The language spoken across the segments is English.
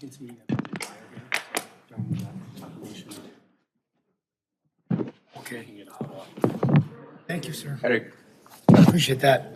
needs to be during the population. Okay. Thank you, sir. Eric. Appreciate that.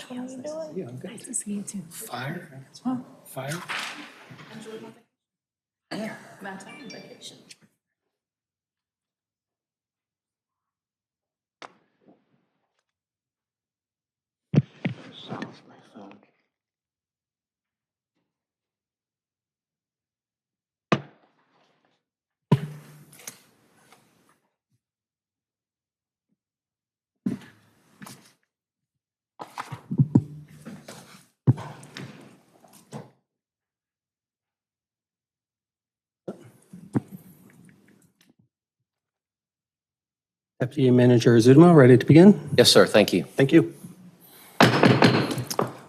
What are you doing? Yeah, I'm good. Nice to see you too. Fire? Huh? Fire? Yeah, about time vacation. Deputy Manager Zudema, ready to begin? Yes, sir. Thank you. Thank you.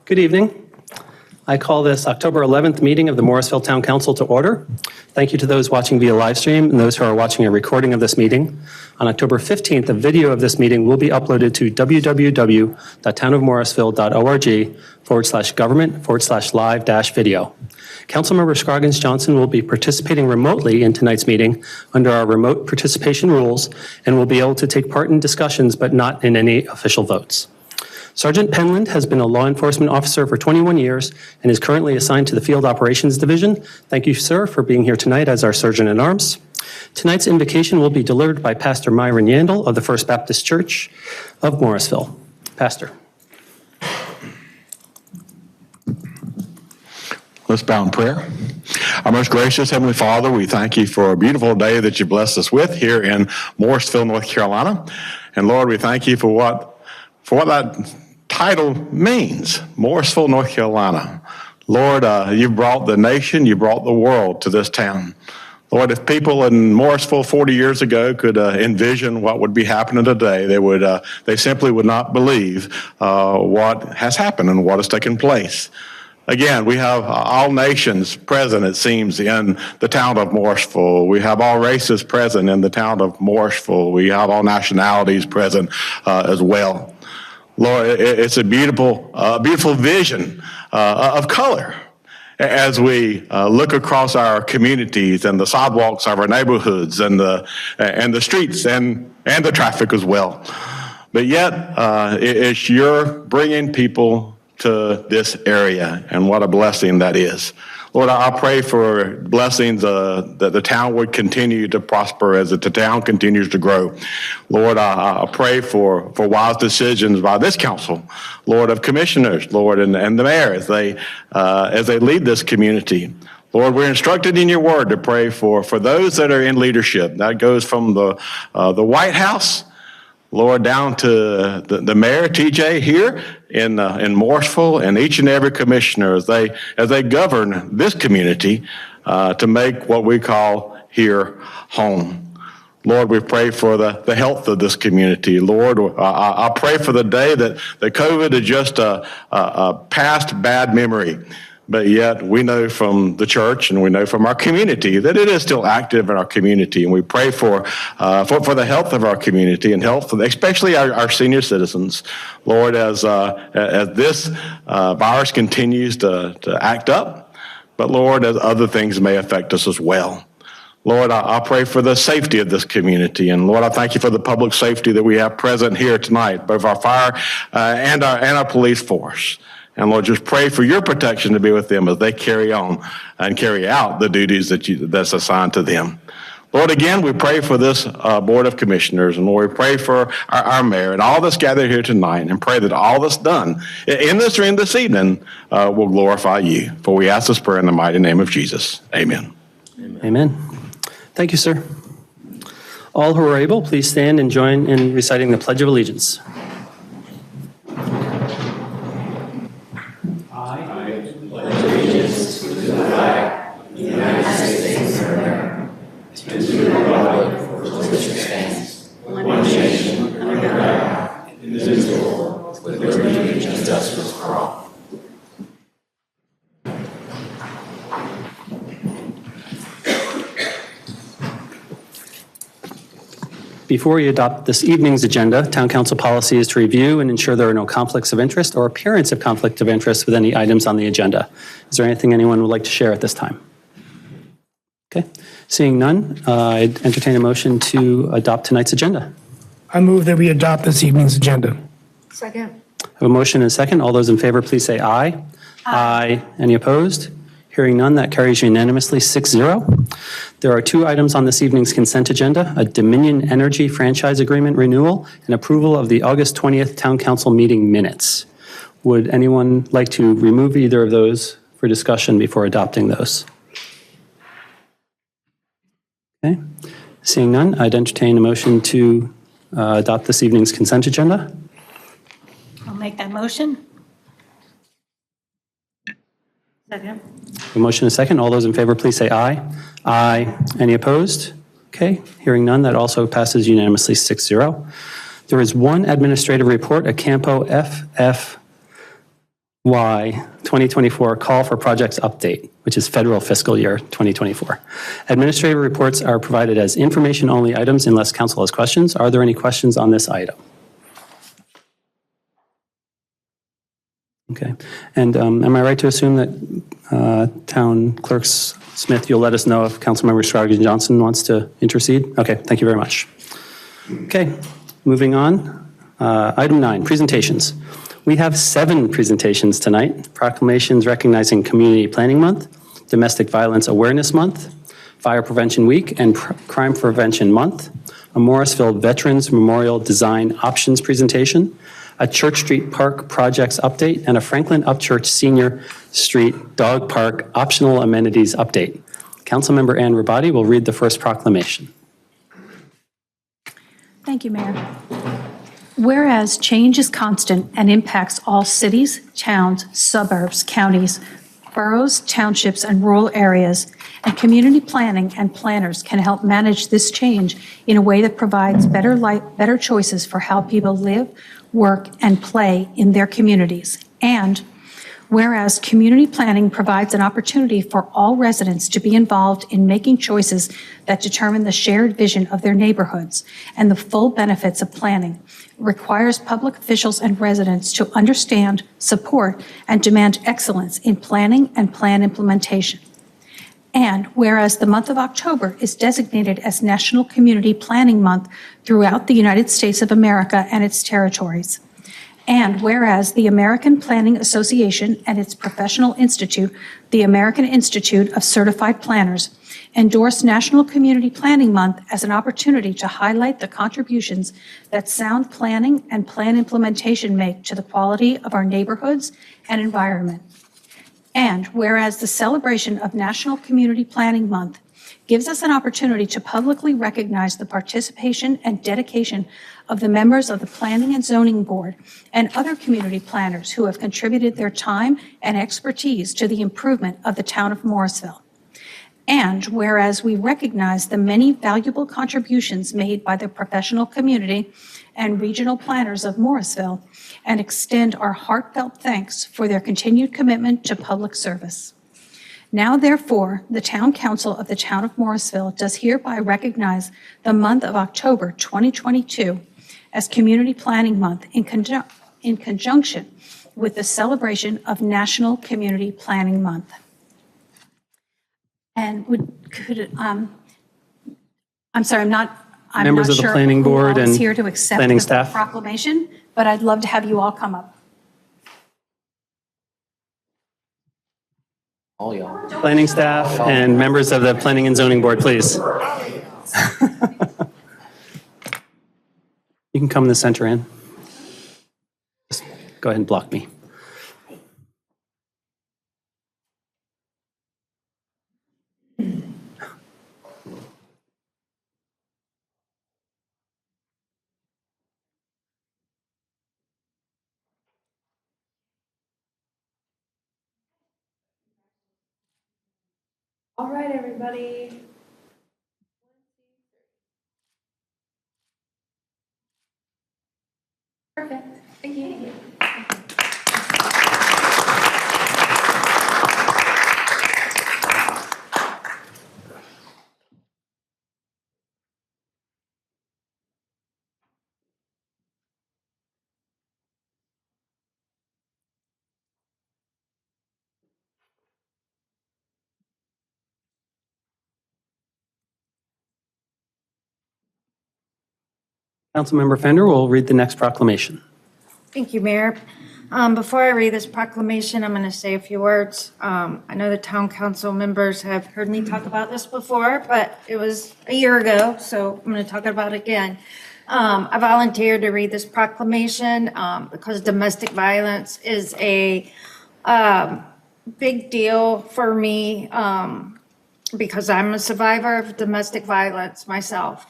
Good evening. I call this October 11th meeting of the Morrisville Town Council to order. Thank you to those watching via live stream and those who are watching a recording of this meeting. On October 15th, a video of this meeting will be uploaded to www.townofmorrisville.org/government/live-video. Councilmember Scroggins Johnson will be participating remotely in tonight's meeting under our remote participation rules and will be able to take part in discussions but not in any official votes. Sergeant Penland has been a law enforcement officer for 21 years and is currently assigned to the Field Operations Division. Thank you, sir, for being here tonight as our Sergeant-at-Arms. Tonight's invocation will be delivered by Pastor Myron Yandel of the First Baptist Church of Morrisville. Pastor. Let's bow in prayer. Our most gracious Heavenly Father, we thank you for a beautiful day that you blessed us with here in Morrisville, North Carolina. And Lord, we thank you for what that title means, Morrisville, North Carolina. Lord, you brought the nation, you brought the world to this town. Lord, if people in Morrisville 40 years ago could envision what would be happening today, they simply would not believe what has happened and what has taken place. Again, we have all nations present, it seems, in the town of Morrisville. We have all races present in the town of Morrisville. We have all nationalities present as well. Lord, it's a beautiful vision of color as we look across our communities and the sidewalks of our neighborhoods and the streets and the traffic as well. But yet, it's your bringing people to this area, and what a blessing that is. Lord, I pray for blessings that the town would continue to prosper as the town continues to grow. Lord, I pray for wise decisions by this council, Lord, of commissioners, Lord, and the mayor as they lead this community. Lord, we're instructed in your word to pray for those that are in leadership. That goes from the White House, Lord, down to the mayor, TJ, here in Morrisville, and each and every commissioner as they govern this community to make what we call here home. Lord, we pray for the health of this community. Lord, I pray for the day that COVID is just a past bad memory. But yet we know from the church and we know from our community that it is still active in our community. And we pray for the health of our community and health, especially our senior citizens. Lord, as this virus continues to act up, but Lord, as other things may affect us as well. Lord, I pray for the safety of this community. And Lord, I thank you for the public safety that we have present here tonight, both our fire and our police force. And Lord, just pray for your protection to be with them as they carry on and carry out the duties that's assigned to them. Lord, again, we pray for this Board of Commissioners, and Lord, we pray for our mayor and all that's gathered here tonight, and pray that all that's done in this room this evening will glorify you. For we ask this prayer in the mighty name of Jesus. Amen. Amen. Thank you, sir. All who are able, please stand and join in reciting the Pledge of Allegiance. Before we adopt this evening's agenda, Town Council policy is to review and ensure there are no conflicts of interest or appearance of conflict of interest with any items on the agenda. Is there anything anyone would like to share at this time? Okay, seeing none, I'd entertain a motion to adopt tonight's agenda. I move that we adopt this evening's agenda. Second. I have a motion and a second. All those in favor, please say aye. Aye. Any opposed? Hearing none, that carries unanimously 6-0. There are two items on this evening's consent agenda: a Dominion Energy franchise agreement renewal and approval of the August 20th Town Council meeting minutes. Would anyone like to remove either of those for discussion before adopting those? Okay. Seeing none, I'd entertain a motion to adopt this evening's consent agenda. I'll make that motion. Second. A motion and a second. All those in favor, please say aye. Aye. Any opposed? Okay, hearing none, that also passes unanimously 6-0. There is one administrative report, a Campo FFY 2024 call for projects update, which is federal fiscal year 2024. Administrative reports are provided as information-only items unless council has questions. Are there any questions on this item? Okay, and am I right to assume that Town Clerk Smith, you'll let us know if Councilmember Scroggins Johnson wants to intercede? Okay, thank you very much. Okay, moving on. Item 9, presentations. We have 7 presentations tonight: proclamations recognizing Community Planning Month, Domestic Violence Awareness Month, Fire Prevention Week, and Crime Prevention Month, a Morrisville Veterans Memorial Design Options presentation, a Church Street Park projects update, and a Franklin Upchurch Senior Street Dog Park optional amenities update. Councilmember Ann Rabati will read the first proclamation. Thank you, Mayor. Whereas change is constant and impacts all cities, towns, suburbs, counties, boroughs, townships, and rural areas, and community planning and planners can help manage this change in a way that provides better choices for how people live, work, and play in their communities. And whereas community planning provides an opportunity for all residents to be involved in making choices that determine the shared vision of their neighborhoods and the full benefits of planning, requires public officials and residents to understand, support, and demand excellence in planning and plan implementation. And whereas the month of October is designated as National Community Planning Month throughout the United States of America and its territories. And whereas the American Planning Association and its professional institute, the American Institute of Certified Planners, endorse National Community Planning Month as an opportunity to highlight the contributions that sound planning and plan implementation make to the quality of our neighborhoods and environment. And whereas the celebration of National Community Planning Month gives us an opportunity to publicly recognize the participation and dedication of the members of the Planning and Zoning Board and other community planners who have contributed their time and expertise to the improvement of the town of Morrisville. And whereas we recognize the many valuable contributions made by the professional community and regional planners of Morrisville and extend our heartfelt thanks for their continued commitment to public service. Now, therefore, the Town Council of the Town of Morrisville does hereby recognize the month of October 2022 as Community Planning Month in conjunction with the celebration of National Community Planning Month. And I'm sorry, I'm not Members of the sure Planning who Board all is and here to accept planning the staff. proclamation, but I'd love to have you all come up. All y'all. Planning staff and members of the Planning and Zoning Board, please. You can come in the center, Ann. Just go ahead and block me. All right, everybody. Perfect. Thank you. Councilmember Fender will read the next proclamation. Thank you, Mayor. Before I read this proclamation, I'm going to say a few words. I know the town council members have heard me talk about this before, but it was a year ago, so I'm going to talk about it again. I volunteered to read this proclamation because domestic violence is a big deal for me because I'm a survivor of domestic violence myself.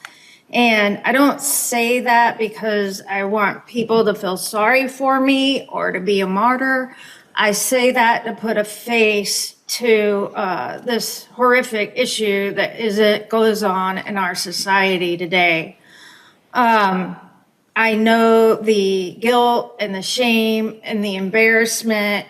And I don't say that because I want people to feel sorry for me or to be a martyr. I say that to put a face to this horrific issue that goes on in our society today. I know the guilt and the shame and the embarrassment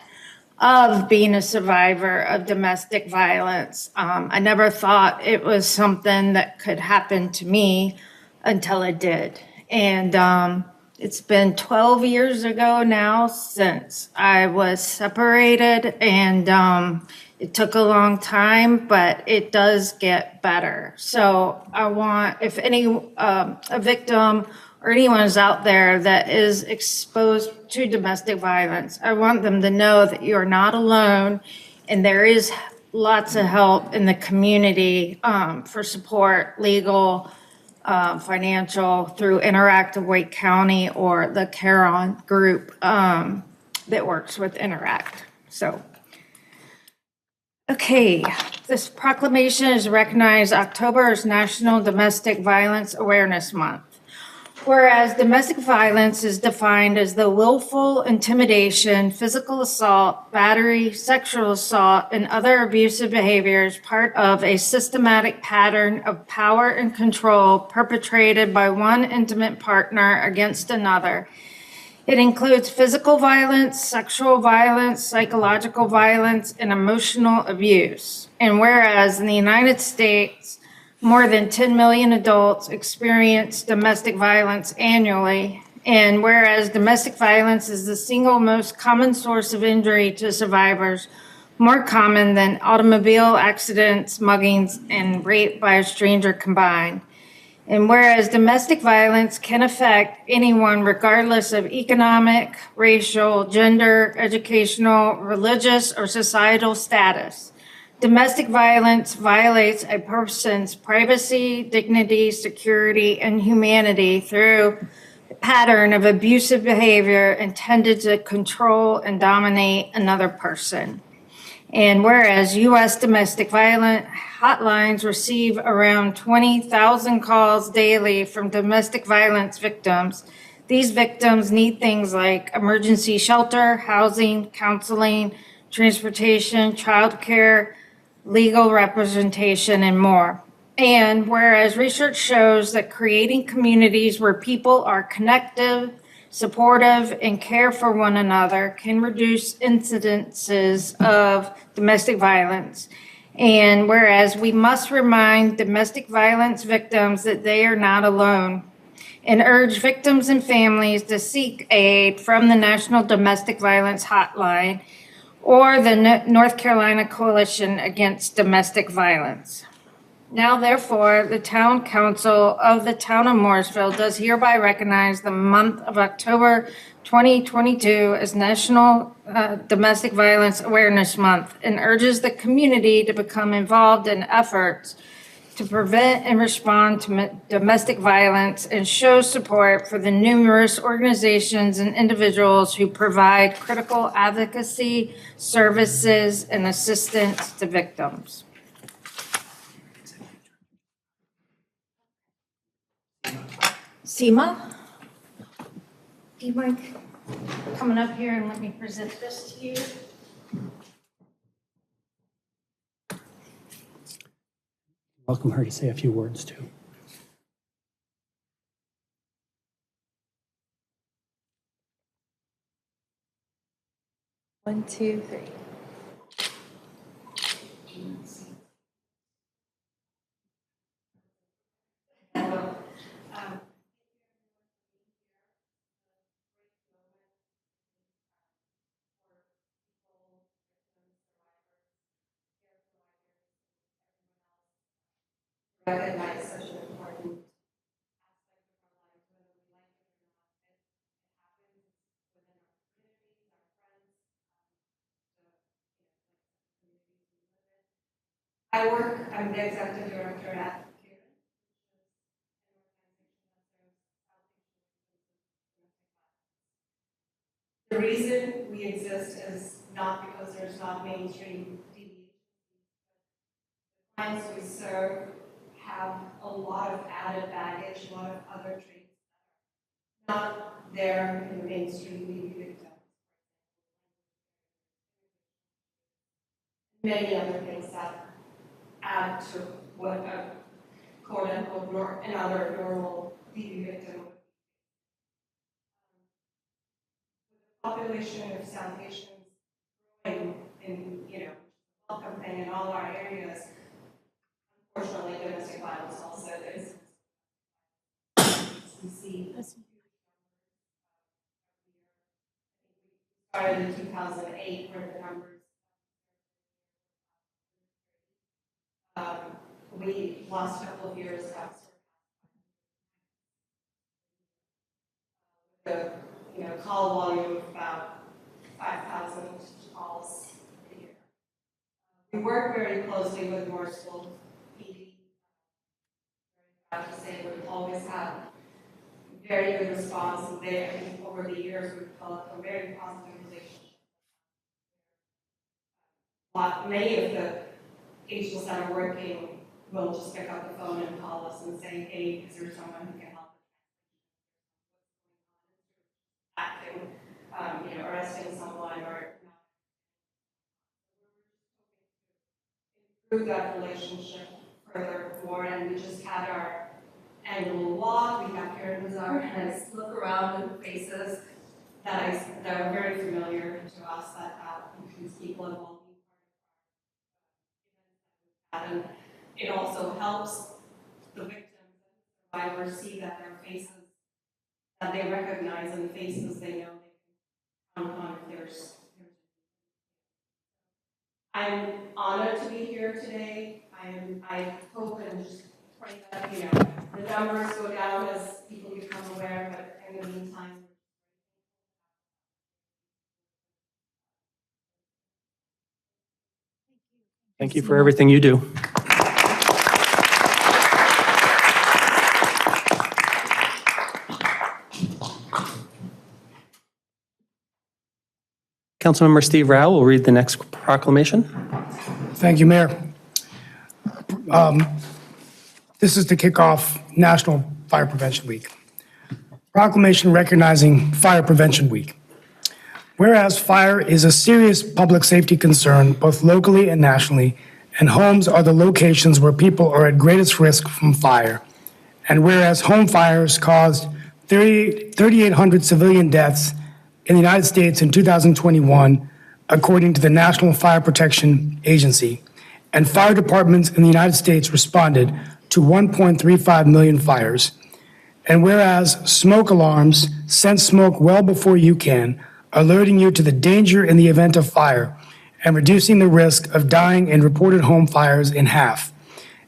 of being a survivor of domestic violence. I never thought it was something that could happen to me until it did. And it's been 12 years ago now since I was separated, and it took a long time, but it does get better. So I want, if any, a victim or anyone is out there that is exposed to domestic violence, I want them to know that you are not alone, and there is lots of help in the community for support, legal, financial, through Interactive Wake County or the CARON group that works with Interact. So, okay, this proclamation is recognized October as National Domestic Violence Awareness Month. Whereas domestic violence is defined as the willful intimidation, physical assault, battery, sexual assault, and other abusive behaviors, part of a systematic pattern of power and control perpetrated by one intimate partner against another. It includes physical violence, sexual violence, psychological violence, and emotional abuse. And whereas in the United States, more than 10 million adults experience domestic violence annually. And whereas domestic violence is the single most common source of injury to survivors, more common than automobile accidents, muggings, and rape by a stranger combined. And whereas domestic violence can affect anyone regardless of economic, racial, gender, educational, religious, or societal status. Domestic violence violates a person's privacy, dignity, security, and humanity through a pattern of abusive behavior intended to control and dominate another person. And whereas U.S. domestic violence hotlines receive around 20,000 calls daily from domestic violence victims, these victims need things like emergency shelter, housing, counseling, transportation, childcare, legal representation, and more. And whereas research shows that creating communities where people are connected, supportive, and care for one another can reduce incidences of domestic violence. And whereas we must remind domestic violence victims that they are not alone, and urge victims and families to seek aid from the National Domestic Violence Hotline or the North Carolina Coalition Against Domestic Violence. Now, therefore, the Town Council of the Town of Morrisville does hereby recognize the month of October 2022 as National Domestic Violence Awareness Month and urges the community to become involved in efforts to prevent and respond to domestic violence and show support for the numerous organizations and individuals who provide critical advocacy, services, and assistance to victims. Seema, do you mind coming up here and let me present this to you? Welcome her to say a few words too. One, two, three. Recognize such an important I'm the executive director at the reason we exist is not because there's not mainstream TV. The clients we serve have a lot of added baggage, a lot of other traits not there in the mainstream TV victims. Many other things that add to what a quote-unquote another normal TV victim would. The population of South Asians growing in, welcome thing in all our areas. Unfortunately, domestic violence also is. We see this. Started in 2008 where the numbers. We lost a couple of years got the call volume of about 5,000 calls a year. We work very closely with Morrisville PD. I have to say we've always had very good response, and over the years we've developed a very positive relationship. Many of the agents that are working will just pick up the phone and call us and say, hey, is there someone who can help acting, arresting someone or improve that relationship furthermore. And we just had our annual walk. We got Karen Bazaar and I look around at faces that are very familiar to us that these people involved. And it also helps the victims and survivors see that their faces, that they recognize, and the faces they know they can count on if there's. I'm honored to be here today. I hope and just pray that the numbers go down as people become aware, but in the meantime. Thank you for everything you do. Councilmember Steve Rao will read the next proclamation. Thank you, Mayor. This is to kick off National Fire Prevention Week. Proclamation recognizing Fire Prevention Week. Whereas fire is a serious public safety concern, both locally and nationally, and homes are the locations where people are at greatest risk from fire. And whereas home fires caused 3,800 civilian deaths in the United States in 2021, according to the National Fire Protection Agency, and fire departments in the United States responded to 1.35 million fires. And whereas smoke alarms sense smoke well before you can, alerting you to the danger in the event of fire, and reducing the risk of dying in reported home fires in half.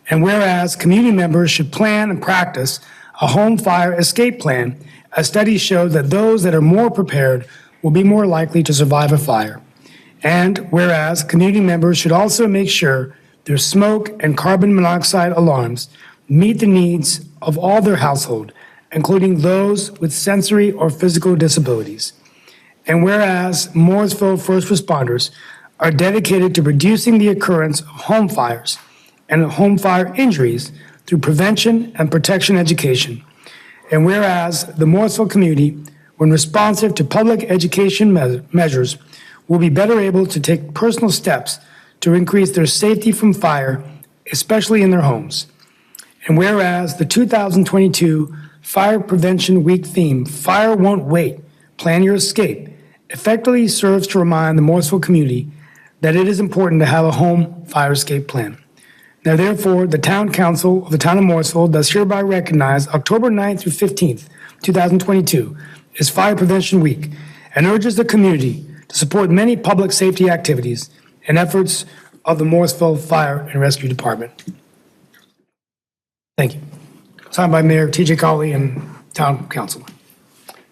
And whereas community members should plan and practice a home fire escape plan, as studies show that those that are more prepared will be more likely to survive a fire. And whereas community members should also make sure their smoke and carbon monoxide alarms meet the needs of all their household, including those with sensory or physical disabilities. And whereas Morrisville first responders are dedicated to reducing the occurrence of home fires and home fire injuries through prevention and protection education. And whereas the Morrisville community, when responsive to public education measures, will be better able to take personal steps to increase their safety from fire, especially in their homes. And whereas the 2022 Fire Prevention Week theme, Fire Won't Wait, Plan Your Escape, effectively serves to remind the Morrisville community that it is important to have a home fire escape plan. Now, therefore, the Town Council of the Town of Morrisville does hereby recognize October 9th through 15th, 2022, as Fire Prevention Week, and urges the community to support many public safety activities and efforts of the Morrisville Fire and Rescue Department. Thank you. Signed by Mayor T.J. Colley and Town Council.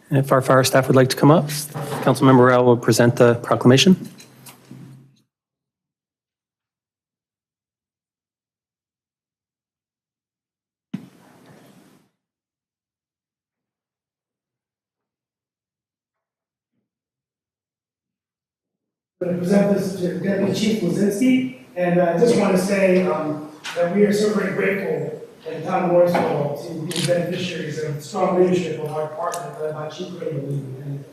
And if our fire staff would like to come up, Councilmember Rao will present the proclamation. going to present this to Deputy Chief Lozinski, and I just want to say that we are so very grateful at the town of Morrisville to be beneficiaries of strong leadership of our department led by Chief Craig. And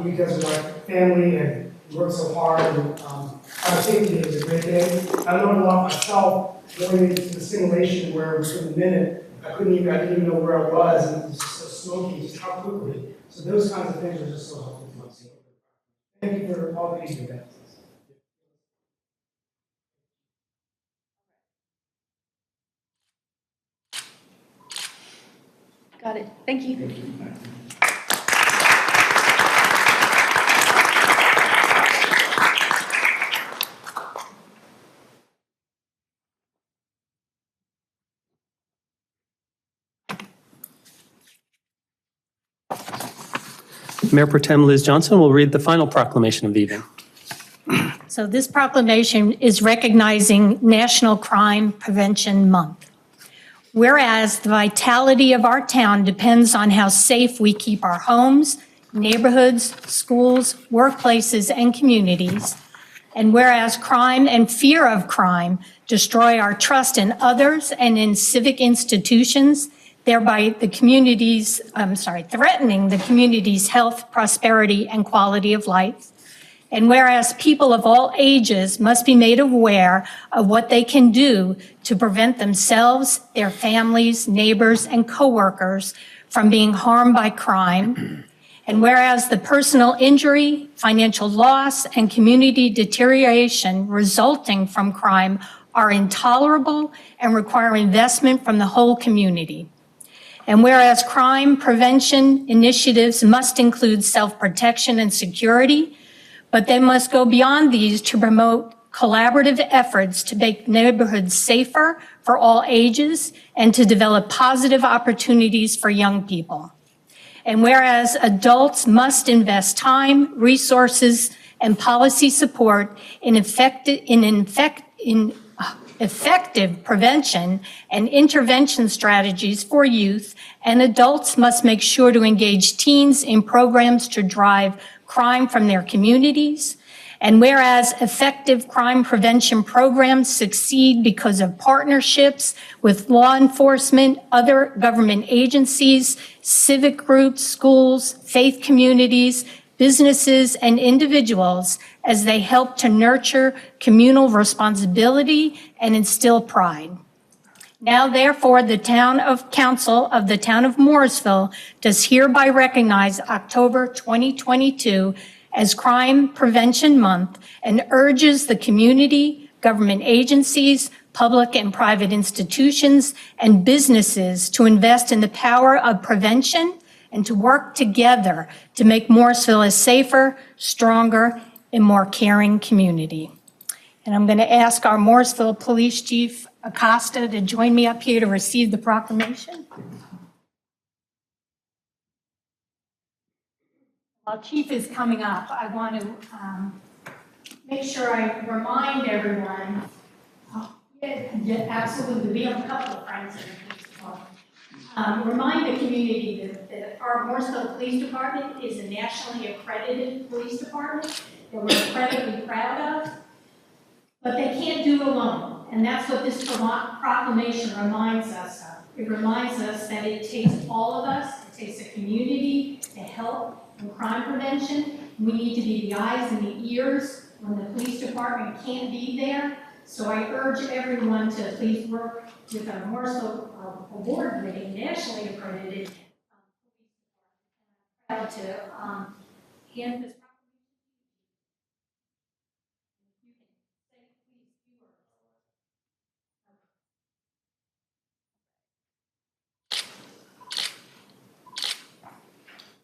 he does my family and works so hard. And our safety day is a great day. I learned a lot myself going into the simulation where for the minute I didn't even know where I was, and it was just so smoky, just how quickly. So those kinds of things are just so helpful to us. Thank you for all that you do. Got it. Thank you. Mayor Pro Tem Liz Johnson will read the final proclamation of the evening. So this proclamation is recognizing National Crime Prevention Month. Whereas the vitality of our town depends on how safe we keep our homes, neighborhoods, schools, workplaces, and communities. And whereas crime and fear of crime destroy our trust in others and in civic institutions, thereby threatening the community's health, prosperity, and quality of life. And whereas people of all ages must be made aware of what they can do to prevent themselves, their families, neighbors, and coworkers from being harmed by crime. And whereas the personal injury, financial loss, and community deterioration resulting from crime are intolerable and require investment from the whole community. And whereas crime prevention initiatives must include self-protection and security, but they must go beyond these to promote collaborative efforts to make neighborhoods safer for all ages and to develop positive opportunities for young people. And whereas adults must invest time, resources, and policy support in effective prevention and intervention strategies for youth, and adults must make sure to engage teens in programs to drive crime from their communities. And whereas effective crime prevention programs succeed because of partnerships with law enforcement, other government agencies, civic groups, schools, faith communities, businesses, and individuals as they help to nurture communal responsibility and instill pride. Now, therefore, the Council of the Town of Morrisville does hereby recognize October 2022 as Crime Prevention Month and urges the community, government agencies, public and private institutions, and businesses to invest in the power of prevention and to work together to make Morrisville a safer, stronger, and more caring community. And I'm going to ask our Morrisville Police Chief Acosta to join me up here to receive the proclamation. While Chief is coming up, I want to make sure I remind everyone, absolutely, we have a couple of friends in the police department. Remind the community that our Morrisville Police Department is a nationally accredited police department that we're incredibly proud of, but they can't do it alone. And that's what this proclamation reminds us of. It reminds us that it takes all of us, it takes a community to help in crime prevention. We need to be the eyes and the ears when the police department can't be there. So I urge everyone to please work with our Morrisville award-winning, nationally accredited proud to hand this.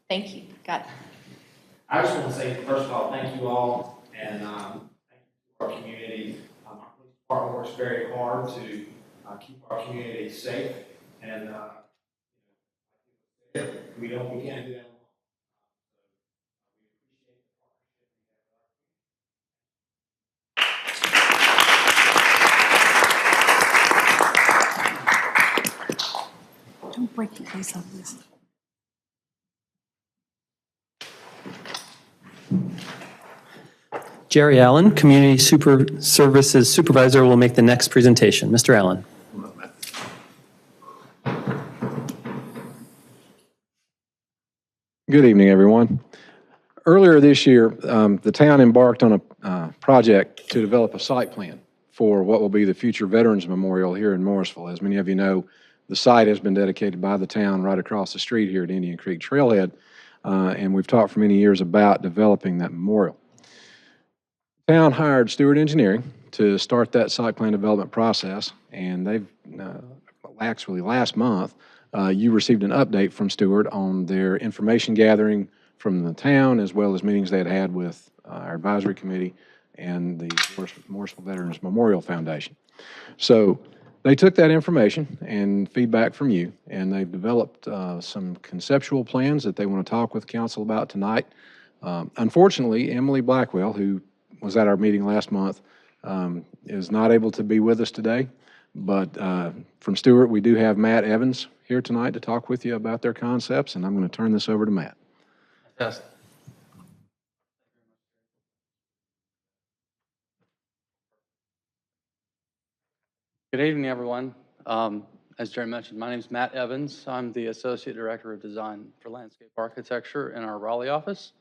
Thank you. Got it. I just want to say, first of all, thank you all, and thank you to our community. Our police department works very hard to keep our community safe, and we can't do that alone. Don't break the place on this. Jerry Allen, Community Services Supervisor, will make the next presentation. Mr. Allen. Good evening, everyone. Earlier this year, the town embarked on a project to develop a site plan for what will be the future Veterans Memorial here in Morrisville. As many of you know, the site has been dedicated by the town right across the street here at Indian Creek Trailhead, and we've talked for many years about developing that memorial. The town hired Stewart Engineering to start that site plan development process, and they've actually last month, you received an update from Stewart on their information gathering from the town, as well as meetings they had had with our advisory committee and the Morrisville Veterans Memorial Foundation. So they took that information and feedback from you, and they've developed some conceptual plans that they want to talk with council about tonight. Unfortunately, Emily Blackwell, who was at our meeting last month, is not able to be with us today. But from Stewart, we do have Matt Evans here tonight to talk with you about their concepts, and I'm going to turn this over to Matt. Yes. Good evening, everyone. As Jerry mentioned, my name is Matt Evans. I'm the Associate Director of Design for Landscape Architecture in our Raleigh office.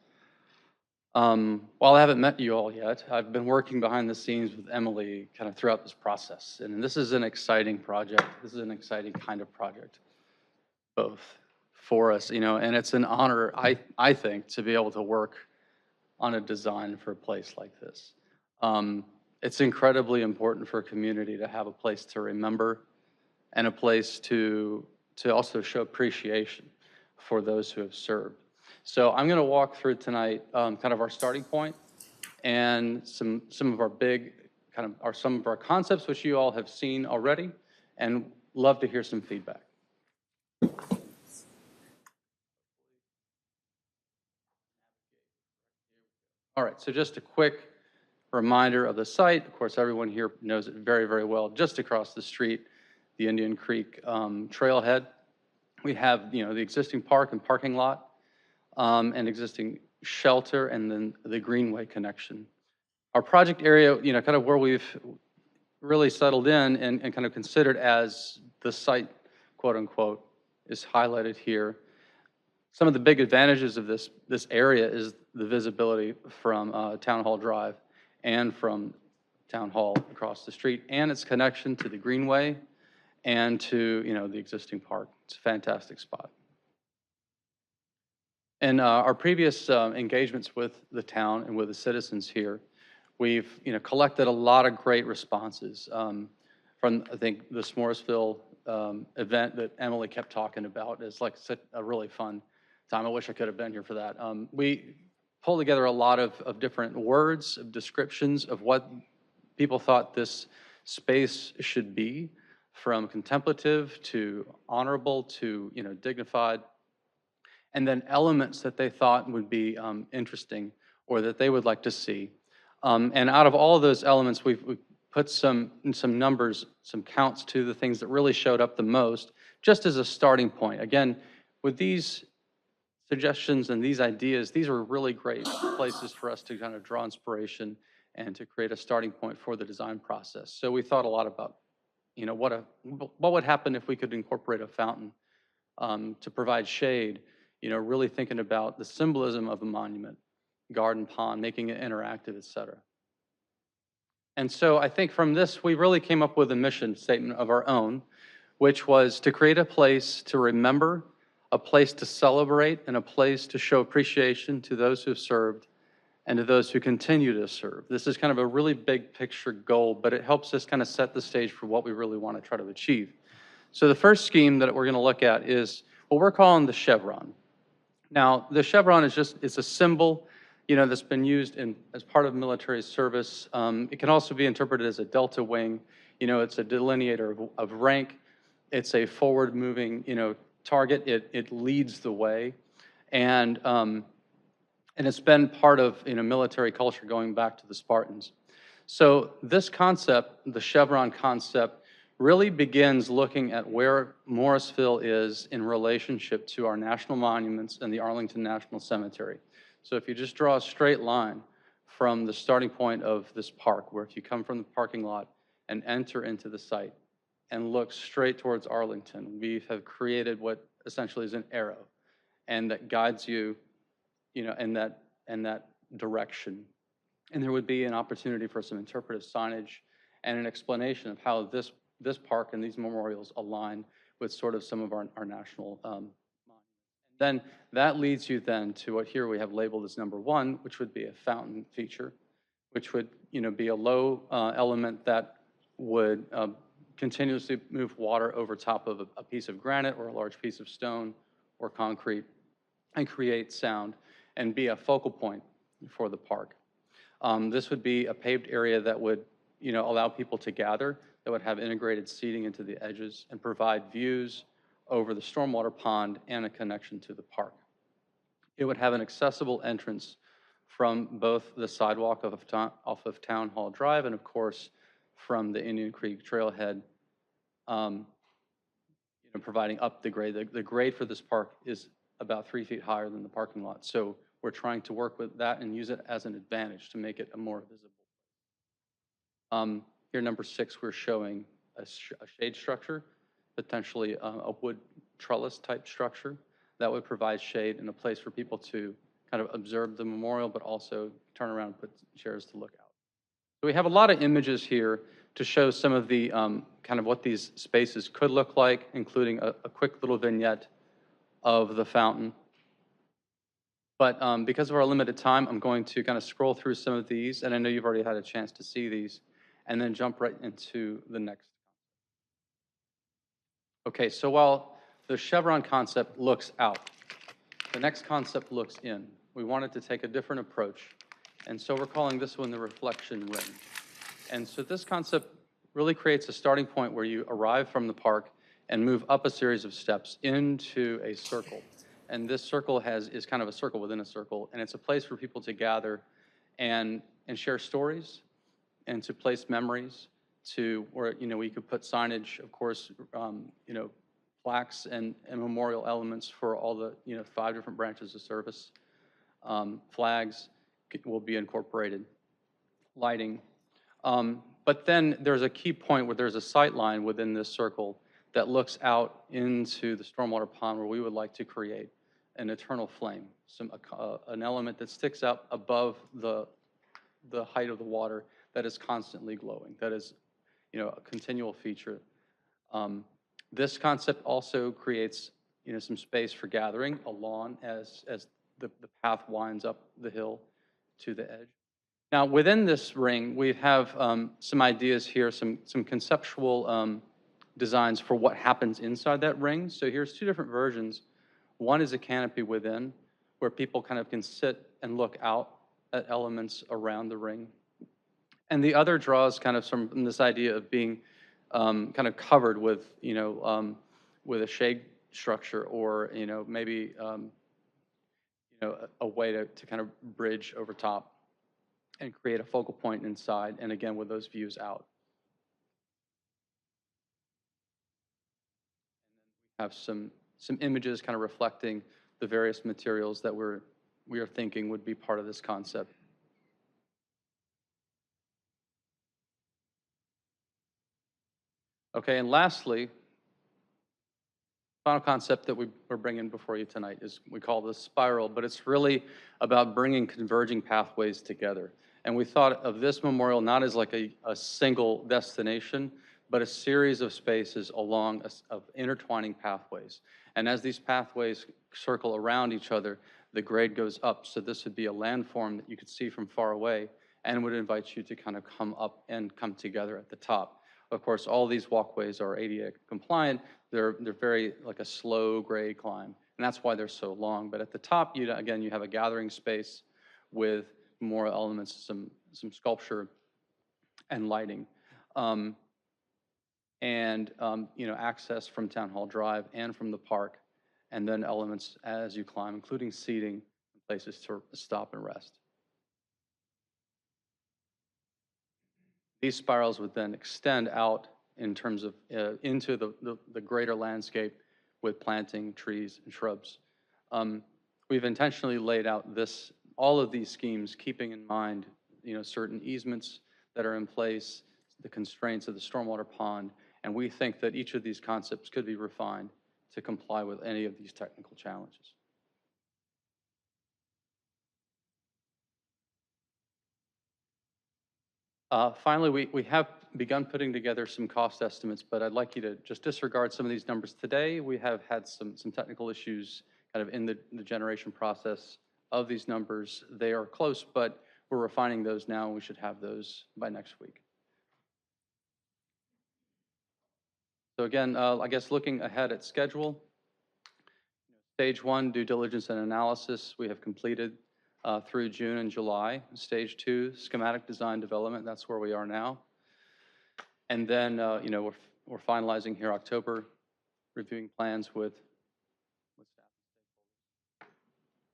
While I haven't met you all yet, I've been working behind the scenes with Emily kind of throughout this process. And this is an exciting project. This is an exciting kind of project, both for us, and it's an honor, I think, to be able to work on a design for a place like this. It's incredibly important for a community to have a place to remember and a place to also show appreciation for those who have served. So I'm going to walk through tonight kind of our starting point and some of our big some of our concepts, which you all have seen already, and love to hear some feedback. All right, so just a quick reminder of the site. Of course, everyone here knows it very, very well. Just across the street, the Indian Creek Trailhead. We have, the existing park and parking lot, and existing shelter, and then the Greenway connection. Our project area, kind of where we've really settled in and kind of considered as the site, quote unquote, is highlighted here. Some of the big advantages of this area is the visibility from Town Hall Drive and from Town Hall across the street, and its connection to the Greenway and to the existing park. It's a fantastic spot. In our previous engagements with the town and with the citizens here, we've collected a lot of great responses from, I think, this Morrisville event that Emily kept talking about. It's like such a really fun time. I wish I could have been here for that. We pulled together a lot of different words, of descriptions of what people thought this space should be, from contemplative to honorable to dignified, and then elements that they thought would be interesting or that they would like to see. And out of all of those elements, we've put some numbers, some counts to the things that really showed up the most, just as a starting point. Again, with these suggestions and these ideas, these are really great places for us to kind of draw inspiration and to create a starting point for the design process. So we thought a lot about, what would happen if we could incorporate a fountain to provide shade, really thinking about the symbolism of a monument, garden pond, making it interactive, et cetera. And so I think from this, we really came up with a mission statement of our own, which was to create a place to remember, a place to celebrate, and a place to show appreciation to those who have served and to those who continue to serve. This is kind of a really big picture goal, but it helps us kind of set the stage for what we really want to try to achieve. So the first scheme that we're going to look at is what we're calling the chevron. Now, the chevron it's a symbol, that's been used as part of military service. It can also be interpreted as a delta wing. It's a delineator of rank. It's a forward-moving, target. It leads the way, and it's been part of military culture going back to the Spartans. So this concept, the chevron concept, really begins looking at where Morrisville is in relationship to our national monuments and the Arlington National Cemetery. So if you just draw a straight line from the starting point of this park, where if you come from the parking lot and enter into the site and look straight towards Arlington, we have created what essentially is an arrow, and that guides you, in that direction. And there would be an opportunity for some interpretive signage and an explanation of how this park and these memorials align with sort of some of our national monuments. Then that leads you then to what here we have labeled as number 1, which would be a fountain feature, which would be a low element that would continuously move water over top of a piece of granite or a large piece of stone or concrete and create sound and be a focal point for the park. This would be a paved area that would allow people to gather, that would have integrated seating into the edges and provide views over the stormwater pond and a connection to the park. It would have an accessible entrance from both the sidewalk off of Town Hall Drive and, of course, from the Indian Creek Trailhead, providing up the grade. The grade for this park is about 3 feet higher than the parking lot. So we're trying to work with that and use it as an advantage to make it a more visible. Here, number 6, we're showing a shade structure, potentially a wood trellis type structure that would provide shade and a place for people to kind of observe the memorial, but also turn around and put chairs to look out. So we have a lot of images here to show some of the kind of what these spaces could look like, including a quick little vignette of the fountain. But because of our limited time, I'm going to kind of scroll through some of these, and I know you've already had a chance to see these, and then jump right into the next. Okay, so while the chevron concept looks out, the next concept looks in. We wanted to take a different approach, and so we're calling this one the reflection ring. And so this concept really creates a starting point where you arrive from the park and move up a series of steps into a circle. And this circle is kind of a circle within a circle, and it's a place for people to gather and share stories and to place memories, to where we could put signage, of course, plaques and memorial elements for all the 5 different branches of service. Flags will be incorporated, lighting. But then there's a key point where there's a sight line within this circle that looks out into the stormwater pond, where we would like to create an eternal flame, an element that sticks out above the height of the water that is constantly glowing, that is a continual feature. This concept also creates some space for gathering, a lawn as the path winds up the hill to the edge. Now, within this ring, we have some ideas here, some conceptual designs for what happens inside that ring. So here's 2 different versions. One is a canopy within, where people kind of can sit and look out at elements around the ring. And the other draws kind of from this idea of being kind of covered with, with a shade structure, or, maybe, a way to kind of bridge over top and create a focal point inside, and again, with those views out. And then we have some images kind of reflecting the various materials that we are thinking would be part of this concept. Okay, and lastly, final concept that we're bringing before you tonight is, we call this spiral, but it's really about bringing converging pathways together. And we thought of this memorial not as like a single destination, but a series of spaces along of intertwining pathways. And as these pathways circle around each other, the grade goes up. So this would be a landform that you could see from far away, and would invite you to kind of come up and come together at the top. Of course, all these walkways are ADA compliant. They're very like a slow grade climb, and that's why they're so long. But at the top, again, you have a gathering space with more elements, some sculpture and lighting, access from Town Hall Drive and from the park, and then elements as you climb, including seating, places to stop and rest. These spirals would then extend out in terms of into the greater landscape with planting, trees, and shrubs. We've intentionally laid out all of these schemes keeping in mind certain easements that are in place, the constraints of the stormwater pond, and we think that each of these concepts could be refined to comply with any of these technical challenges. Finally, we have begun putting together some cost estimates, but I'd like you to just disregard some of these numbers today. We have had some technical issues kind of in the generation process of these numbers. They are close, but we're refining those now, and we should have those by next week. So again, I guess looking ahead at schedule, Stage 1, due diligence and analysis, we have completed through June and July. Stage 2, schematic design development, that's where we are now. And then, we're finalizing here October, reviewing plans with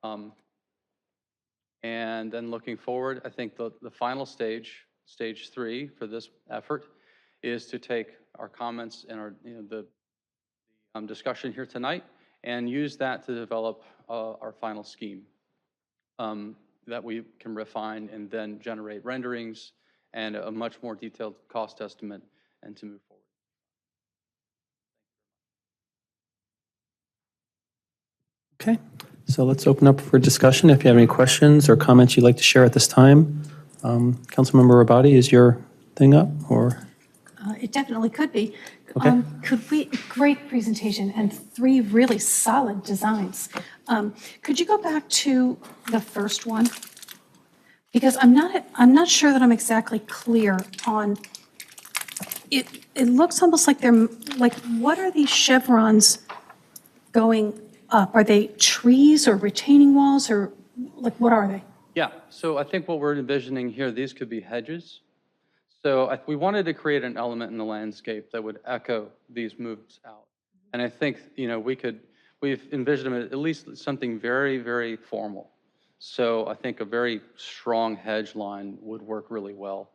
staff. And then looking forward, I think the final stage, Stage 3 for this effort, is to take our comments and our, the discussion here tonight and use that to develop our final scheme that we can refine and then generate renderings and a much more detailed cost estimate and to move forward. Okay, so let's open up for discussion. If you have any questions or comments you'd like to share at this time. Councilmember Rabati, is your thing up, or? It definitely could be. Okay. Great presentation and 3 really solid designs. Could you go back to the first one? Because I'm not sure that I'm exactly clear on it. It looks almost like what are these chevrons going up? Are they trees or retaining walls, or what are they? Yeah, so I think what we're envisioning here, these could be hedges. So we wanted to create an element in the landscape that would echo these moves out. And I think, we've envisioned at least something very, very formal. So I think a very strong hedge line would work really well.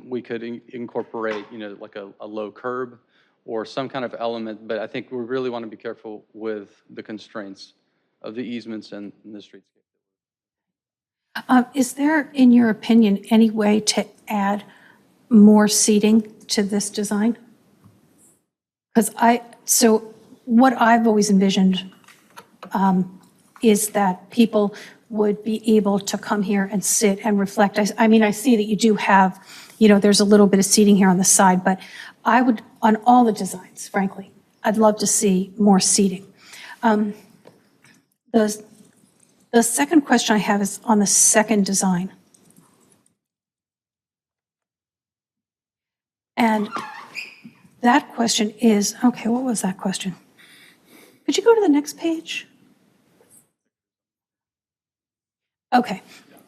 We could incorporate, like a low curb or some kind of element, but I think we really want to be careful with the constraints of the easements and the streetscape. Is there, in your opinion, any way to add more seating to this design? So what I've always envisioned is that people would be able to come here and sit and reflect. I mean, I see that you do have, there's a little bit of seating here on the side, but I would, on all the designs, frankly, I'd love to see more seating. The second question I have is on the second design. And that question is, okay, what was that question? Could you go to the next page? Okay,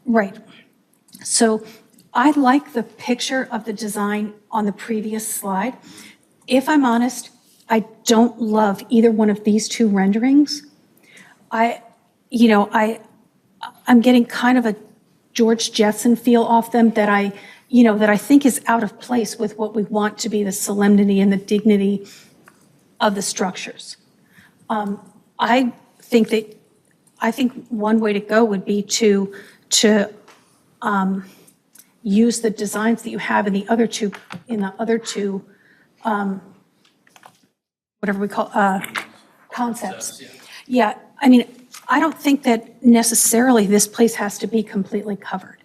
right. So I like the picture of the design on the previous slide. If I'm honest, I don't love either one of these 2 renderings. I'm getting kind of a George Jetson feel off them that I think is out of place with what we want to be the solemnity and the dignity of the structures. I think one way to go would be to use the designs that you have in the other two, whatever we call concepts. Yeah, I mean, I don't think that necessarily this place has to be completely covered,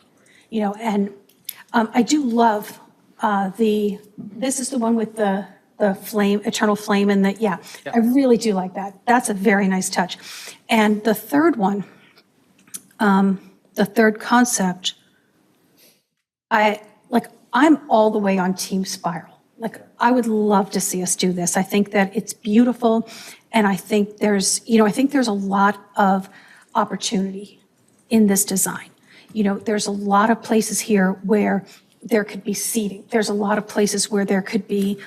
and I do love this is the one with the flame, eternal flame, and I really do like that. That's a very nice touch. And the third one, the third concept, I'm all the way on Team Spiral. I would love to see us do this. I think that it's beautiful, and I think there's a lot of opportunity in this design. There's a lot of places here where there could be seating. There's a lot of places where there could be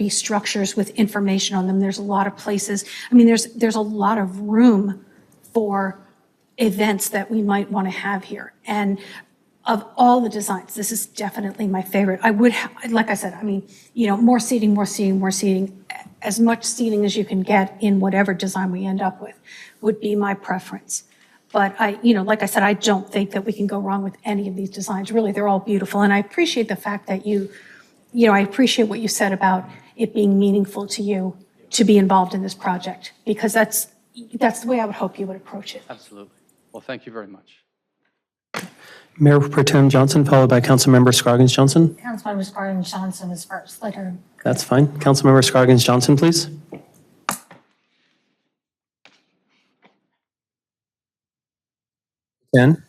structures with information on them. There's a lot of places, there's a lot of room for events that we might want to have here. And of all the designs, this is definitely my favorite. I would, like I said, more seating, as much seating as you can get in whatever design we end up with would be my preference. But like I said, I don't think that we can go wrong with any of these designs. Really, they're all beautiful. And I appreciate the fact that I appreciate what you said about it being meaningful to you to be involved in this project, because that's the way I would hope you would approach it. Absolutely. Well, thank you very much. Mayor Pro Tem Johnson, followed by Councilmember Scroggins Johnson. Councilmember Scroggins Johnson is first. Let her. That's fine. Councilmember Scroggins Johnson, please. Dan?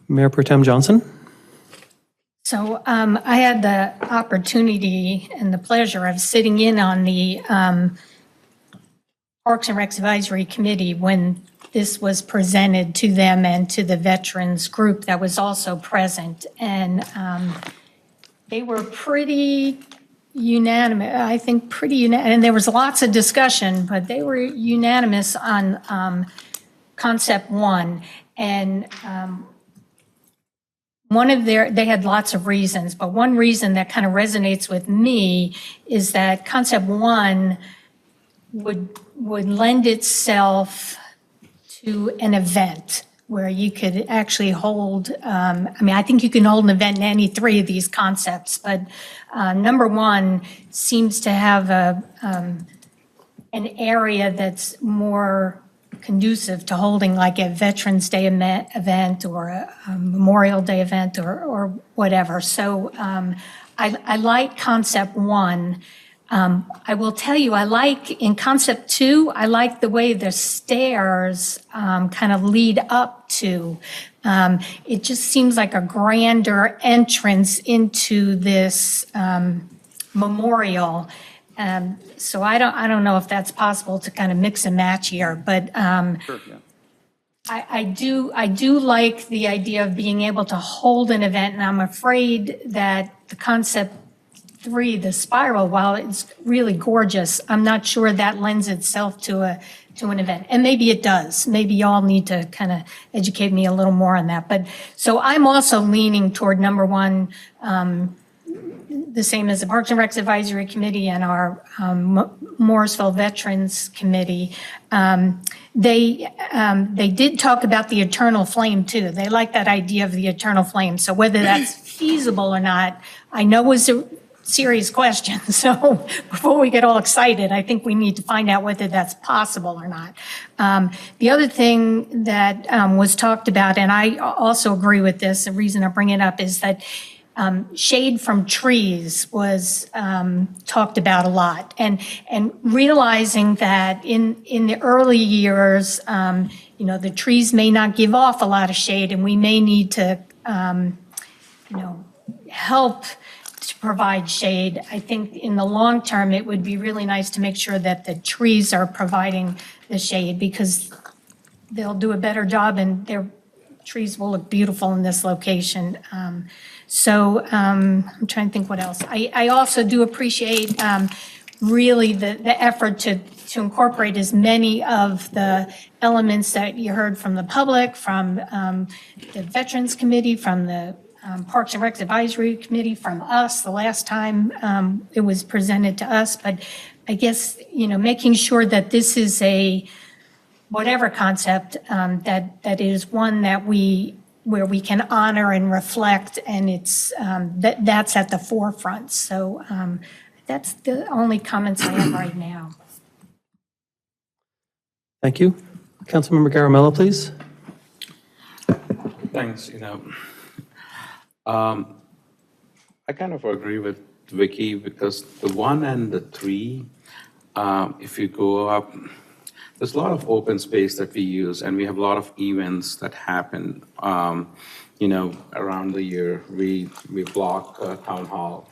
Mayor Pro Tem Johnson? So I had the opportunity and the pleasure of sitting in on the Parks and Recs Advisory Committee when this was presented to them and to the veterans group that was also present. And they were pretty unanimous, I think and there was lots of discussion, but they were unanimous on concept one. And they had lots of reasons, but one reason that kind of resonates with me is that concept one would lend itself to an event where you could actually hold, I think you can hold an event in any three of these concepts, but number one seems to have an area that's more conducive to holding like a Veterans Day event or a Memorial Day event or whatever. So I like concept one. I will tell you, in concept two, I like the way the stairs kind of lead up to. It just seems like a grander entrance into this memorial. So I don't know if that's possible to kind of mix and match here, but Sure, yeah. I do like the idea of being able to hold an event, and I'm afraid that the concept three, the spiral, while it's really gorgeous, I'm not sure that lends itself to an event. And maybe it does. Maybe y'all need to kind of educate me a little more on that. But so I'm also leaning toward number one, the same as the Parks and Recs Advisory Committee and our Morrisville Veterans Committee. They did talk about the eternal flame too. They like that idea of the eternal flame. So whether that's feasible or not, I know is a serious question. So before we get all excited, I think we need to find out whether that's possible or not. The other thing that was talked about, and I also agree with this, the reason I bring it up is that shade from trees was talked about a lot, and realizing that in the early years, the trees may not give off a lot of shade, and we may need to, help to provide shade. I think in the long term, it would be really nice to make sure that the trees are providing the shade, because they'll do a better job and their trees will look beautiful in this location. So I'm trying to think what else. I also do appreciate really the effort to to incorporate as many of the elements that you heard from the public, from the Veterans Committee, from the Parks and Rec Advisory Committee, from us the last time it was presented to us. But I guess, making sure that this is a, whatever concept, that is one that where we can honor and reflect, and it's, that's at the forefront. So that's the only comments I have right now. Thank you. Councilmember Garamella, please. Thanks, I kind of agree with Vicky because the 1 and the 3, if you go up, there's a lot of open space that we use, and we have a lot of events that happen, around the year. We block town hall.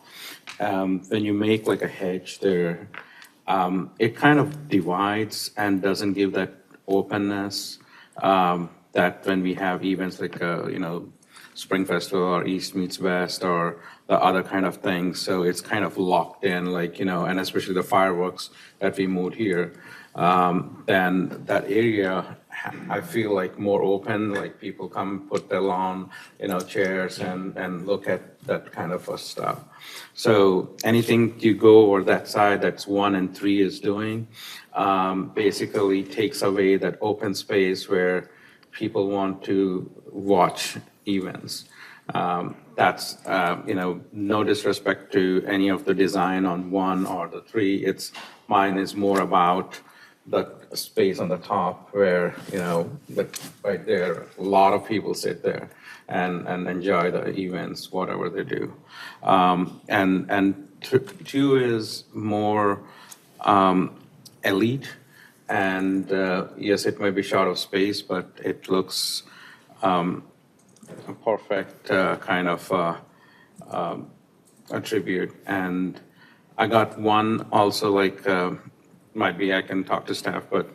When you make like a hedge there, it kind of divides and doesn't give that openness that when we have events like, Spring Festival or East Meets West or the other kind of things. So it's kind of locked in, and especially the fireworks that we moved here. Then that area, I feel like more open, like people come put their lawn, chairs and look at that kind of stuff. So anything you go over that side, that's 1 and 3 is doing, basically takes away that open space where people want to watch events. That's, no disrespect to any of the design on 1 or the 3. Mine is more about the space on the top where, right there, a lot of people sit there and enjoy the events, whatever they do. And 2 is more elite, and yes, it may be short of space, but it looks a perfect kind of attribute. And I got 1 also might be I can talk to staff, but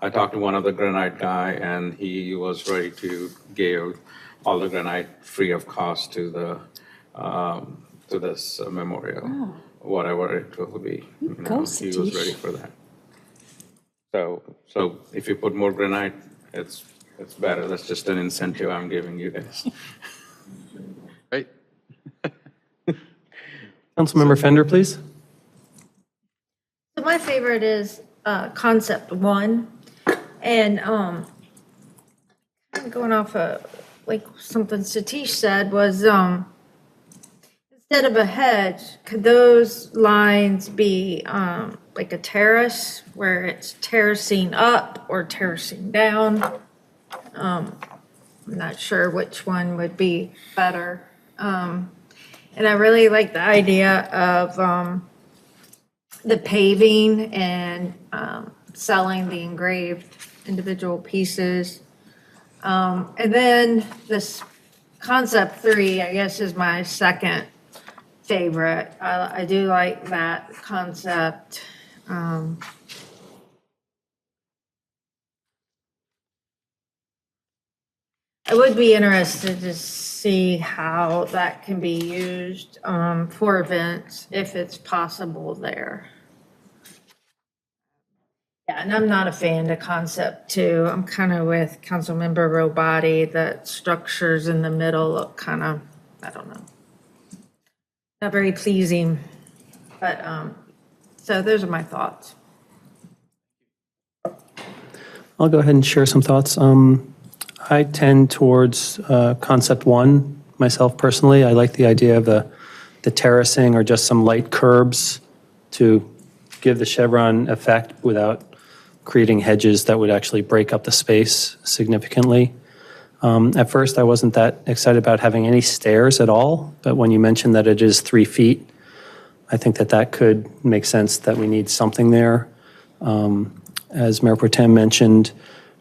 I talked to one of the granite guy, and he was ready to give all the granite free of cost to the to this memorial, whatever it will be. He was ready for that. So if you put more granite, it's better. That's just an incentive I'm giving you guys. Right? Councilmember Fender, please. So my favorite is concept 1, and kind of going off of like something Satish said was instead of a hedge, could those lines be like a terrace where it's terracing up or terracing down? I'm not sure which one would be better. And I really like the idea of the paving and selling the engraved individual pieces. And then this concept 3, I guess, is my second favorite. I do like that concept. I would be interested to see how that can be used for events, if it's possible there. Yeah, and I'm not a fan of concept 2. I'm kind of with Councilmember Robati, that structures in the middle look kind of, I don't know, not very pleasing. But, so those are my thoughts. I'll go ahead and share some thoughts. I tend towards concept 1 myself personally. I like the idea of the terracing or just some light curbs to give the chevron effect without creating hedges that would actually break up the space significantly. At first, I wasn't that excited about having any stairs at all, but when you mentioned that it is 3 feet, I think that could make sense that we need something there. As Mayor Pro Tem mentioned,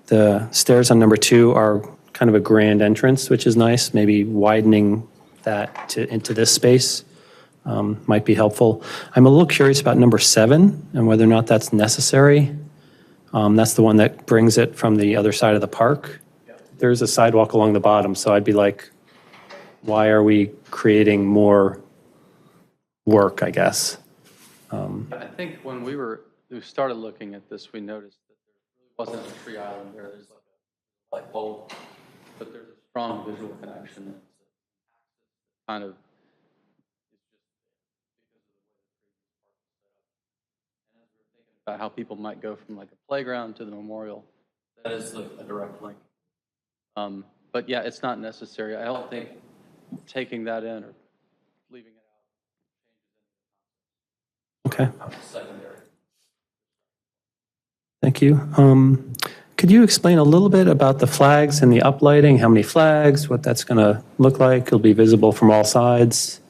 the stairs on number 2 are kind of a grand entrance, which is nice. Maybe widening that into this space might be helpful. I'm a little curious about number 7 and whether or not that's necessary. That's the one that brings it from the other side of the park. There's a sidewalk along the bottom, so I'd be like, why are we creating more work, I guess? I think when we were we started looking at this, we noticed that there really wasn't a tree island there. There's like a light bulb, but there's a strong visual connection. And it's kind of, it's just because of the way the previous park was set up. And as we were thinking about how people might go from like a playground to the memorial, that is a direct link. But yeah, it's not necessary. I don't think taking that in or leaving it out changes anything. Okay, Secondary. thank you. Could you explain a little bit about the flags and the uplighting? How many flags, what that's going to look like? It'll be visible from all sides.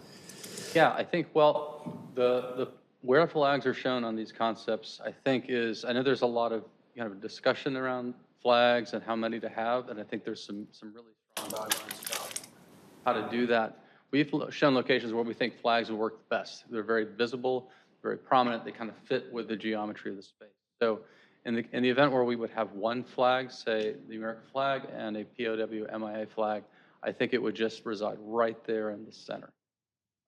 Yeah, I think, well, the where flags are shown on these concepts, I think I know there's a lot of kind of discussion around flags and how many to have, and I think there's some really strong guidelines about how to do that. We've shown locations where we think flags will work the best. They're very visible, very prominent, they kind of fit with the geometry of the space. So in the event where we would have one flag, say the American flag and a POW MIA flag, I think it would just reside right there in the center.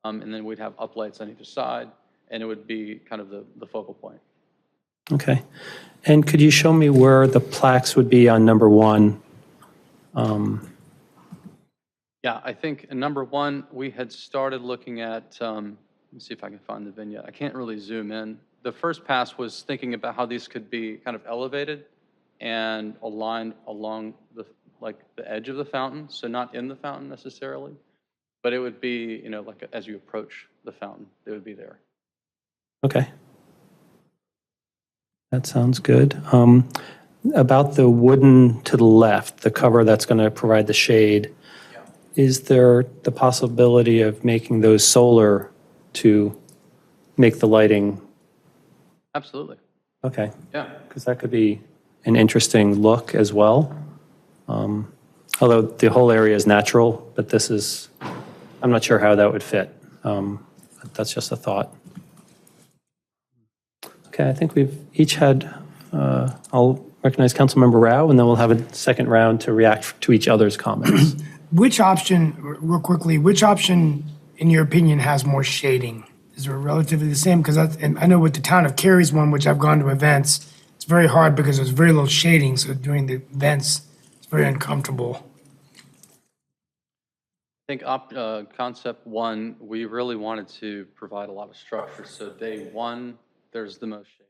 And then we'd have uplights on either side, and it would be kind of the focal point. Okay. And could you show me where the plaques would be on number 1? Yeah, I think in number 1, we had started looking at, let me see if I can find the vignette. I can't really zoom in. The first pass was thinking about how these could be kind of elevated and aligned along the edge of the fountain, so not in the fountain necessarily, but it would be, like as you approach the fountain, they would be there. Okay. That sounds good. About the wooden to the left, the cover that's going to provide the shade, is there the possibility of making those solar to make the lighting? Absolutely. Okay. Yeah. Because that could be an interesting look as well. Although the whole area is natural, but this is, I'm not sure how that would fit. That's just a thought. Okay, I think we've each had, I'll recognize Councilmember Rao, and then we'll have a second round to react to each other's comments. Which option, real quickly, which option, in your opinion, has more shading? Is it relatively the same? Because I know with the town of Cary's one, which I've gone to events, it's very hard because there's very little shading, so during the events, it's very uncomfortable. I think concept 1, we really wanted to provide a lot of structure. So day 1, there's the most shade.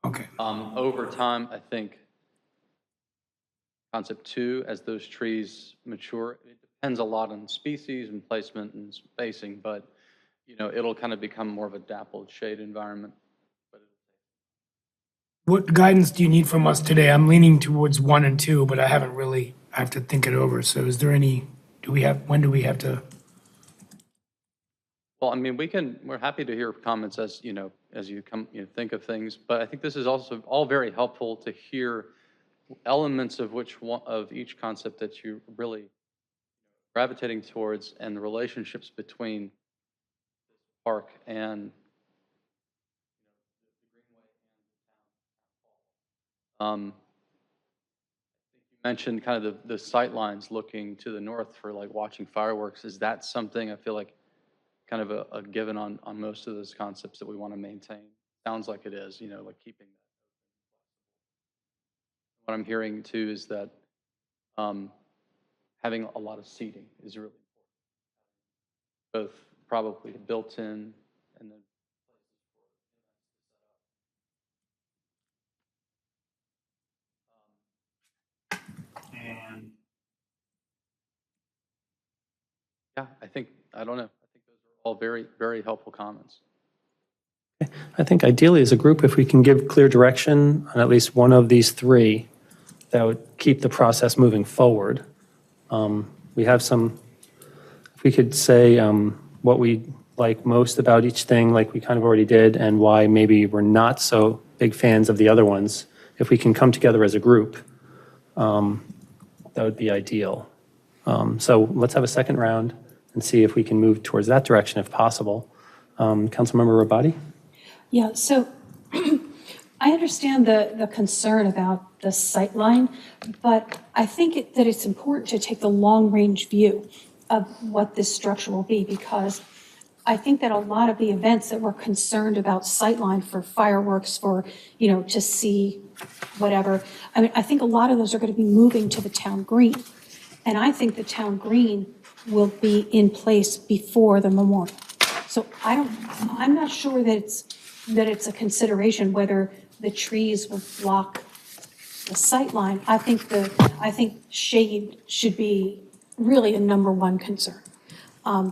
Okay. Over time, I think concept 2, as those trees mature, it depends a lot on species and placement and spacing, but it'll kind of become more of a dappled shade environment. What guidance do you need from us today? I'm leaning towards 1 and 2, but I have to think it over. So is there when do we have to? Well, I mean, we're happy to hear comments as you think of things, but I think this is also all very helpful to hear elements of each concept that you're really gravitating towards and the relationships between the park and the greenway and the town hall. I think you mentioned kind of the sight lines looking to the north for like watching fireworks. Is that something I feel like kind of a given on most of those concepts that we want to maintain? Sounds like it is, like keeping that. What I'm hearing too is that having a lot of seating is really important, both probably built in and then yeah, I don't know. I think those are all very, very helpful comments. I think ideally as a group, if we can give clear direction on at least one of these 3, that would keep the process moving forward. We have if we could say what we like most about each thing, like we kind of already did, and why maybe we're not so big fans of the other ones. If we can come together as a group, that would be ideal. So let's have a second round and see if we can move towards that direction if possible. Councilmember Rabadi? Yeah, so I understand the concern about the sightline, but I think that it's important to take the long-range view of what this structure will be, because I think that a lot of the events that we're concerned about sightline for fireworks, for, to see whatever, I mean, I think a lot of those are going to be moving to the town green. And I think the town green will be in place before the memorial. So I'm not sure that it's a consideration whether the trees will block the sightline. I think shade should be really a number one concern.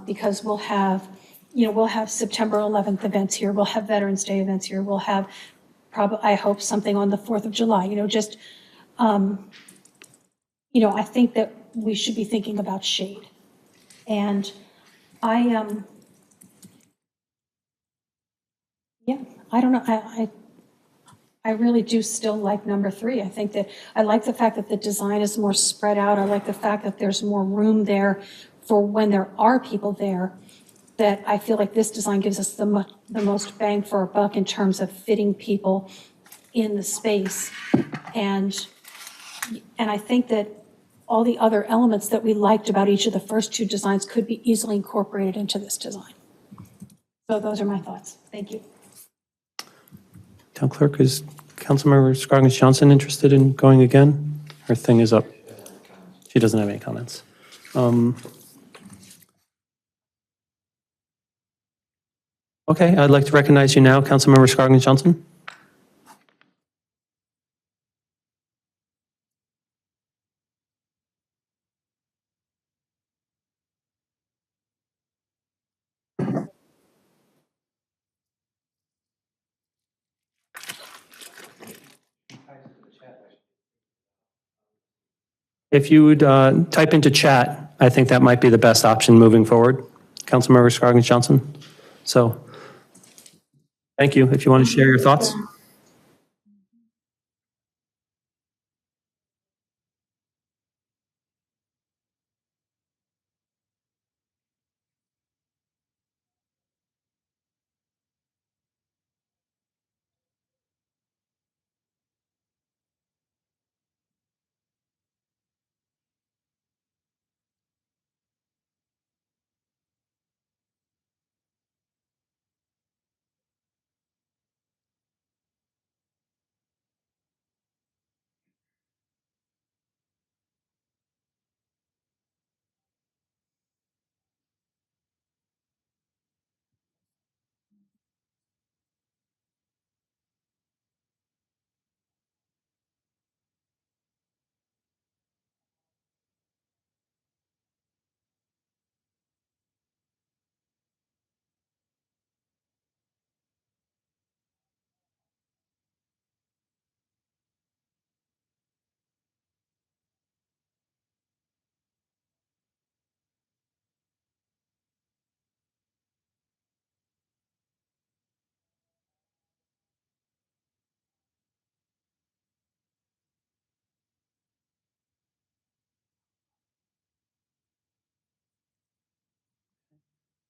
Because we'll have September 11th events here, we'll have Veterans Day events here, we'll have probably, I hope, something on the 4th of July, I think that we should be thinking about shade. And I don't know, I really do still like number 3. I think that, I like the fact that the design is more spread out. I like the fact that there's more room there for when there are people there, that I feel like this design gives us the most bang for our buck in terms of fitting people in the space. And I think that all the other elements that we liked about each of the first 2 designs could be easily incorporated into this design. So those are my thoughts. Thank you. Town Clerk, is Councilmember Scroggins Johnson interested in going again? Her thing is up. She doesn't have any comments. Okay, I'd like to recognize you now, Councilmember Scroggins Johnson. If you would type into chat, I think that might be the best option moving forward, Councilmember Scroggins Johnson. So, thank you. If you want to share your thoughts.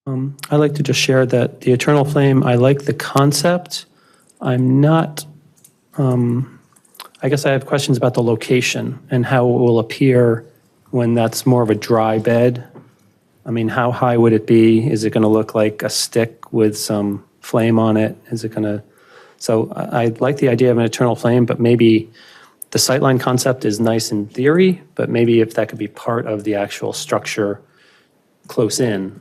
I'd like to just share that the Eternal Flame, I like the concept. I'm not, I guess I have questions about the location and how it will appear when that's more of a dry bed. I mean, how high would it be? Is it going to look like a stick with some flame on it? Is it going to, so I like the idea of an Eternal Flame, but maybe the sightline concept is nice in theory, but maybe if that could be part of the actual structure close in.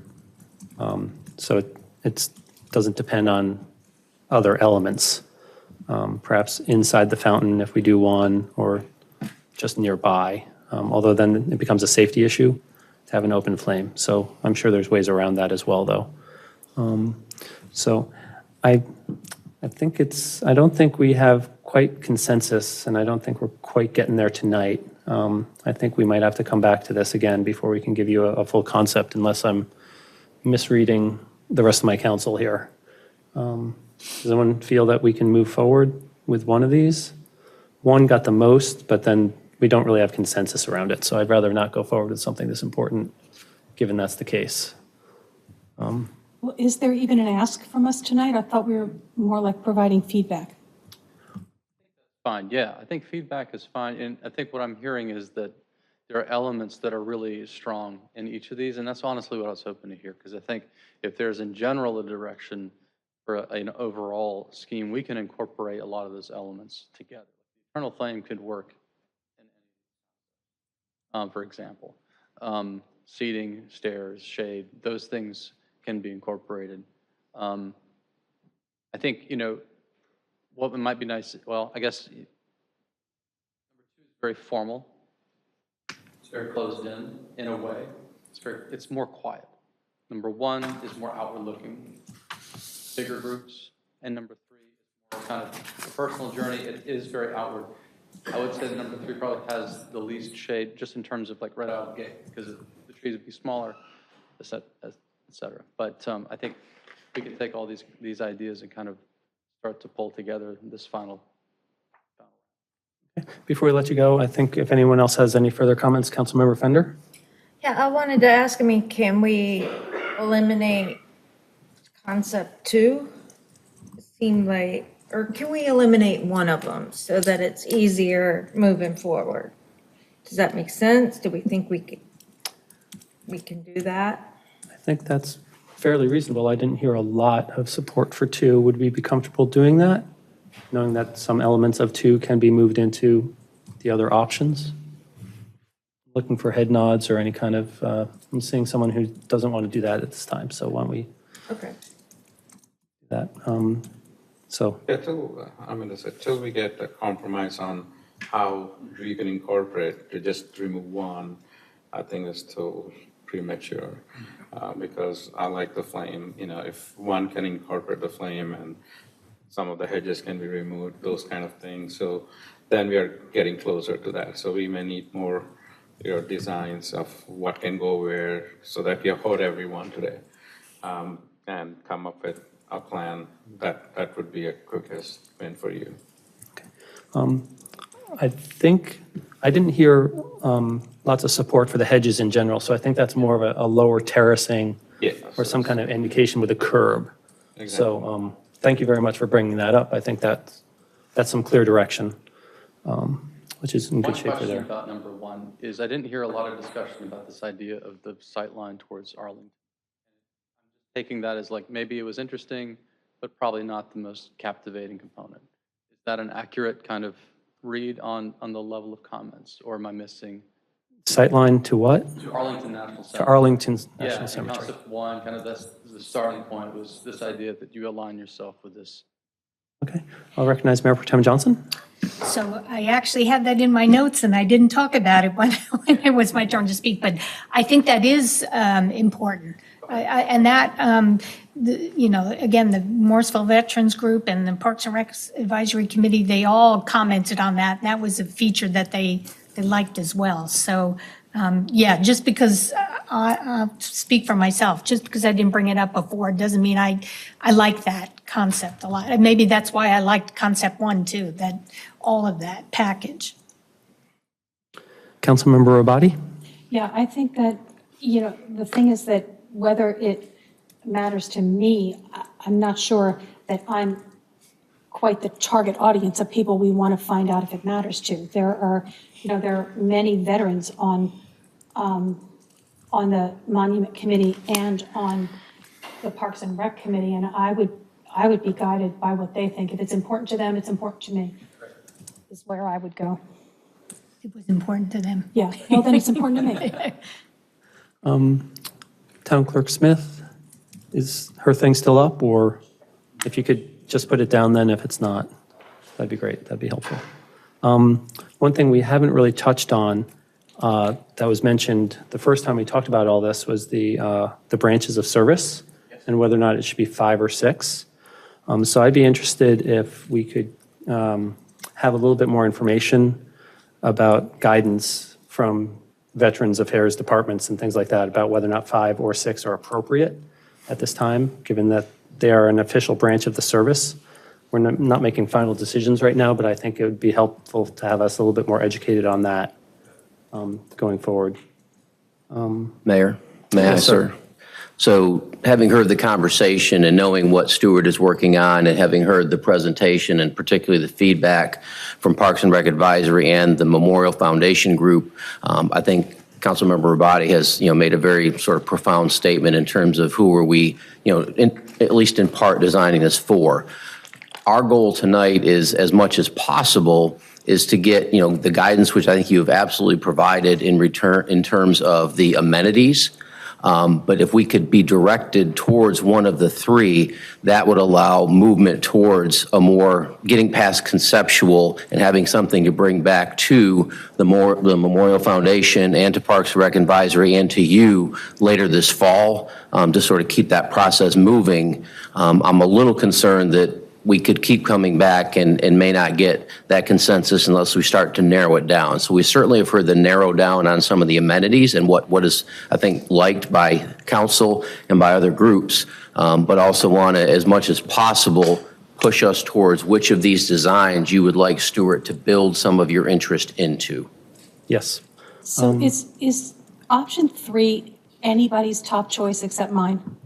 So it doesn't depend on other elements. Perhaps inside the fountain if we do one, or just nearby. Although then it becomes a safety issue to have an open flame. So I'm sure there's ways around that as well, though. So I think I don't think we have quite consensus, and I don't think we're quite getting there tonight. I think we might have to come back to this again before we can give you a full concept, unless I'm misreading the rest of my council here. Does anyone feel that we can move forward with one of these? One got the most, but then we don't really have consensus around it, so I'd rather not go forward with something this important, given that's the case. Well, is there even an ask from us tonight? I thought we were more like providing feedback. Fine, yeah, I think feedback is fine, and I think what I'm hearing is that there are elements that are really strong in each of these, and that's honestly what I was hoping to hear, because I think if there's in general a direction for an overall scheme, we can incorporate a lot of those elements together. Eternal flame could work in any, for example. Seating, stairs, shade, those things can be incorporated. I think, what might be nice, well, I guess number 2 is very formal. It's very closed in a way. It's more quiet. Number 1 is more outward looking, bigger groups. And number 3 is more kind of a personal journey. It is very outward. I would say that number 3 probably has the least shade, just in terms of like right out of the gate, because the trees would be smaller, et cetera. But I think we can take all these ideas and kind of start to pull together this final. Before we let you go, I think if anyone else has any further comments, Councilmember Fender? Yeah, I wanted to ask, can we eliminate concept 2? It seemed like, or can we eliminate one of them so that it's easier moving forward? Does that make sense? Do we think we can do that? I think that's fairly reasonable. I didn't hear a lot of support for 2. Would we be comfortable doing that? Knowing that some elements of 2 can be moved into the other options? Looking for head nods or any kind of, I'm seeing someone who doesn't want to do that at this time, so why don't we Okay. do that? So, Yeah, till we get a compromise on how we can incorporate, to just remove one, I think is still premature. Because I like the flame, if one can incorporate the flame and some of the hedges can be removed, those kind of things. So then we are getting closer to that. So we may need more designs of what can go where, so that we have heard everyone today, and come up with a plan that would be a quickest win for you. I think, I didn't hear lots of support for the hedges in general, so I think that's more of a lower terracing or some kind of indication with a curb. Exactly. So thank you very much for bringing that up. I think that's some clear direction, which is in good shape for One question there. about number 1 is I didn't hear a lot of discussion about this idea of the sight line towards Arlington. I'm just taking that as like maybe it was interesting, but probably not the most captivating component. Is that an accurate kind of read on the level of comments, or am I missing? Sightline to what? To Arlington National To Cemetery. Arlington Yeah, National and Cemetery. concept 1, kind of that's the starting point, was this idea that you align yourself with this. Okay, I'll recognize Mayor Pro Tem Johnson. So I actually had that in my notes, and I didn't talk about it when it was my turn to speak, but I think that is important. And that, again, the Morrisville Veterans Group and the Parks and Rec Advisory Committee, they all commented on that. And that was a feature that they liked as well. So, yeah, just because I'll speak for myself, just because I didn't bring it up before doesn't mean I like that concept a lot. And maybe that's why I liked concept 1 too, that all of that package. Councilmember Abadi? Yeah, I think that, the thing is that whether it matters to me, I'm not sure that I'm quite the target audience of people we want to find out if it matters to. There are many veterans on the Monument Committee and on the Parks and Rec Committee, and I would be guided by what they think. If it's important to them, it's important to me, is where I would go. It was important to them. Yeah, well, then it's important to me. Town Clerk Smith, is her thing still up, or if you could just put it down then if it's not, that'd be great, that'd be helpful. One thing we haven't really touched on that was mentioned the first time we talked about all this was the branches of service and whether or not it should be 5 or 6. So I'd be interested if we could have a little bit more information about guidance from Veterans Affairs departments and things like that about whether or not 5 or 6 are appropriate at this time, given that they are an official branch of the service. We're not making final decisions right now, but I think it would be helpful to have us a little bit more educated on that going forward. Mayor, may I, Yes, sir. So having heard the conversation and knowing what Stewart is working on and having heard the presentation and particularly the feedback from Parks and Rec Advisory and the Memorial Foundation Group, I think Councilmember Rabati has, made a very sort of profound statement in terms of who are we, at least in part designing this for. Our goal tonight is, as much as possible, is to get, the guidance which I think you have absolutely provided in return in terms of the amenities. But if we could be directed towards one of the three, that would allow movement towards a more getting past conceptual and having something to bring back to the Memorial Foundation and to Parks and Rec Advisory and to you later this fall to sort of keep that process moving. I'm a little concerned that we could keep coming back and may not get that consensus unless we start to narrow it down. So we certainly have heard the narrow down on some of the amenities and what is, I think, liked by council and by other groups, but also want to, as much as possible, push us towards which of these designs you would like Stewart to build some of your interest into. Yes. So is option 3 anybody's top choice except mine?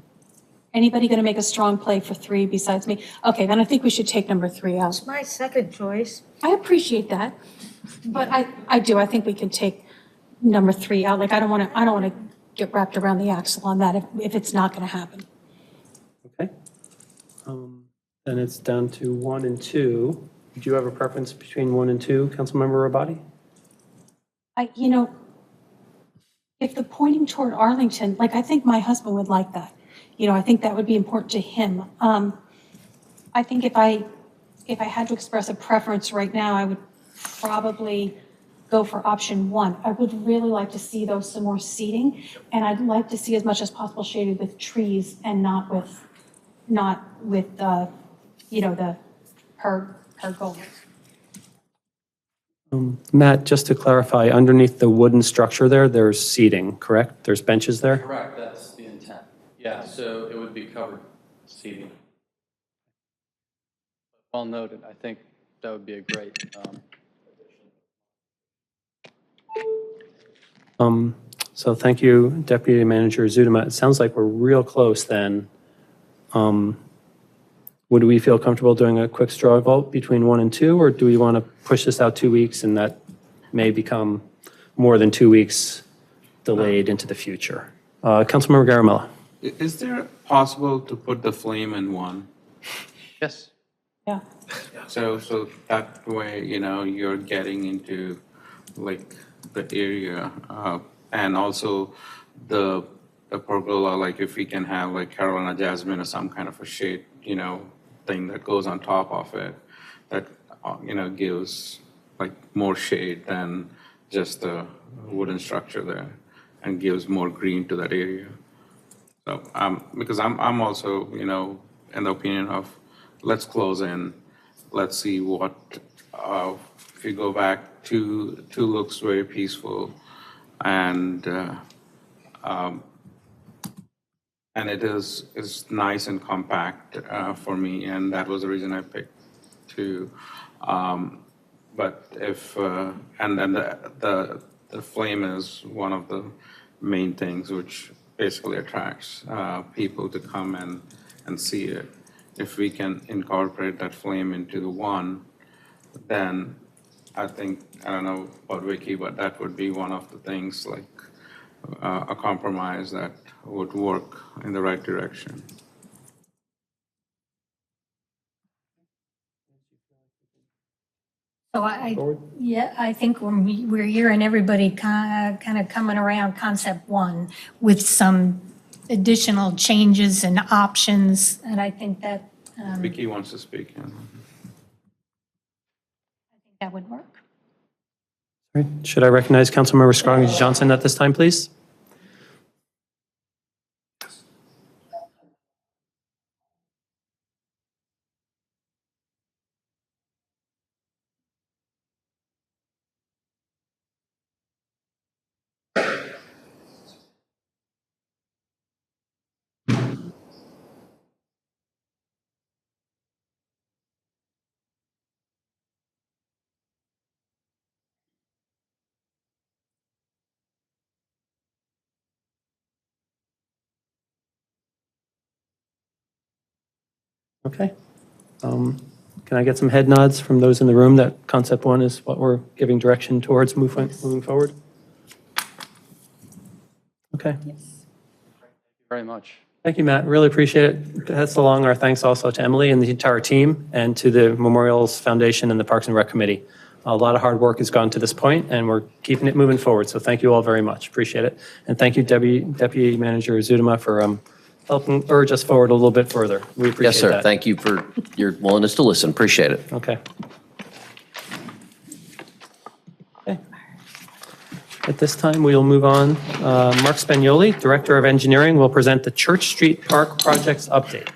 Anybody going to make a strong play for 3 besides me? Okay, then I think we should take number 3 out. It's my second choice. I appreciate that, but I do. I think we can take number 3 out. Like, I don't want to get wrapped around the axle on that if it's not going to happen. Okay. Then it's down to 1 and 2. Do you have a preference between 1 and 2, Councilmember Rabati? If the pointing toward Arlington, like, I think my husband would like that. I think that would be important to him. I think if I had to express a preference right now, I would probably go for option 1. I would really like to see some more seating, and I'd like to see as much as possible shaded with trees and not with the pergolas. Matt, just to clarify, underneath the wooden structure there's seating, correct? There's benches there? Correct, that's the intent. Yeah, so it would be covered seating. Well noted. I think that would be a great addition. So thank you, Deputy Manager Zudema. It sounds like we're real close then. Would we feel comfortable doing a quick straw vote between 1 and 2, or do we want to push this out 2 weeks and that may become more than 2 weeks delayed into the future? Councilmember Garamella. Is there possible to put the flame in 1? Yes. Yeah. So that way, you're getting into like the area, and also the pergola, like if we can have like Carolina jasmine or some kind of a shade, thing that goes on top of it, that, gives like more shade than just the wooden structure there and gives more green to that area. So, because I'm also, in the opinion of, let's close in, let's see what, if you go back, two looks very peaceful, and it is nice and compact for me, and that was the reason I picked 2. But if, and then the flame is one of the main things which basically attracts people to come and see it. If we can incorporate that flame into the 1, then I think, I don't know about Vicky, but that would be one of the things, like a compromise that would work in the right direction. So I think we're hearing everybody kind of coming around concept 1 with some additional changes and options, and I think that Vicky wants to speak. Yeah. that would work. All right. Should I recognize Councilmember Scroggins Johnson at this time, please? Okay. Can I get some head nods from those in the room that concept one is what we're giving direction towards moving forward? Okay. Very much. Thank you, Matt. Really appreciate it. Pass along our thanks also to Emily and the entire team and to the Memorials Foundation and the Parks and Rec Committee. A lot of hard work has gone to this point, and we're keeping it moving forward. So thank you all very much. Appreciate it. And thank you, Deputy Manager Zudema, for helping urge us forward a little bit further. We appreciate Yes, sir. that. Thank you for your willingness to listen. Appreciate it. Okay. Okay. At this time, we'll move on. Mark Spagnoli, Director of Engineering, will present the Church Street Park Projects Update.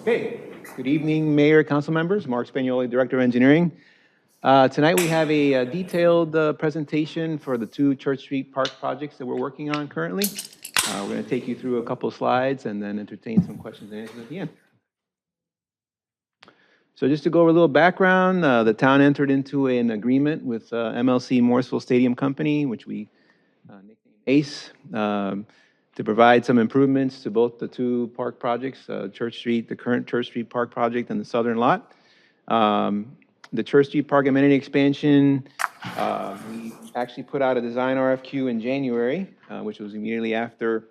Okay, good evening, Mayor, council members. Mark Spagnoli, Director of Engineering. Tonight we have a detailed presentation for the two Church Street Park projects that we're working on currently. We're going to take you through a couple of slides and then entertain some questions and answers at the end. So just to go over a little background, the town entered into an agreement with MLC Morrisville Stadium Company, which we nicknamed ACE, to provide some improvements to both the two park projects, Church Street, the current Church Street Park project, and the southern lot. The Church Street Park amenity expansion, we actually put out a design RFQ in January, which was immediately after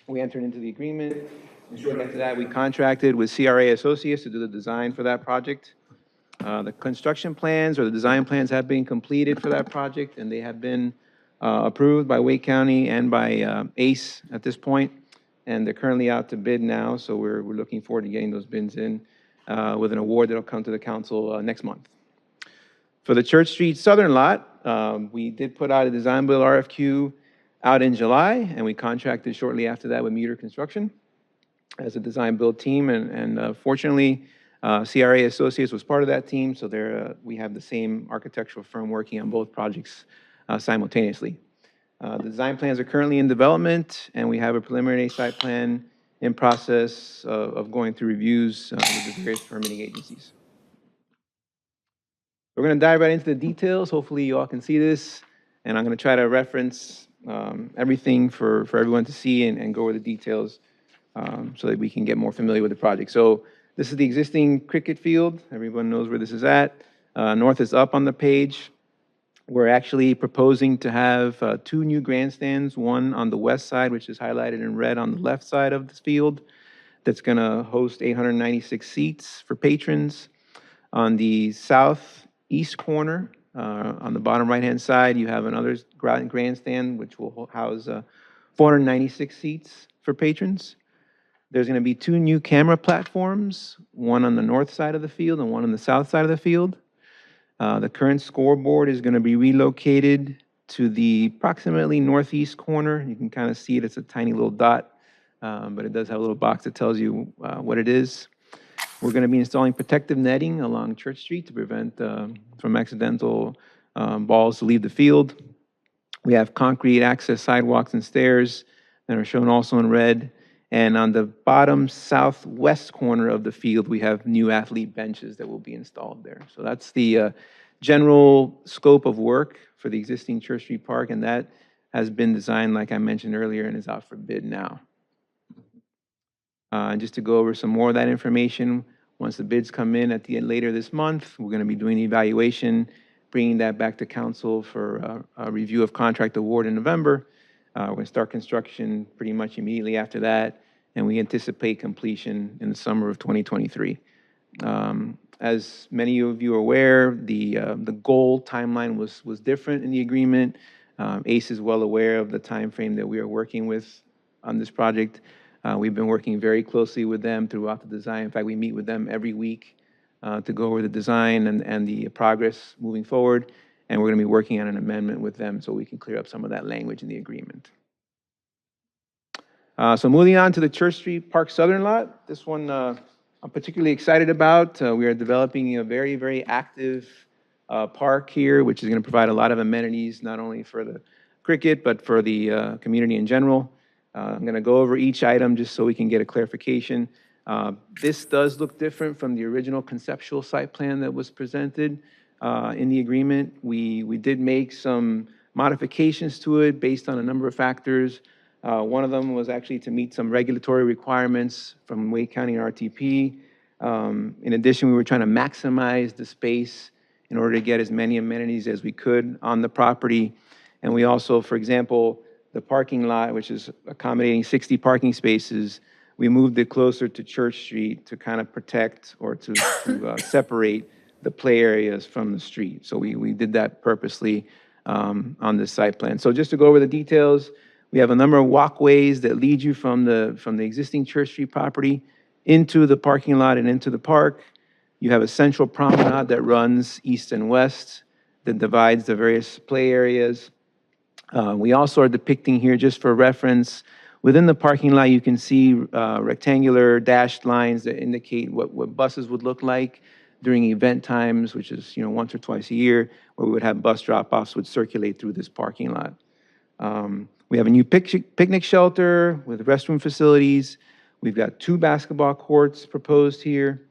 we entered into the agreement. And shortly after that, we contracted with CRA Associates to do the design for that project. The construction plans or the design plans have been completed for that project, and they have been approved by Wake County and by ACE at this point, and they're currently out to bid now, so we're looking forward to getting those bids in with an award that'll come to the council next month. For the Church Street Southern lot, we did put out a design build RFQ out in July, and we contracted shortly after that with Muter Construction as a design build team, and fortunately, CRA Associates was part of that team, so we have the same architectural firm working on both projects simultaneously. The design plans are currently in development, and we have a preliminary site plan in process of going through reviews with the various permitting agencies. We're going to dive right into the details. Hopefully you all can see this, and I'm going to try to reference everything for everyone to see and go over the details so that we can get more familiar with the project. So this is the existing cricket field. Everyone knows where this is at. North is up on the page. We're actually proposing to have two new grandstands, one on the west side, which is highlighted in red on the left side of this field, that's going to host 896 seats for patrons. On the southeast corner, on the bottom right-hand side, you have another grandstand, which will house 496 seats for patrons. There's going to be two new camera platforms, one on the north side of the field and one on the south side of the field. The current scoreboard is going to be relocated to the approximately northeast corner. You can kind of see it. It's a tiny little dot, but it does have a little box that tells you what it is. We're going to be installing protective netting along Church Street to prevent from accidental balls to leave the field. We have concrete access sidewalks and stairs that are shown also in red. And on the bottom southwest corner of the field, we have new athlete benches that will be installed there. So that's the general scope of work for the existing Church Street Park, and that has been designed, like I mentioned earlier, and is out for bid now. And just to go over some more of that information, once the bids come in at the end later this month, we're going to be doing the evaluation, bringing that back to council for a review of contract award in November. We're going to start construction pretty much immediately after that, and we anticipate completion in the summer of 2023. As many of you are aware, the goal timeline was different in the agreement. ACE is well aware of the time frame that we are working with on this project. We've been working very closely with them throughout the design. In fact, we meet with them every week to go over the design and the progress moving forward. And we're going to be working on an amendment with them so we can clear up some of that language in the agreement. So moving on to the Church Street Park Southern lot. This one I'm particularly excited about. We are developing a very, very active park here, which is going to provide a lot of amenities, not only for the cricket, but for the community in general. I'm going to go over each item just so we can get a clarification. This does look different from the original conceptual site plan that was presented in the agreement. We did make some modifications to it based on a number of factors. One of them was actually to meet some regulatory requirements from Wake County RTP. In addition, we were trying to maximize the space in order to get as many amenities as we could on the property. And we also, for example, the parking lot, which is accommodating 60 parking spaces, we moved it closer to Church Street to kind of protect or to separate the play areas from the street. So we did that purposely on this site plan. So just to go over the details, we have a number of walkways that lead you from the existing Church Street property into the parking lot and into the park. You have a central promenade that runs east and west that divides the various play areas. We also are depicting here, just for reference, within the parking lot, you can see rectangular dashed lines that indicate what buses would look like during event times, which is once or twice a year, where we would have bus drop-offs would circulate through this parking lot. We have a new picnic shelter with restroom facilities. We've got 2 basketball courts proposed here,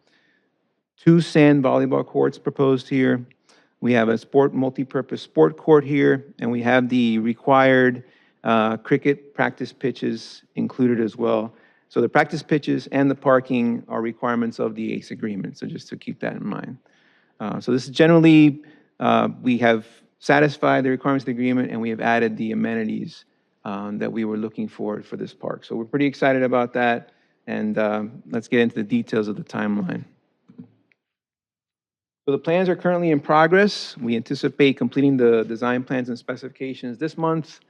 2 sand volleyball courts proposed here. We have a multi-purpose sport court here, and we have the required cricket practice pitches included as well. So the practice pitches and the parking are requirements of the ACE agreement, so just to keep that in mind. So this is generally, we have satisfied the requirements of the agreement, and we have added the amenities that we were looking for this park. So we're pretty excited about that, and let's get into the details of the timeline. So the plans are currently in progress. We anticipate completing the design plans and specifications this month.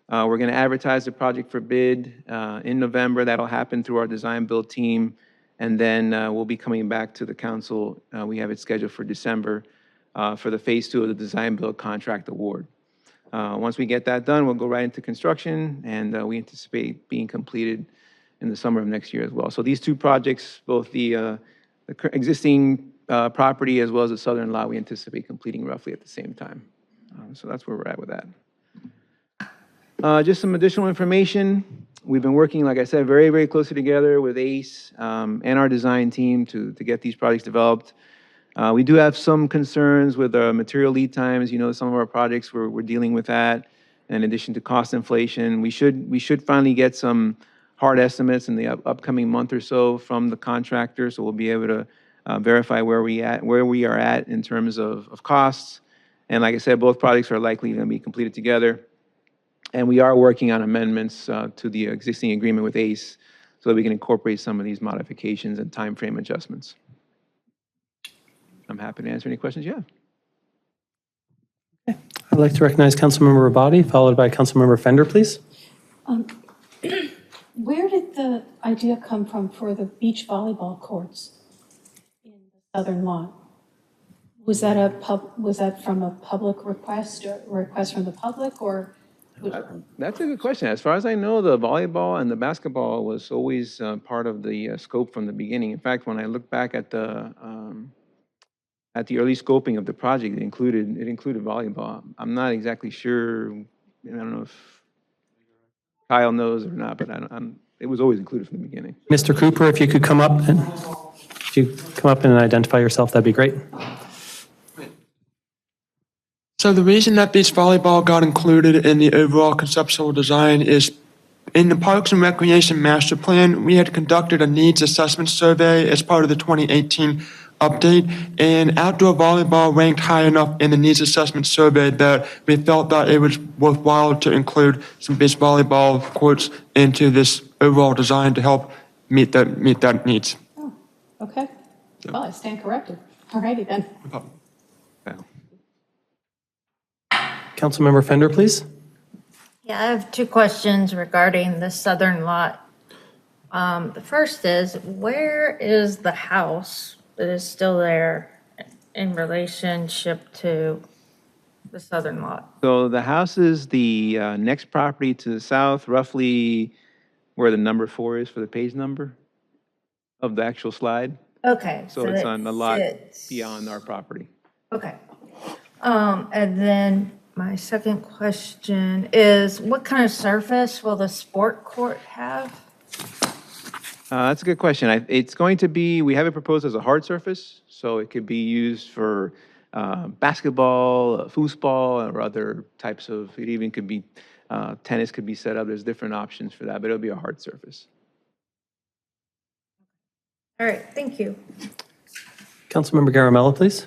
We're going to advertise the project for bid in November. That'll happen through our design build team. And then we'll be coming back to the council. We have it scheduled for December for the phase 2 of the design build contract award. Once we get that done, we'll go right into construction, and we anticipate being completed in the summer of next year as well. So these 2 projects, both the existing property as well as the southern lot, we anticipate completing roughly at the same time. So that's where we're at with that. Just some additional information. We've been working, like I said, very, very closely together with ACE and our design team to get these projects developed. We do have some concerns with material lead times. Some of our projects, we're dealing with that. In addition to cost inflation, we should finally get some hard estimates in the upcoming month or so from the contractor, so we'll be able to verify where we are at in terms of costs. And like I said, both projects are likely going to be completed together. And we are working on amendments to the existing agreement with ACE so that we can incorporate some of these modifications and timeframe adjustments. I'm happy to answer any questions you have. I'd like to recognize Councilmember Rabati, followed by Councilmember Fender, please. Where did the idea come from for the beach volleyball courts in the southern lot? Was that from a public request or a request from the public, or? That's a good question. As far as I know, the volleyball and the basketball was always part of the scope from the beginning. In fact, when I look back at the early scoping of the project, it included volleyball. I'm not exactly sure. I don't know if Kyle knows or not, but it was always included from the beginning. Mr. Cooper, if you could come up and identify yourself, that'd be great. So the reason that beach volleyball got included in the overall conceptual design is in the Parks and Recreation Master Plan, we had conducted a needs assessment survey as part of the 2018 update, and outdoor volleyball ranked high enough in the needs assessment survey that we felt that it was worthwhile to include some beach volleyball courts into this overall design to help meet that needs. Oh, okay. Well, I stand corrected. All righty then. Councilmember Fender, please. Yeah, I have 2 questions regarding the southern lot. The first is, where is the house that is still there in relationship to the southern lot? So the house is the next property to the south, roughly where the number 4 is for the page number of the actual slide. Okay. So it's on the lot beyond our property. Okay. And then my second question is, what kind of surface will the sport court have? That's a good question. It's going to be, we have it proposed as a hard surface, so it could be used for basketball, foosball, or other types of, it even could be, tennis could be set up. There's different options for that, but it'll be a hard surface. All right, thank you. Councilmember Garamella, please.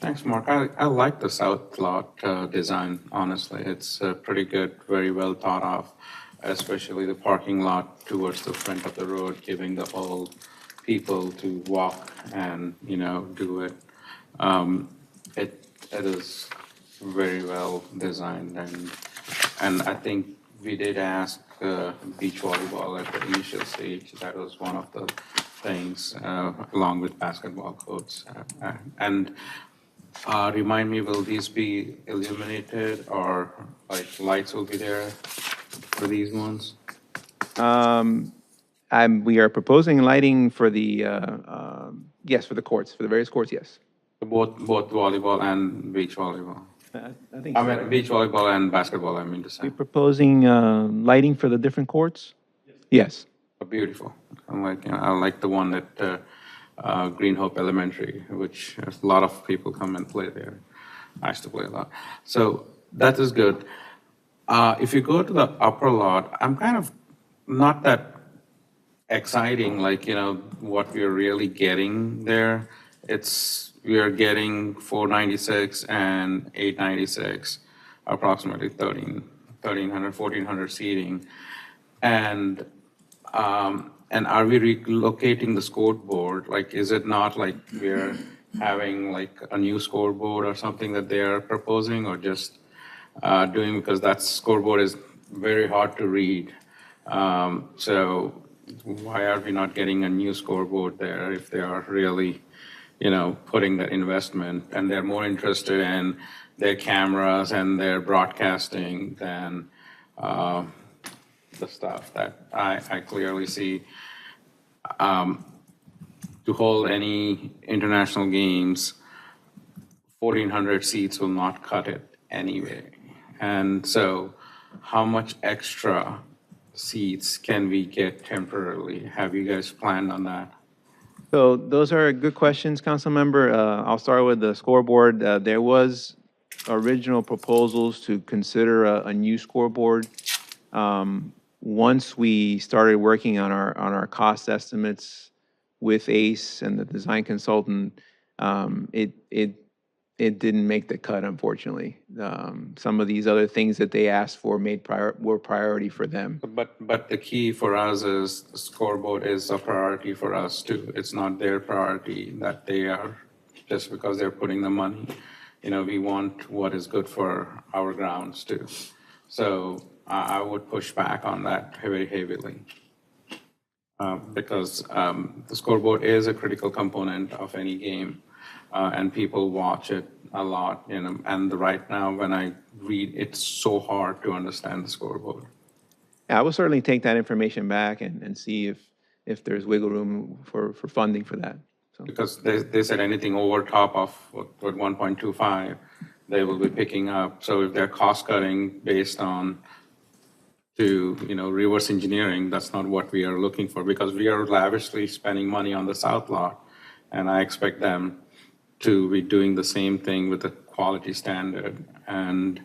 Thanks, Mark. I like the south lot design, honestly. It's pretty good, very well thought of, especially the parking lot towards the front of the road, giving the whole people to walk and, do it. It is very well designed, and I think we did ask beach volleyball at the initial stage. That was one of the things, along with basketball courts. And remind me, will these be illuminated or like lights will be there for these ones? We are proposing lighting for the, yes, for the courts, for the various courts, yes. Both volleyball and beach volleyball. I think I mean, beach volleyball and basketball, I mean to say. We're proposing lighting for the different courts? Yes. Beautiful. I like the one at Green Hope Elementary, which a lot of people come and play there. I used to play a lot. So that is good. If you go to the upper lot, I'm kind of not that exciting, what we're really getting there. We are getting 496 and 896, approximately 1,300, 1,400 seating. And are we relocating the scoreboard? Is it not like we're having a new scoreboard or something that they are proposing, or just doing, because that scoreboard is very hard to read. So why are we not getting a new scoreboard there if they are really, putting that investment, and they're more interested in their cameras and their broadcasting than the stuff that I clearly see. To hold any international games, 1,400 seats will not cut it anyway. And so how much extra seats can we get temporarily? Have you guys planned on that? So those are good questions, Council Member. I'll start with the scoreboard. There was original proposals to consider a new scoreboard. Once we started working on our cost estimates with ACE and the design consultant, it didn't make the cut, unfortunately. Some of these other things that they asked for were priority for them. But the key for us is the scoreboard is a priority for us too. It's not their priority that they are, just because they're putting the money. We want what is good for our grounds too. So I would push back on that very heavily. Because the scoreboard is a critical component of any game. And people watch it a lot, and right now when I read, it's so hard to understand the scoreboard. Yeah, I will certainly take that information back and see if there's wiggle room for funding for that. So. Because they said anything over top of what 1.25, they will be picking up. So if they're cost cutting based on to reverse engineering, that's not what we are looking for, because we are lavishly spending money on the south lot, and I expect them to be doing the same thing with a quality standard. And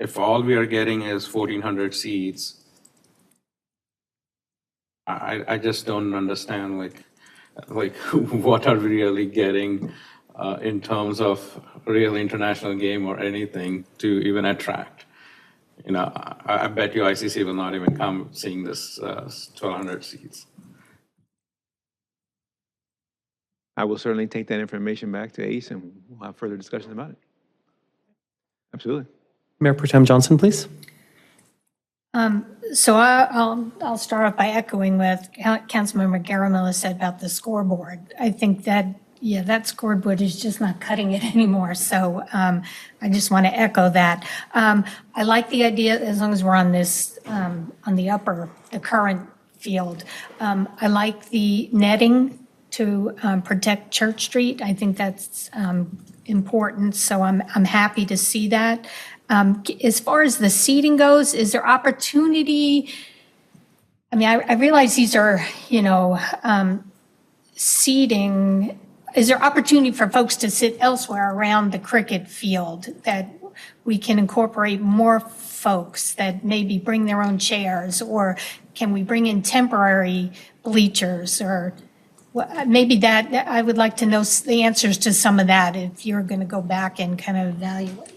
if all we are getting is 1,400 seats, I just don't understand what are we really getting in terms of real international game or anything to even attract. I bet you ICC will not even come seeing this 1,200 seats. I will certainly take that information back to ACE, and we'll have further discussions about it. Absolutely. Mayor Pro Tem Johnson, please. So I'll start off by echoing what Councilmember Garamella said about the scoreboard. I think that, that scoreboard is just not cutting it anymore. So I just want to echo that. I like the idea, as long as we're on this, on the current field. I like the netting to protect Church Street. I think that's important, so I'm happy to see that. As far as the seating goes, is there opportunity? I mean, I realize these are, seating. Is there opportunity for folks to sit elsewhere around the cricket field that we can incorporate more folks that maybe bring their own chairs? Or can we bring in temporary bleachers? Or maybe that, I would like to know the answers to some of that if you're going to go back and kind of evaluate.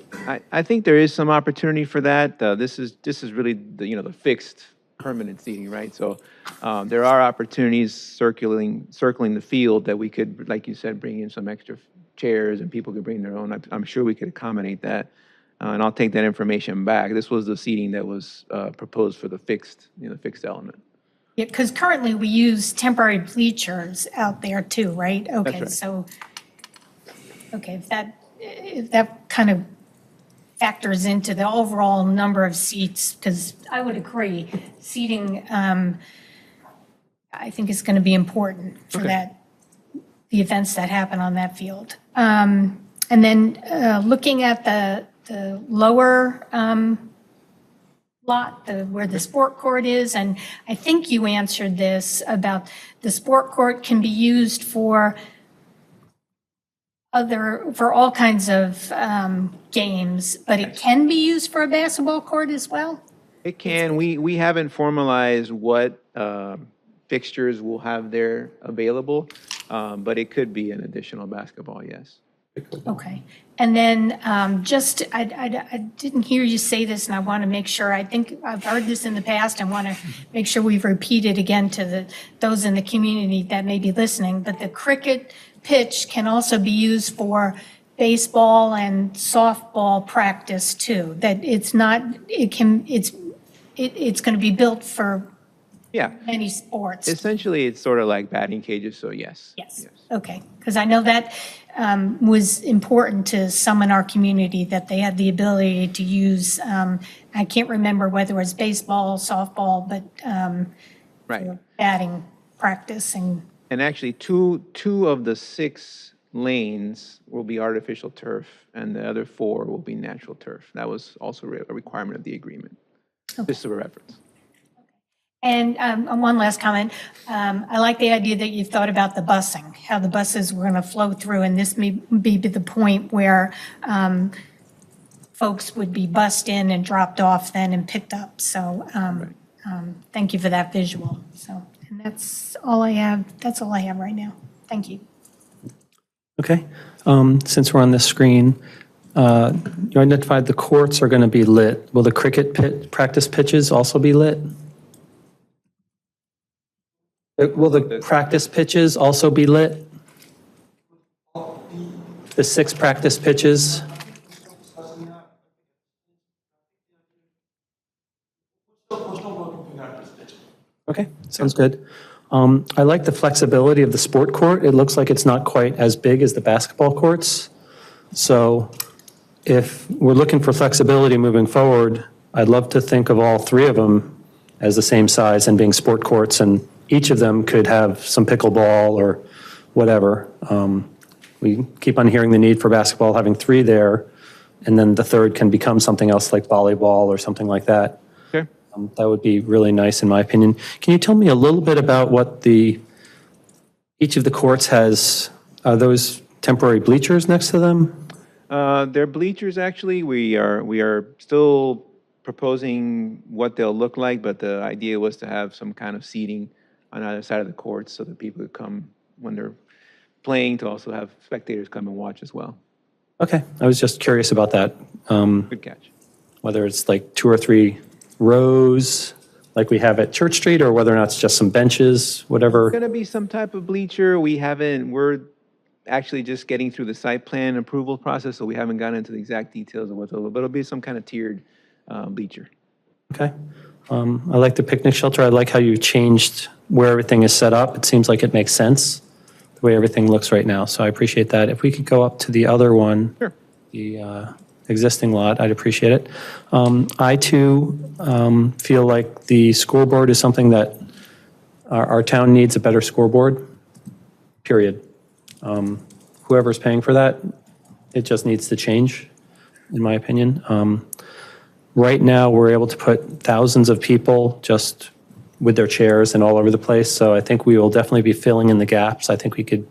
I think there is some opportunity for that. This is really the fixed permanent seating, right? So there are opportunities circling the field that we could, like you said, bring in some extra chairs and people could bring their own. I'm sure we could accommodate that. And I'll take that information back. This was the seating that was proposed for the fixed element. Yeah, because currently we use temporary bleachers out there too, right? Okay, right. so, okay, if that kind of factors into the overall number of seats, because I would agree, seating, I think is going to be important for the events that happen on that field. And then looking at the lower lot, where the sport court is, and I think you answered this about the sport court can be used for all kinds of games, but it can be used for a basketball court as well? It can. We haven't formalized what fixtures we'll have there available, but it could be an additional basketball, yes. Okay. And then I didn't hear you say this, and I want to make sure, I think I've heard this in the past. I want to make sure we've repeated again to those in the community that may be listening, but the cricket pitch can also be used for baseball and softball practice too. That it's going to be built for many sports. Essentially, it's sort of like batting cages, so yes. Yes. Okay, because I know that was important to some in our community, that they had the ability to use, I can't remember whether it was baseball, softball, but for batting practice. And actually, two of the 6 lanes will be artificial turf, and the other 4 will be natural turf. That was also a requirement of the agreement, just for reference. And one last comment. I like the idea that you've thought about the busing, how the buses were going to flow through, and this may be the point where folks would be bussed in and dropped off then and picked up. So thank you for that visual. So, and that's all I have. That's all I have right now. Thank you. Okay. Since we're on this screen, you identified the courts are going to be lit. Will the cricket practice pitches also be lit? Will the practice pitches also be lit? The 6 practice pitches? Okay, sounds good. I like the flexibility of the sport court. It looks like it's not quite as big as the basketball courts. So if we're looking for flexibility moving forward, I'd love to think of all 3 of them as the same size and being sport courts, and each of them could have some pickleball or whatever. We keep on hearing the need for basketball, having 3 there, and then the third can become something else like volleyball or something like that. Okay. That would be really nice, in my opinion. Can you tell me a little bit about what each of the courts has? Are those temporary bleachers next to them? They're bleachers, actually. We are still proposing what they'll look like, but the idea was to have some kind of seating on either side of the court so that people could come when they're playing, to also have spectators come and watch as well. Okay, I was just curious about that. Good catch. Whether it's like 2 or 3 rows like we have at Church Street, or whether or not it's just some benches, whatever. It's going to be some type of bleacher. We're actually just getting through the site plan approval process, so we haven't gotten into the exact details of what's over, but it'll be some kind of tiered bleacher. Okay. I like the picnic shelter. I like how you changed where everything is set up. It seems like it makes sense, the way everything looks right now. So I appreciate that. If we could go up to the other one, Sure. The existing lot, I'd appreciate it. I too feel like the scoreboard is something that our town needs a better scoreboard, period. Whoever's paying for that, it just needs to change, in my opinion. Right now, we're able to put thousands of people just with their chairs and all over the place. So I think we will definitely be filling in the gaps. I think we could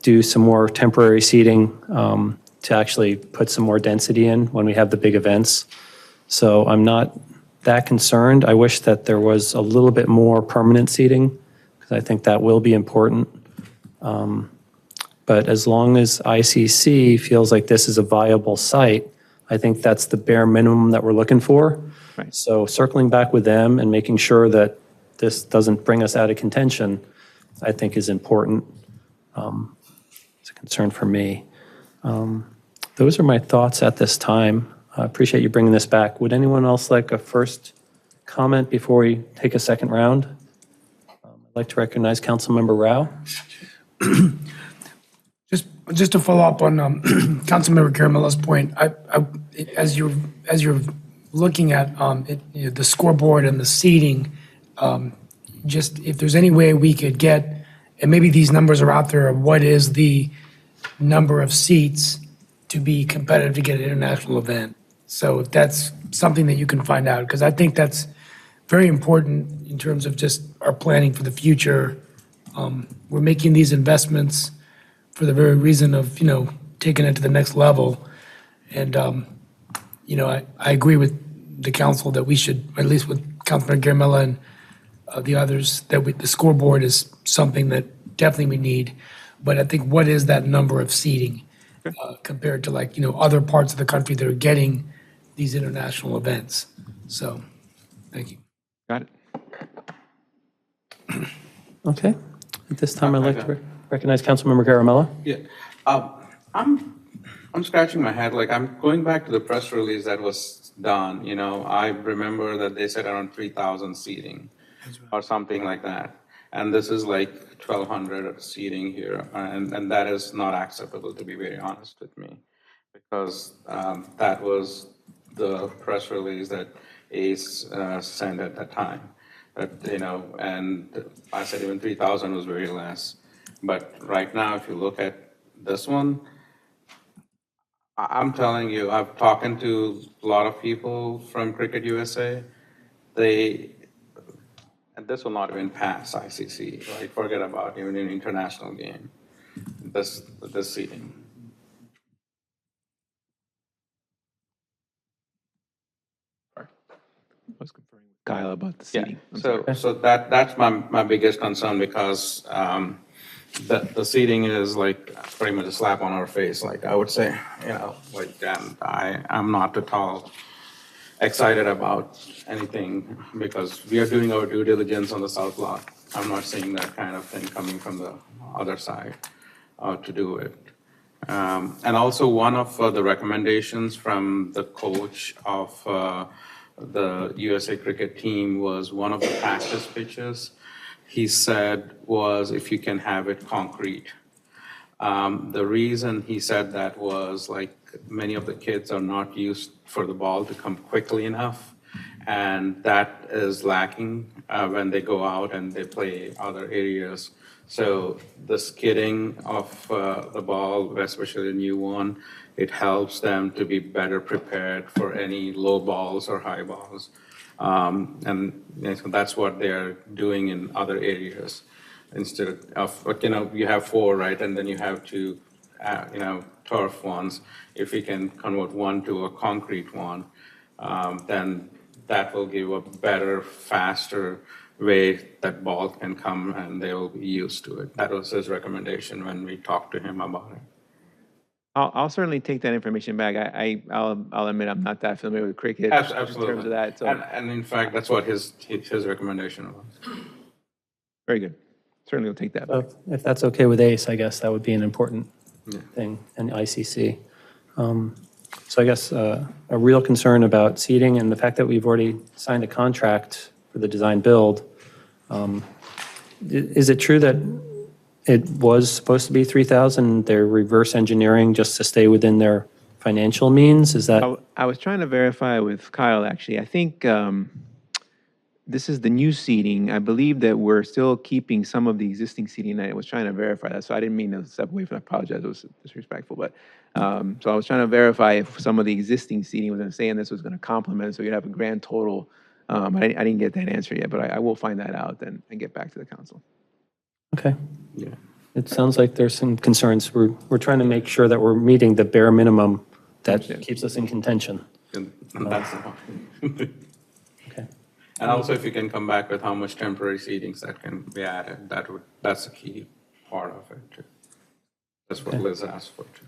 do some more temporary seating to actually put some more density in when we have the big events. So I'm not that concerned. I wish that there was a little bit more permanent seating, because I think that will be important. But as long as ICC feels like this is a viable site, I think that's the bare minimum that we're looking for. Right. So circling back with them and making sure that this doesn't bring us out of contention, I think is important. It's a concern for me. Those are my thoughts at this time. I appreciate you bringing this back. Would anyone else like a first comment before we take a second round? I'd like to recognize Councilmember Rao. Just to follow up on Councilmember Caramella's point, as you're looking at the scoreboard and the seating, just if there's any way we could get, and maybe these numbers are out there, of what is the number of seats to be competitive to get an international event. So if that's something that you can find out, because I think that's very important in terms of just our planning for the future. We're making these investments for the very reason of, taking it to the next level. And, I agree with the council that we should, at least with Councilman Garamella and the others, that the scoreboard is something that definitely we need. But I think what is that number of seating compared to other parts of the country that are getting these international events? So, thank you. Got it. Okay. At this time, I'd like to recognize Councilmember Garamella. Yeah, I'm scratching my head, like, I'm going back to the press release that was done, I remember that they said around 3,000 seating or something like that. And this is like 1,200 seating here, and that is not acceptable, to be very honest with me, because that was the press release that ACE sent at that time. And I said even 3,000 was very less. But right now, if you look at this one, I'm telling you, I've talked to a lot of people from Cricket USA. And this will not even pass ICC, right? Forget about even an international game, this seating. I was conferring with Kyle about the seating. So that's my biggest concern, because the seating is like pretty much a slap on our face, like I would say, and I'm not at all excited about anything, because we are doing our due diligence on the South Lot. I'm not seeing that kind of thing coming from the other side to do it. And also one of the recommendations from the coach of the USA cricket team was one of the practice pitches, he said, was if you can have it concrete. The reason he said that was like many of the kids are not used for the ball to come quickly enough, and that is lacking when they go out and they play other areas. So the skidding of the ball, especially the new one, it helps them to be better prepared for any low balls or high balls. And so that's what they're doing in other areas. Instead of, you have 4, right? And then you have 2, turf ones. If we can convert one to a concrete one, then that will give a better, faster way that ball can come, and they will be used to it. That was his recommendation when we talked to him about it. I'll certainly take that information back. I'll admit I'm not that familiar with cricket Absolutely. in terms of that. So. And in fact, that's what his recommendation was. Very good. Certainly will take that back. If that's okay with ACE, I guess that would be an important thing, and ICC. So I guess a real concern about seating and the fact that we've already signed a contract for the design build. Is it true that it was supposed to be 3,000, they're reverse engineering just to stay within their financial means? Is that? I was trying to verify with Kyle, actually. I think this is the new seating. I believe that we're still keeping some of the existing seating. I was trying to verify that, so I didn't mean to step away from that. I apologize, it was disrespectful, but, so I was trying to verify if some of the existing seating was going to stay and this was going to complement, so you'd have a grand total. I didn't get that answer yet, but I will find that out and get back to the council. Okay. Yeah. It sounds like there's some concerns. We're trying to make sure that we're meeting the bare minimum that keeps us in contention. And that's the point. Okay. And also, if you can come back with how much temporary seatings that can be added, that's a key part of it, too. That's what Liz asked for, too.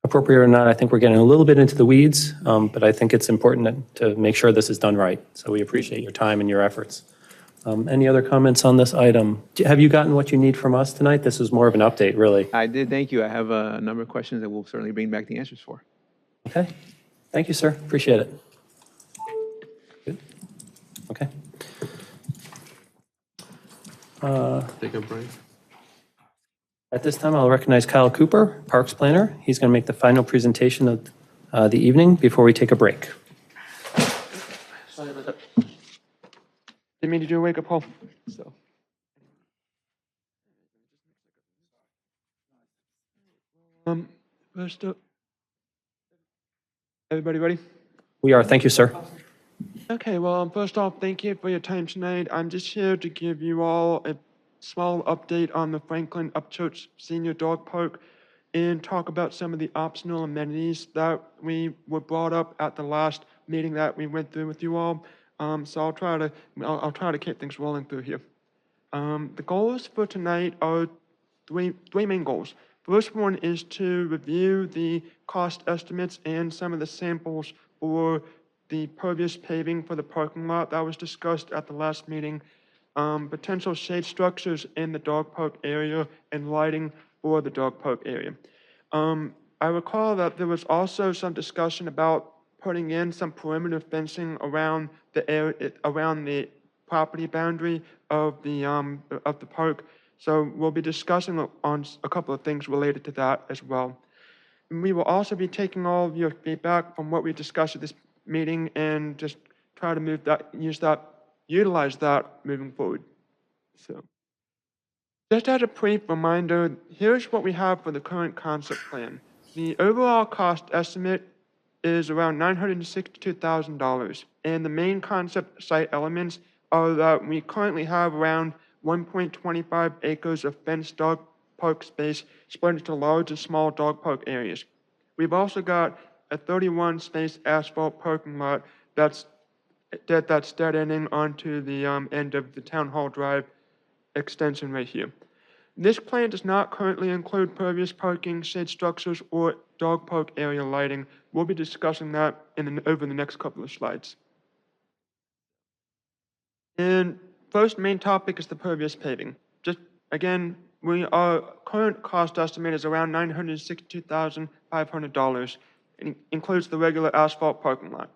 Appropriate or not, I think we're getting a little bit into the weeds, but I think it's important to make sure this is done right. So we appreciate your time and your efforts. Any other comments on this item? Have you gotten what you need from us tonight? This is more of an update, really. I did, thank you. I have a number of questions that we'll certainly bring back the answers for. Okay. Thank you, sir. Appreciate it. Good. Okay. Take a break. At this time, I'll recognize Kyle Cooper, Parks Planner. He's going to make the final presentation of the evening before we take a break. Sorry about that. Didn't mean to do a wake-up call, so. First up, everybody ready? We are. Thank you, sir. Okay, well, first off, thank you for your time tonight. I'm just here to give you all a small update on the Franklin Upchurch Senior Dog Park and talk about some of the optional amenities that we were brought up at the last meeting that we went through with you all. So I'll try to keep things rolling through here. The goals for tonight are three main goals. First one is to review the cost estimates and some of the samples for the pervious paving for the parking lot that was discussed at the last meeting, potential shade structures in the dog park area, and lighting for the dog park area. I recall that there was also some discussion about putting in some perimeter fencing around the area, around the property boundary of the park. So we'll be discussing on a couple of things related to that as well. And we will also be taking all of your feedback from what we discussed at this meeting and just try to utilize that moving forward. So just as a brief reminder, here's what we have for the current concept plan. The overall cost estimate is around $962,000, and the main concept site elements are that we currently have around 1.25 acres of fenced dog park space split into large and small dog park areas. We've also got a 31-space asphalt parking lot that's dead ending onto the end of the Town Hall Drive extension right here. This plan does not currently include pervious parking, shade structures, or dog park area lighting. We'll be discussing that over the next couple of slides. And first main topic is the pervious paving. Just again, our current cost estimate is around $962,500. It includes the regular asphalt parking lot.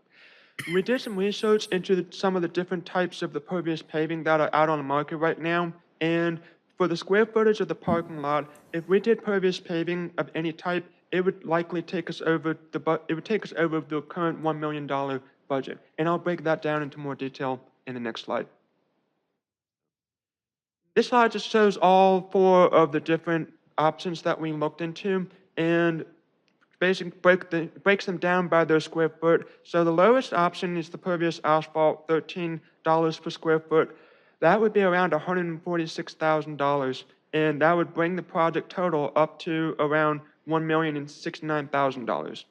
We did some research into some of the different types of the pervious paving that are out on the market right now, and for the square footage of the parking lot, if we did pervious paving of any type, it would likely take us over the current $1 million budget. And I'll break that down into more detail in the next slide. This slide just shows all four of the different options that we looked into and basically breaks them down by their square foot. So the lowest option is the pervious asphalt, $13 per square foot. That would be around $146,000, and that would bring the project total up to around $1,069,000.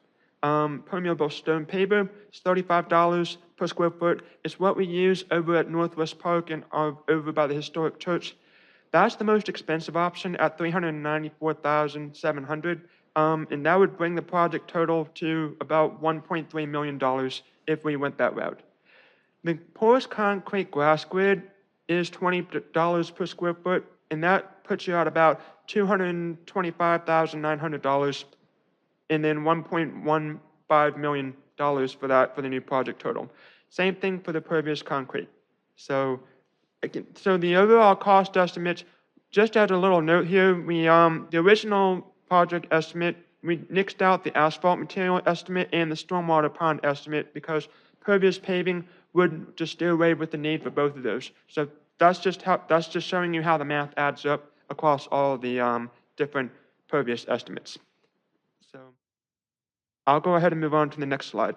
Permeable stone paver is $35 per square foot. It's what we use over at Northwest Park and over by the historic church. That's the most expensive option at $394,700, and that would bring the project total to about $1.3 million if we went that route. The porous concrete grass grid is $20 per square foot, and that puts you at about $225,900, and then $1.15 million for that for the new project total. Same thing for the pervious concrete. So the overall cost estimates, just as a little note here, the original project estimate, we nixed out the asphalt material estimate and the stormwater pond estimate because pervious paving would just do away with the need for both of those. So that's just showing you how the math adds up across all the different pervious estimates. So I'll go ahead and move on to the next slide.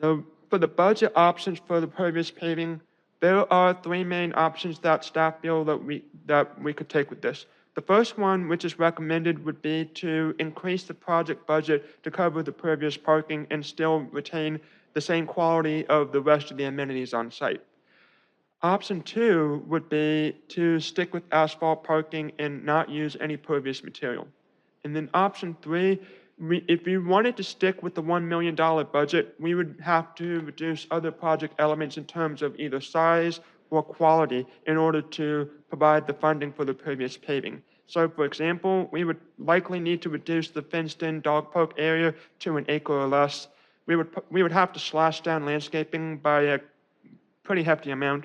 So for the budget options for the pervious paving, there are three main options that staff feel that we could take with this. The first one, which is recommended, would be to increase the project budget to cover the pervious parking and still retain the same quality of the rest of the amenities on site. Option two would be to stick with asphalt parking and not use any pervious material. And then option three, if we wanted to stick with the $1 million budget, we would have to reduce other project elements in terms of either size or quality in order to provide the funding for the pervious paving. So for example, we would likely need to reduce the fenced-in dog park area to an acre or less. We would have to slash down landscaping by a pretty hefty amount.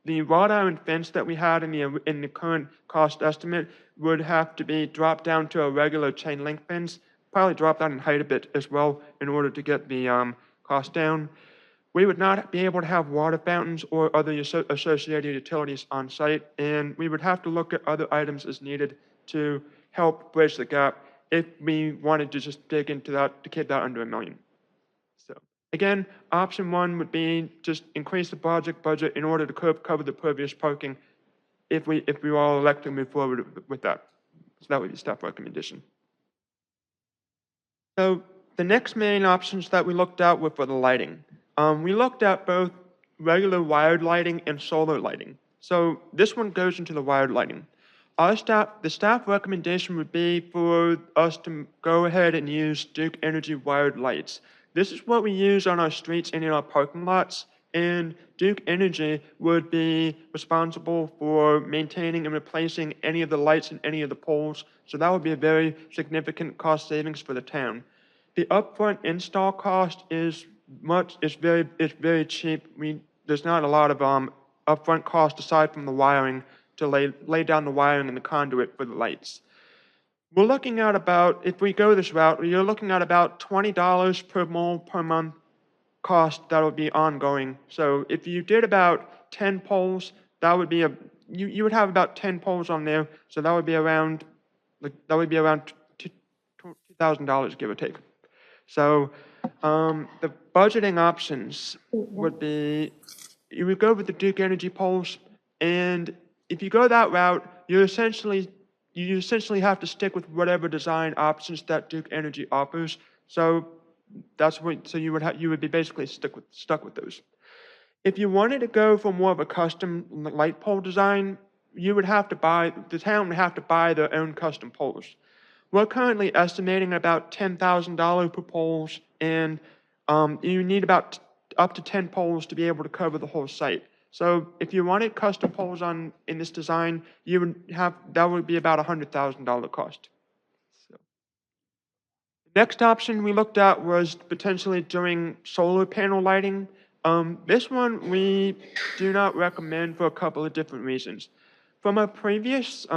The wrought iron fence that we had in the current cost estimate would have to be dropped down to a regular chain link fence, probably drop down in height a bit as well in order to get the cost down. We would not be able to have water fountains or other associated utilities on site, and we would have to look at other items as needed to help bridge the gap if we wanted to just dig into that to keep that under $1 million. So again, option one would be just increase the project budget in order to cover the pervious parking if we all elect to move forward with that. So that would be staff recommendation. So the next main options that we looked at were for the lighting. We looked at both regular wired lighting and solar lighting. So this one goes into the wired lighting. The staff recommendation would be for us to go ahead and use Duke Energy wired lights. This is what we use on our streets and in our parking lots, and Duke Energy would be responsible for maintaining and replacing any of the lights and any of the poles, so that would be a very significant cost savings for the town. The upfront install cost is very cheap. There's not a lot of upfront cost aside from the wiring to lay down the wiring and the conduit for the lights. We're looking at about, if we go this route, you're looking at about $20 per mole per month cost that would be ongoing. So if you did about 10 poles, that would be you would have about 10 poles on there, so that would be around $2,000, give or take. So the budgeting options would be, you would go with the Duke Energy poles, and if you go that route, you essentially have to stick with whatever design options that Duke Energy offers. So you would be basically stuck with those. If you wanted to go for more of a custom light pole design, the town would have to buy their own custom poles. We're currently estimating about $10,000 per poles, and you need about up to 10 poles to be able to cover the whole site. So if you wanted custom poles in this design, that would be about $100,000 cost. So. Next option we looked at was potentially doing solar panel lighting. This one we do not recommend for a couple of different reasons. From our previous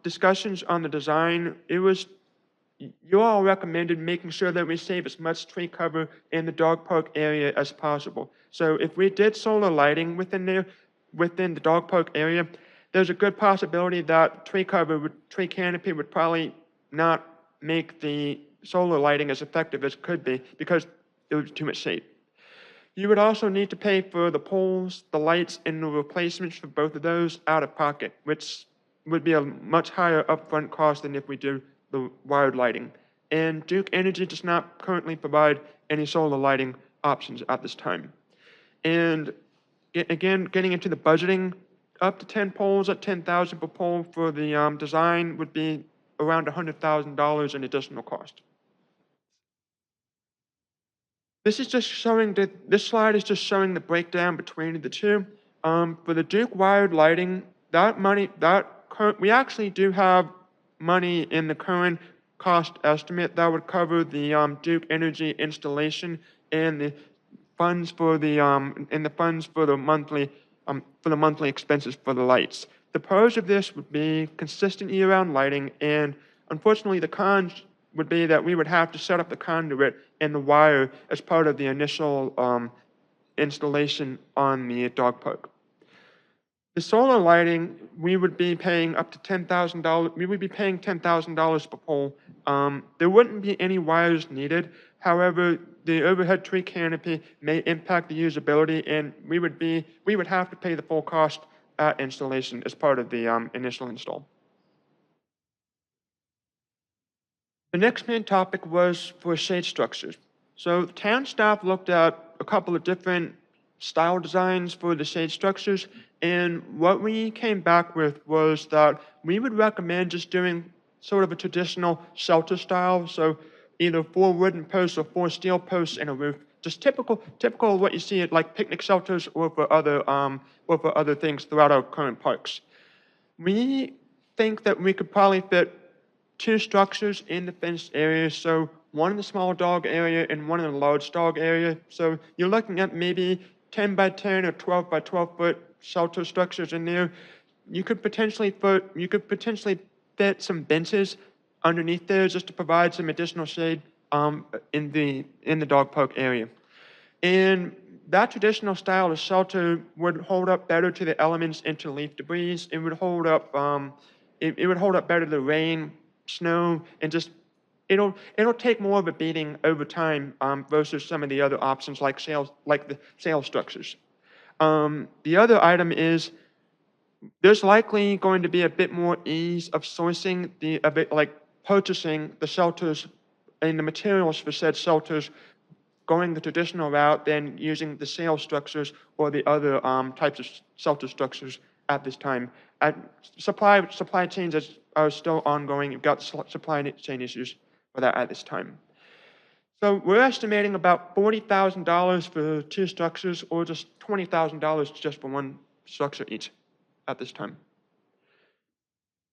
discussions on the design, you all recommended making sure that we save as much tree cover in the dog park area as possible. So if we did solar lighting within the dog park area, there's a good possibility that tree canopy would probably not make the solar lighting as effective as it could be because it would be too much shade. You would also need to pay for the poles, the lights, and the replacements for both of those out of pocket, which would be a much higher upfront cost than if we do the wired lighting. And Duke Energy does not currently provide any solar lighting options at this time. And again, getting into the budgeting, up to 10 poles at $10,000 per pole for the design would be around $100,000 in additional cost. This slide is just showing the breakdown between the two. For the Duke wired lighting, we actually do have money in the current cost estimate that would cover the Duke Energy installation and the funds for the monthly expenses for the lights. The pros of this would be consistent year-round lighting, and unfortunately the cons would be that we would have to set up the conduit and the wire as part of the initial installation on the dog park. The solar lighting, we would be paying up to $10,000. We would be paying $10,000 per pole. There wouldn't be any wires needed. However, the overhead tree canopy may impact the usability, and we would have to pay the full cost at installation as part of the initial install. The next main topic was for shade structures. So town staff looked at a couple of different style designs for the shade structures, and what we came back with was that we would recommend just doing sort of a traditional shelter style, so either 4 wooden posts or 4 steel posts and a roof, just typical of what you see at like picnic shelters or for other things throughout our current parks. We think that we could probably fit 2 structures in the fenced area, so one in the small dog area and one in the large dog area. So you're looking at maybe 10 by 10 or 12 by 12 foot shelter structures in there. You could potentially fit some benches underneath there just to provide some additional shade in the dog park area. And that traditional style of shelter would hold up better to the elements and to leaf debris. It would hold up. It would hold up better to the rain, snow, and just it'll take more of a beating over time versus some of the other options like the sail structures. The other item is there's likely going to be a bit more ease of sourcing purchasing the shelters and the materials for said shelters going the traditional route than using the sail structures or the other types of shelter structures at this time. Supply chains are still ongoing. You've got supply chain issues for that at this time. So we're estimating about $40,000 for 2 structures or just $20,000 just for 1 structure each at this time.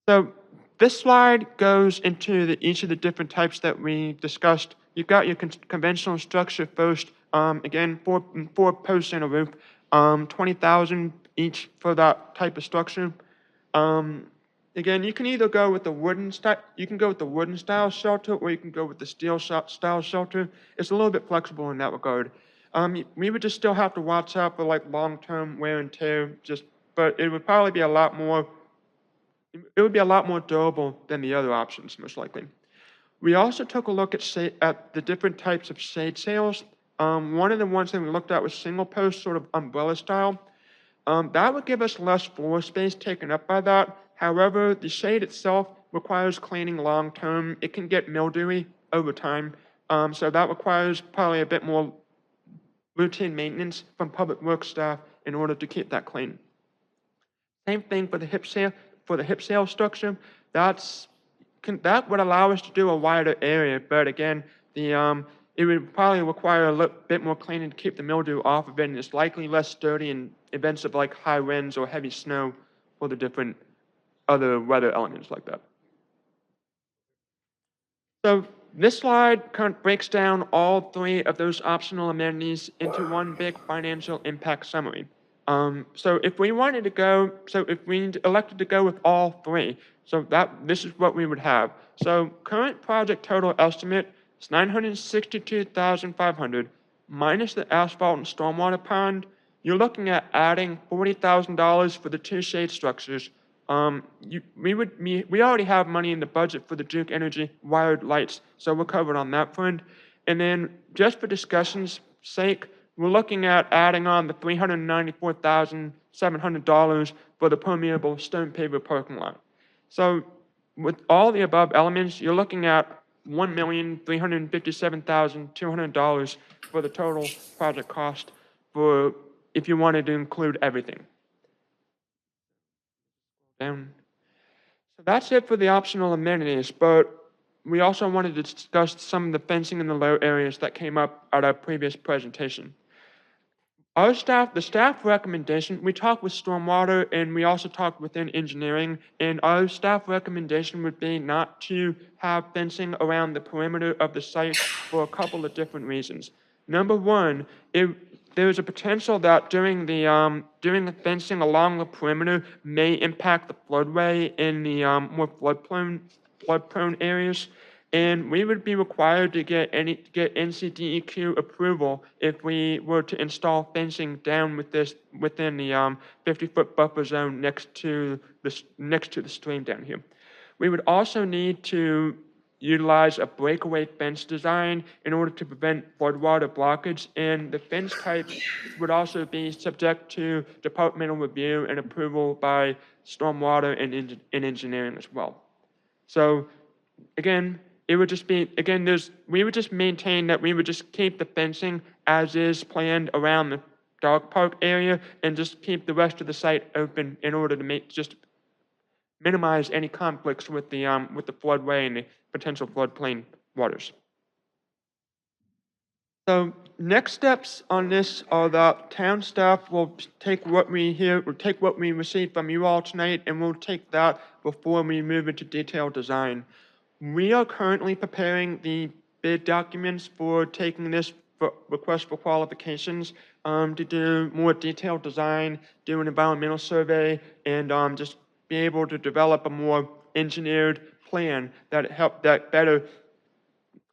So this slide goes into each of the different types that we discussed. You've got your conventional structure first. Again, 4 posts and a roof, $20,000 each for that type of structure. Again, you can either go with the wooden style shelter, or you can go with the steel style shelter. It's a little bit flexible in that regard. We would just still have to watch out for like long-term wear and tear. But it would probably be a lot more. It would be a lot more durable than the other options, most likely. We also took a look at the different types of shade sails. One of the ones that we looked at was single post, sort of umbrella style. That would give us less floor space taken up by that. However, the shade itself requires cleaning long term. It can get mildewy over time. So that requires probably a bit more routine maintenance from public works staff in order to keep that clean. Same thing for the hip sail structure. That would allow us to do a wider area, but again, it would probably require a little bit more cleaning to keep the mildew off of it, and it's likely less sturdy in events of like high winds or heavy snow or the different other weather elements like that. So this slide kind of breaks down all 3 of those optional amenities into one big financial impact summary. So if we elected to go with all 3, this is what we would have. So current project total estimate is $962,500 minus the asphalt and stormwater pond. You're looking at adding $40,000 for the 2 shade structures. We already have money in the budget for the Duke Energy wired lights, so we're covered on that front. And then just for discussion's sake, we're looking at adding on the $394,700 for the permeable stone paver parking lot. So with all the above elements, you're looking at $1,357,200 for the total project cost for if you wanted to include everything. So that's it for the optional amenities, but we also wanted to discuss some of the fencing in the low areas that came up at our previous presentation. The staff recommendation, we talked with stormwater and we also talked within engineering, and our staff recommendation would be not to have fencing around the perimeter of the site for a couple of different reasons. Number one, there's a potential that doing the fencing along the perimeter may impact the floodway in the more flood-prone areas. and we would be required to get NCDEQ approval if we were to install fencing down within the 50-foot buffer zone next to the stream down here. We would also need to utilize a breakaway fence design in order to prevent floodwater blockage, and the fence type would also be subject to departmental review and approval by stormwater and engineering as well. So again, it would just be, again, we would just maintain that we would just keep the fencing as is planned around the dog park area and just keep the rest of the site open in order to minimize any conflicts with the floodway and the potential floodplain waters. So next steps on this are that town staff will take what we received from you all tonight, and we'll take that before we move into detailed design. We are currently preparing the bid documents for taking this request for qualifications to do more detailed design, do an environmental survey, and just be able to develop a more engineered plan that better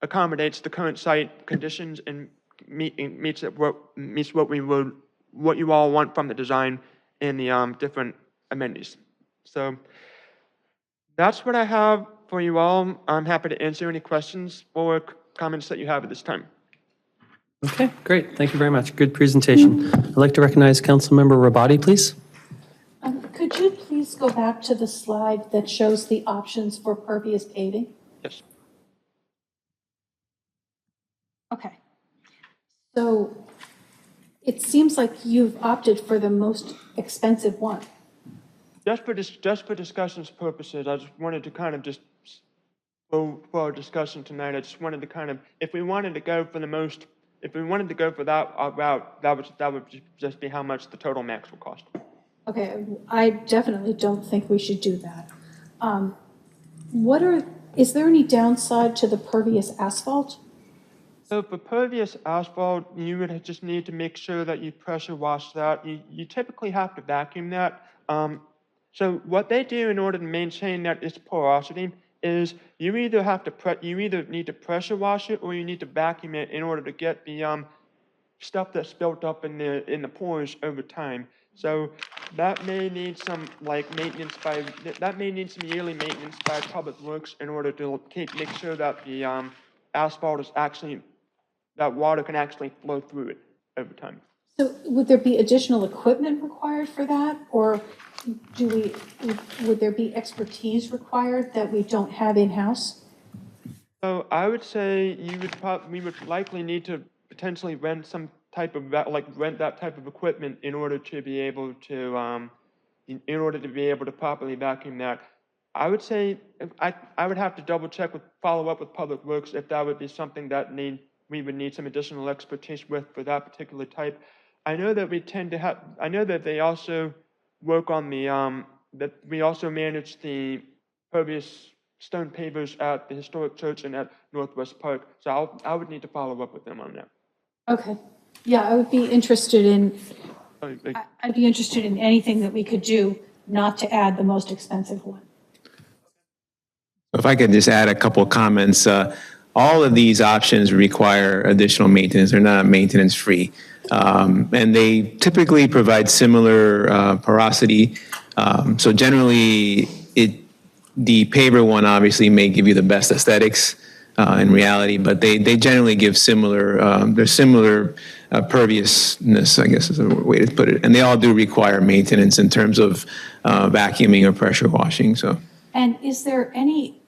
accommodates the current site conditions and meets what you all want from the design and the different amenities. So that's what I have for you all. I'm happy to answer any questions or comments that you have at this time. Okay, great. Thank you very much. Good presentation. I'd like to recognize Councilmember Rabati, please. Could you please go back to the slide that shows the options for pervious paving? Yes. Okay. So it seems like you've opted for the most expensive one. Just for discussion's purposes, I just wanted to kind of just, for our discussion tonight, I just wanted to kind of, if we wanted to go for that route, that would just be how much the total max will cost. Okay, I definitely don't think we should do that. Is there any downside to the pervious asphalt? So for pervious asphalt, you would just need to make sure that you pressure wash that. You typically have to vacuum that. So what they do in order to maintain that its porosity is you either need to pressure wash it or you need to vacuum it in order to get the stuff that's built up in the pores over time. So that may need some yearly maintenance by Public Works in order to make sure that the asphalt is actually, that water can actually flow through it over time. So would there be additional equipment required for that? Or would there be expertise required that we don't have in-house? So I would say we would likely need to potentially rent some type of that type of equipment in order to be able to properly vacuum that. I would say I would have to follow up with Public Works if that would be something that we would need some additional expertise with for that particular type. I know that they also work on that we also manage the pervious stone pavers at the historic church and at Northwest Park. So I would need to follow up with them on that. Okay. Yeah, I would be interested in, I'd be interested in anything that we could do not to add the most expensive one. If I could just add a couple of comments. All of these options require additional maintenance. They're not maintenance free. And they typically provide similar porosity. So generally, the paver one obviously may give you the best aesthetics in reality, but they generally give they're similar perviousness, I guess is a way to put it. And they all do require maintenance in terms of vacuuming or pressure washing. So. And is there any,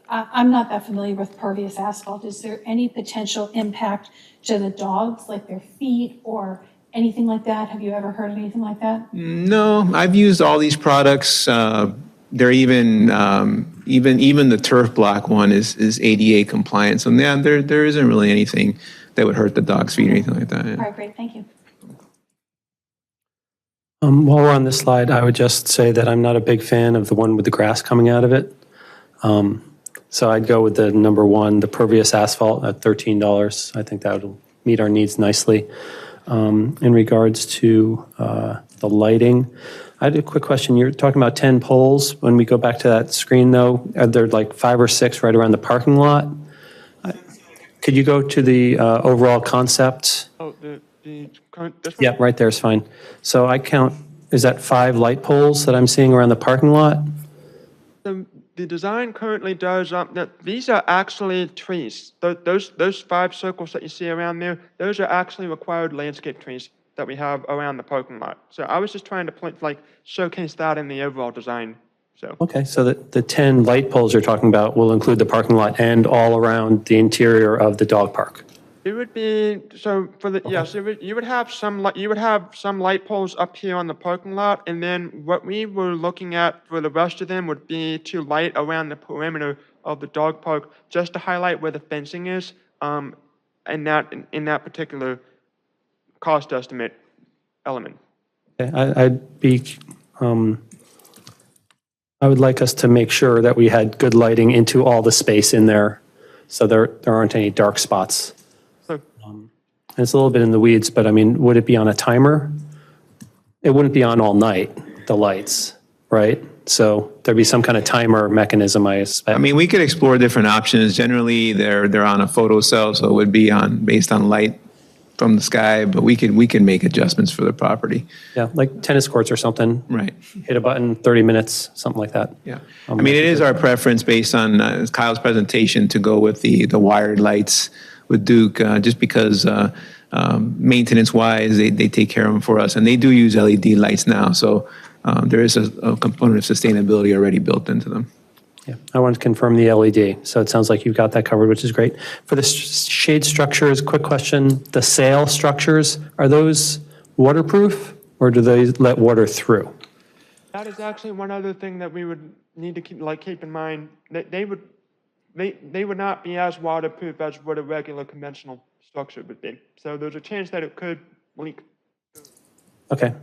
I'm not that familiar with pervious asphalt, is there any potential impact to the dogs, like their feet or anything like that? Have you ever heard of anything like that? No, I've used all these products. They're even the turf block one is ADA compliant. So yeah, there isn't really anything that would hurt the dog's feet or anything like that. Yeah. All right, great, thank you. While we're on this slide, I would just say that I'm not a big fan of the one with the grass coming out of it. So I'd go with the number one, the pervious asphalt at $13. I think that would meet our needs nicely. In regards to the lighting, I had a quick question. You're talking about 10 poles. When we go back to that screen, though, are there like 5 or 6 right around the parking lot? Could you go to the overall concept? Oh, this one? Yeah, right there is fine. So I count, is that 5 light poles that I'm seeing around the parking lot? The design currently does, these are actually trees. Those 5 circles that you see around there, those are actually required landscape trees that we have around the parking lot. So I was just trying to showcase that in the overall design, so. Okay, so the 10 light poles you're talking about will include the parking lot and all around the interior of the dog park? It would be, so for the, yes, you would have some light poles up here on the parking lot, and then what we were looking at for the rest of them would be to light around the perimeter of the dog park, just to highlight where the fencing is, in that particular cost estimate element. Okay, I would like us to make sure that we had good lighting into all the space in there, so there aren't any dark spots. And it's a little bit in the weeds, but I mean, would it be on a timer? It wouldn't be on all night, the lights, right? So there'd be some kind of timer mechanism, I expect. I mean, we could explore different options. Generally, they're on a photo cell, so it would be based on light from the sky, but we can make adjustments for the property. Yeah, like tennis courts or something. Right. Hit a button, 30 minutes, something like that. Yeah. I mean, it is our preference based on Kyle's presentation to go with the wired lights with Duke, just because maintenance-wise, they take care of them for us. And they do use LED lights now, so there is a component of sustainability already built into them. Yeah, I wanted to confirm the LED, so it sounds like you've got that covered, which is great. For the shade structures, quick question, the sail structures, are those waterproof, or do they let water through? That is actually one other thing that we would need to keep in mind. They would not be as waterproof as what a regular conventional structure would be. So there's a chance that it could leak. Okay,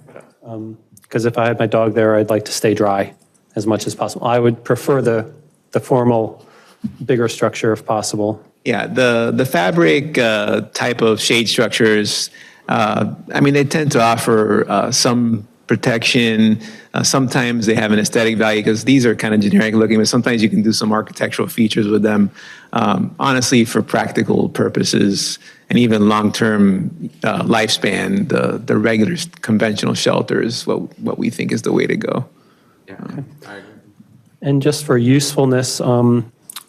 because if I had my dog there, I'd like to stay dry as much as possible. I would prefer the formal, bigger structure if possible. Yeah, the fabric type of shade structures, I mean, they tend to offer some protection. Sometimes they have an aesthetic value because these are kind of generic looking, but sometimes you can do some architectural features with them. Honestly, for practical purposes and even long-term lifespan, the regular conventional shelter is what we think is the way to go. Yeah, I agree. And just for usefulness,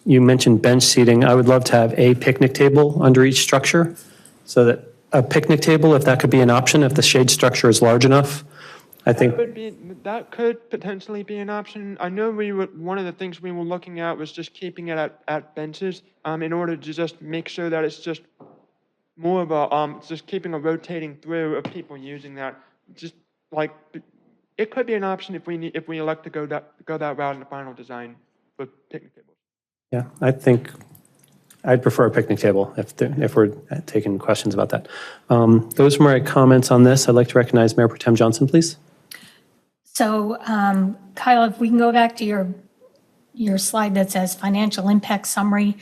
you mentioned bench seating. I would love to have a picnic table under each structure, so that a picnic table, if that could be an option, if the shade structure is large enough. I think That could potentially be an option. I know one of the things we were looking at was just keeping it at benches, in order to just make sure that it's just more of a, just keeping a rotating through of people using that. Just like, it could be an option if we elect to go that route in the final design for picnic tables. Yeah, I think I'd prefer a picnic table if we're taking questions about that. Those were my comments on this. I'd like to recognize Mayor Pro Tem Johnson, please. So, Kyle, if we can go back to your slide that says financial impact summary.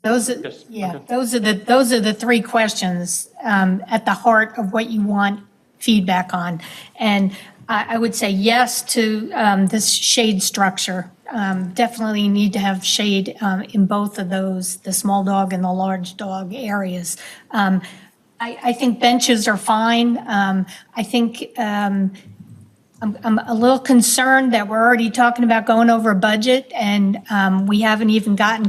Those are the 3 questions at the heart of what you want feedback on. And I would say yes to this shade structure. Definitely need to have shade in both of those, the small dog and the large dog areas. I think benches are fine. I think I'm a little concerned that we're already talking about going over a budget, and we haven't even gotten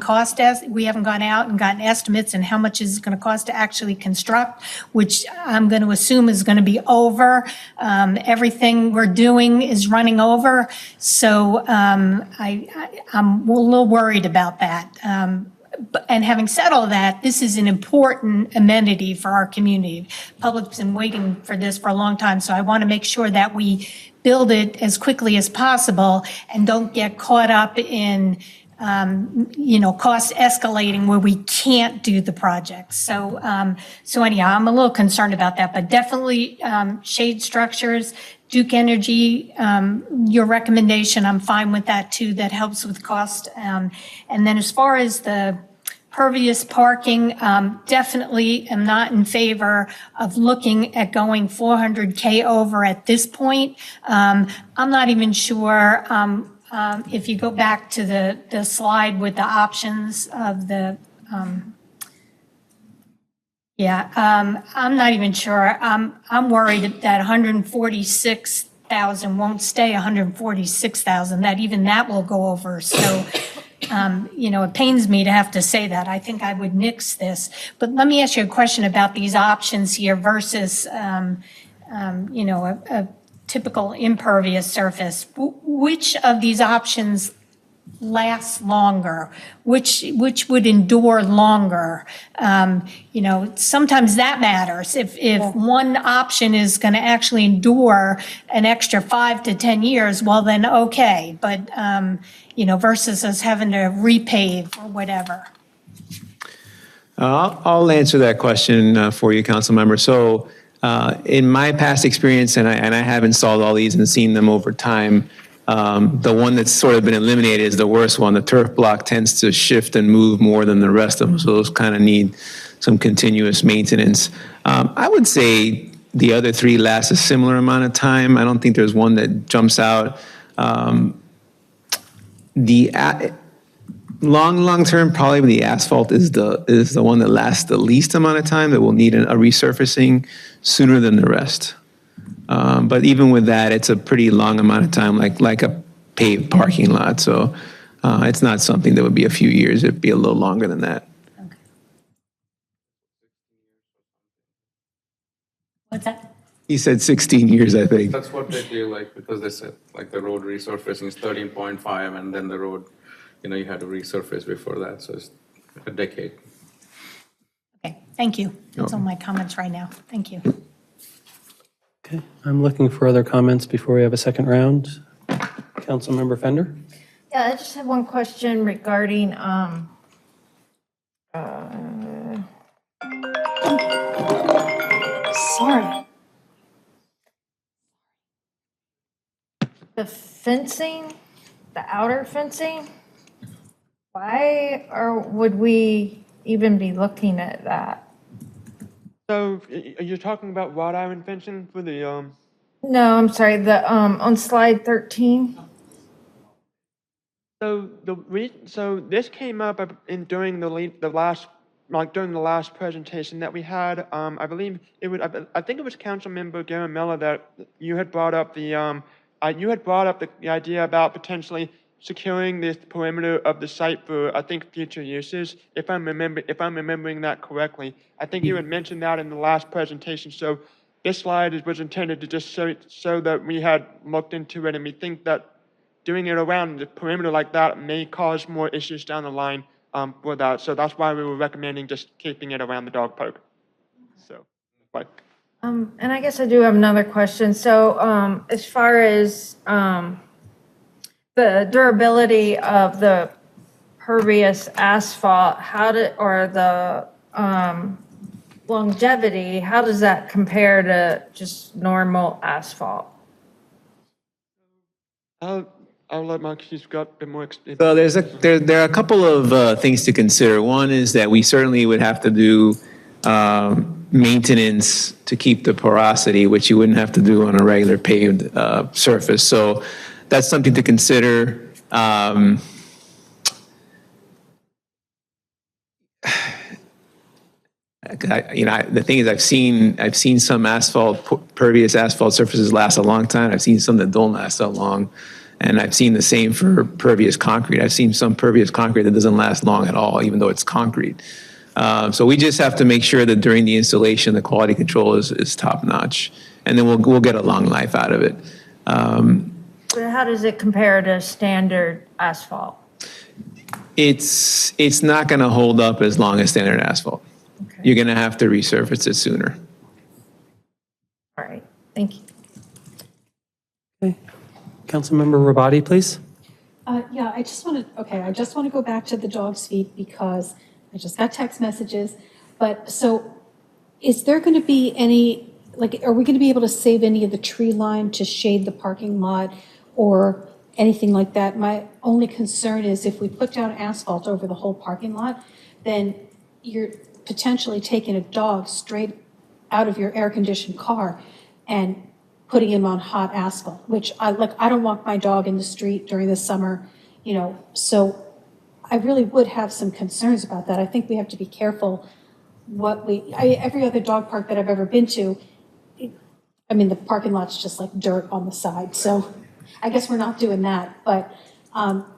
we haven't gone out and gotten estimates and how much is it going to cost to actually construct, which I'm going to assume is going to be over. Everything we're doing is running over, so I'm a little worried about that. And having said all that, this is an important amenity for our community. Public's been waiting for this for a long time, so I want to make sure that we build it as quickly as possible and don't get caught up in, cost escalating where we can't do the project. So anyhow, I'm a little concerned about that, but definitely shade structures, Duke Energy, your recommendation, I'm fine with that too. That helps with cost. And then as far as the pervious parking, definitely am not in favor of looking at going 400K over at this point. I'm not even sure if you go back to the slide with the options of the Yeah, I'm not even sure. I'm worried that 146,000 won't stay 146,000, that even that will go over. So, it pains me to have to say that. I think I would nix this. But let me ask you a question about these options here versus, a typical impervious surface. Which of these options last longer, which would endure longer? Sometimes that matters. If one option is going to actually endure an extra 5 to 10 years, well then okay. But versus us having to repave or whatever. I'll answer that question for you, council member. So in my past experience, and I have installed all these and seen them over time, the one that's sort of been eliminated is the worst one. The turf block tends to shift and move more than the rest of them, so those kind of need some continuous maintenance. I would say the other three last a similar amount of time. I don't think there's one that jumps out. Long term, probably the asphalt is the one that lasts the least amount of time, that will need a resurfacing sooner than the rest. But even with that, it's a pretty long amount of time, like a paved parking lot. So it's not something that would be a few years. It'd be a little longer than that. Okay. What's that? He said 16 years, I think. That's what they do, because they said, the road resurfacing is 13.5, and then the road, you had to resurface before that, so it's a decade. Okay, thank you. That's all my comments right now. Thank you. Okay, I'm looking for other comments before we have a second round. Councilmember Fender? Yeah, I just have one question regarding, sorry. The fencing, the outer fencing, would we even be looking at that? So are you talking about wrought iron fencing for the, No, I'm sorry, on slide 13. So this came up during the last presentation that we had. I believe I think it was Councilmember Garamella that you had brought up the idea about potentially securing this perimeter of the site for, I think, future uses. If I'm remembering that correctly, I think you had mentioned that in the last presentation. So this slide was intended to just show that we had looked into it, and we think that doing it around the perimeter like that may cause more issues down the line for that. So that's why we were recommending just keeping it around the dog park. So, but. And I guess I do have another question. So as far as the durability of the pervious asphalt, or the longevity, how does that compare to just normal asphalt? I'll let Marquis got a bit more experience. So there are a couple of things to consider. One is that we certainly would have to do maintenance to keep the porosity, which you wouldn't have to do on a regular paved surface. So that's something to consider. The thing is, I've seen some pervious asphalt surfaces last a long time. I've seen some that don't last so long. And I've seen the same for pervious concrete. I've seen some pervious concrete that doesn't last long at all, even though it's concrete. So we just have to make sure that during the installation, the quality control is top notch. And then we'll get a long life out of it. But how does it compare to standard asphalt? It's not going to hold up as long as standard asphalt. Okay. You're going to have to resurface it sooner. All right, thank you. Okay. Councilmember Rabati, please. Yeah, I just want to go back to the dog's feet because I just got text messages. But so is there going to be any, are we going to be able to save any of the tree line to shade the parking lot or anything like that? My only concern is if we put down asphalt over the whole parking lot, then you're potentially taking a dog straight out of your air-conditioned car and putting him on hot asphalt, which I don't walk my dog in the street during the summer, so I really would have some concerns about that. I think we have to be careful every other dog park that I've ever been to, the parking lot's just like dirt on the side. So I guess we're not doing that. But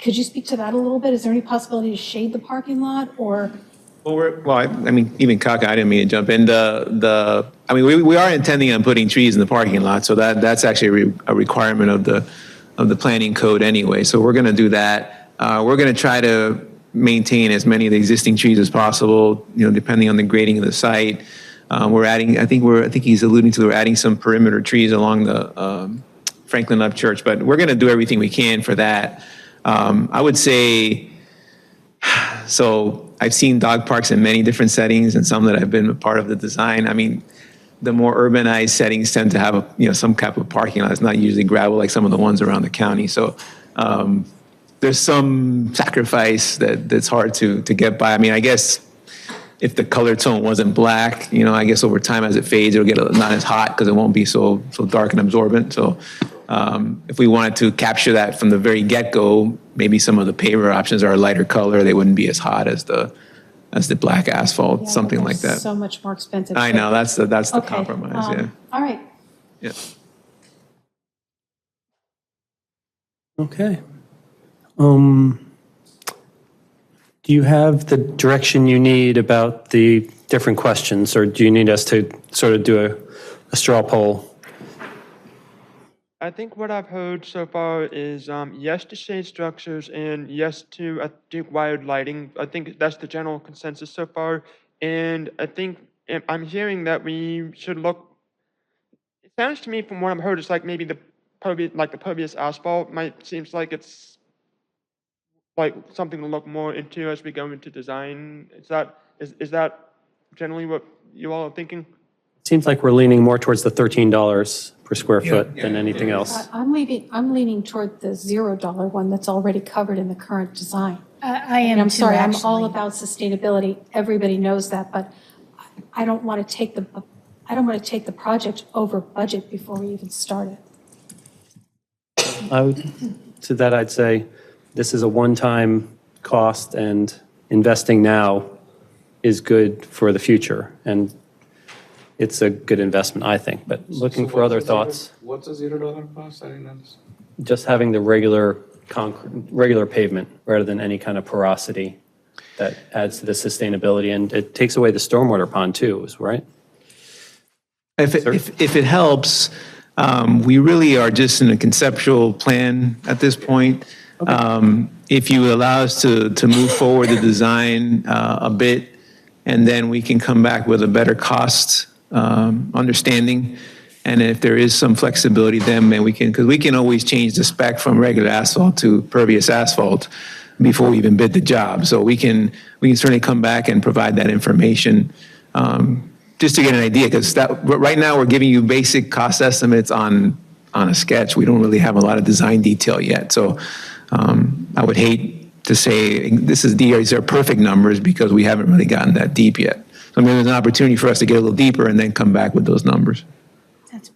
could you speak to that a little bit? Is there any possibility to shade the parking lot or? Even Kaka, I didn't mean to jump in. We are intending on putting trees in the parking lot, so that's actually a requirement of the planning code anyway. So we're going to do that. We're going to try to maintain as many of the existing trees as possible, depending on the grading of the site. We're adding, I think he's alluding to, we're adding some perimeter trees along the Franklin Up Church, but we're going to do everything we can for that. I would say, so I've seen dog parks in many different settings and some that I've been a part of the design. The more urbanized settings tend to have some type of parking lot. It's not usually gravel like some of the ones around the county. So there's some sacrifice that's hard to get by. I guess if the color tone wasn't black, I guess over time as it fades, it'll get not as hot because it won't be so dark and absorbent. So if we wanted to capture that from the very get-go, maybe some of the paver options are a lighter color. They wouldn't be as hot as the black asphalt, something like that. So much more expensive. I know, that's the Okay, compromise, yeah. All right. Yeah. Okay. Do you have the direction you need about the different questions, or do you need us to sort of do a straw poll? I think what I've heard so far is yes to shade structures and yes to, I think, wired lighting. I think that's the general consensus so far. And I think I'm hearing that we should look, it sounds to me from what I've heard, it's like maybe the pervious asphalt seems like it's like something to look more into as we go into design. Is that generally what you all are thinking? Seems like we're leaning more towards the $13 per square foot than anything else. I'm leaning toward the $0 one that's already covered in the current design. I am I'm too, sorry, I'm actually. all about sustainability. Everybody knows that, but I don't want to take the project over budget before we even start it. To that, I'd say this is a one-time cost, and investing now is good for the future. And it's a good investment, I think, but looking for other thoughts. What's a $0 cost? I didn't understand. Just having the regular pavement rather than any kind of porosity that adds to the sustainability, and it takes away the stormwater pond too, right? If it helps, we really are just in a conceptual plan at this point. Okay. If you allow us to move forward the design a bit, and then we can come back with a better cost understanding. And if there is some flexibility, then we can always change the spec from regular asphalt to pervious asphalt before we even bid the job. So we can certainly come back and provide that information just to get an idea, because right now we're giving you basic cost estimates on a sketch. We don't really have a lot of design detail yet. So I would hate to say these are perfect numbers because we haven't really gotten that deep yet. So maybe there's an opportunity for us to get a little deeper and then come back with those numbers. That's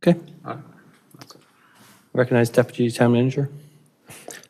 fair. Okay. Recognize Deputy Town Manager.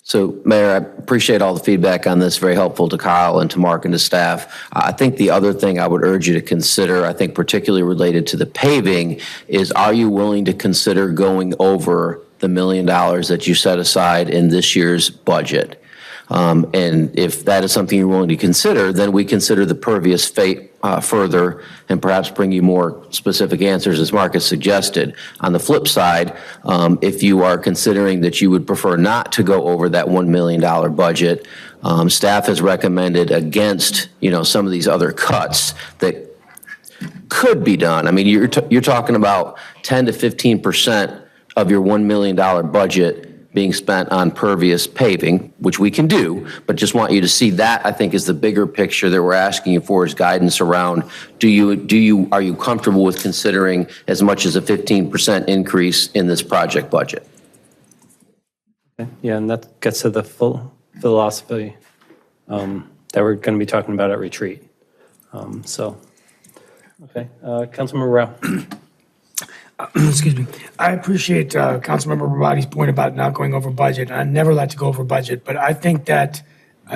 So, Mayor, I appreciate all the feedback on this, very helpful to Kyle and to Mark and to staff. I think the other thing I would urge you to consider, I think particularly related to the paving, is are you willing to consider going over the $1 million that you set aside in this year's budget? And if that is something you're willing to consider, then we consider the pervious further and perhaps bring you more specific answers, as Mark has suggested. On the flip side, if you are considering that you would prefer not to go over that $1 million budget, staff has recommended against, some of these other cuts that could be done. I mean, you're talking about 10 to 15% of your $1 million budget being spent on pervious paving, which we can do, but just want you to see that, I think, is the bigger picture that we're asking you for, is guidance around, are you comfortable with considering as much as a 15% increase in this project budget? Okay. Yeah, and that gets to the full philosophy that we're going to be talking about at retreat. Okay, Councilmember Rao. Excuse me. I appreciate Councilmember Rabati's point about not going over budget. I never like to go over budget, but I think that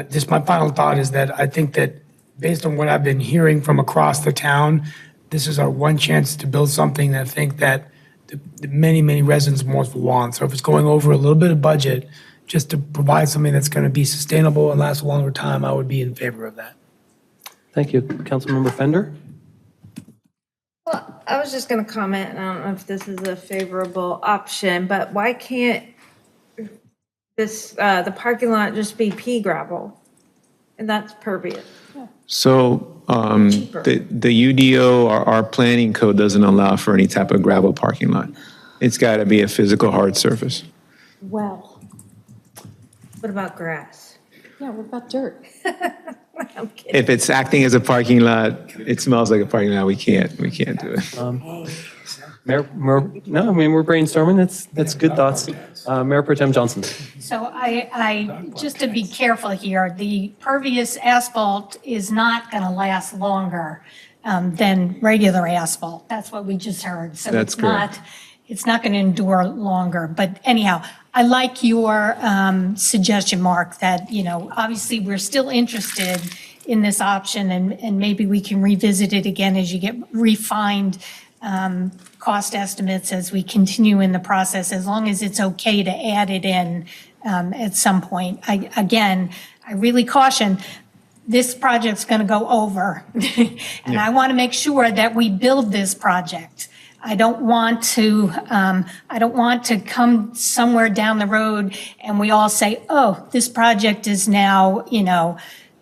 just my final thought is that I think that based on what I've been hearing from across the town, this is our one chance to build something that I think that the many, many residents of Morrisville want. So if it's going over a little bit of budget, just to provide something that's going to be sustainable and last a longer time, I would be in favor of that. Thank you. Councilmember Fender? Well, I was just going to comment, I don't know if this is a favorable option, but why can't the parking lot just be pea gravel? And that's pervious. So the UDO, our planning code doesn't allow for any type of gravel parking lot. It's got to be a physical hard surface. Well, What about grass? yeah, what about dirt? I'm kidding. If it's acting as a parking lot, it smells like a parking lot, we can't do it. Mayor, no, I mean, we're brainstorming. That's good thoughts. Mayor Pro Tem Johnson. So I, just to be careful here, the pervious asphalt is not going to last longer than regular asphalt. That's what we just heard. So That's correct. it's not going to endure longer. But anyhow, I like your suggestion, Mark, that, obviously we're still interested in this option and maybe we can revisit it again as you get refined cost estimates as we continue in the process, as long as it's okay to add it in at some point. I really caution, this project's going to go over. And I want to make sure that we build this project. I don't want to come somewhere down the road and we all say, oh, this project is now,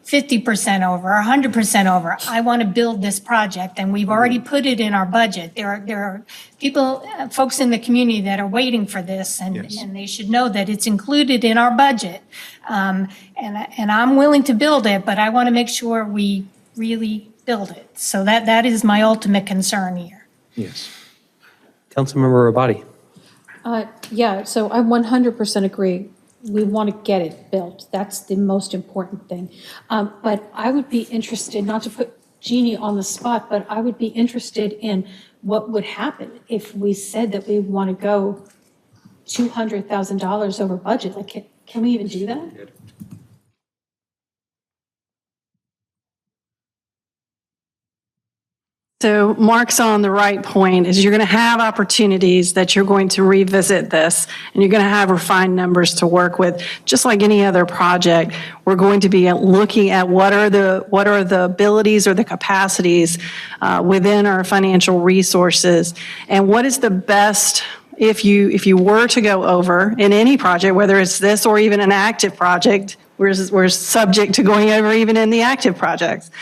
50% over, 100% over. I want to build this project, and we've already put it in our budget. There are people, folks in the community that are waiting for this, and they should know that it's included in our budget. And I'm willing to build it, but I want to make sure we really build it. So that is my ultimate concern here. Yes. Councilmember Rabati. Yeah, so I 100% agree. We want to get it built. That's the most important thing. But I would be interested, not to put Jeannie on the spot, but I would be interested in what would happen if we said that we want to go $200,000 over budget. Like, can we even do that? So Mark's on the right point, is you're going to have opportunities that you're going to revisit this, and you're going to have refined numbers to work with. Just like any other project, we're going to be looking at what are the abilities or the capacities within our financial resources, and what is the best, if you were to go over in any project, whether it's this or even an active project, we're subject to going over even in the active projects.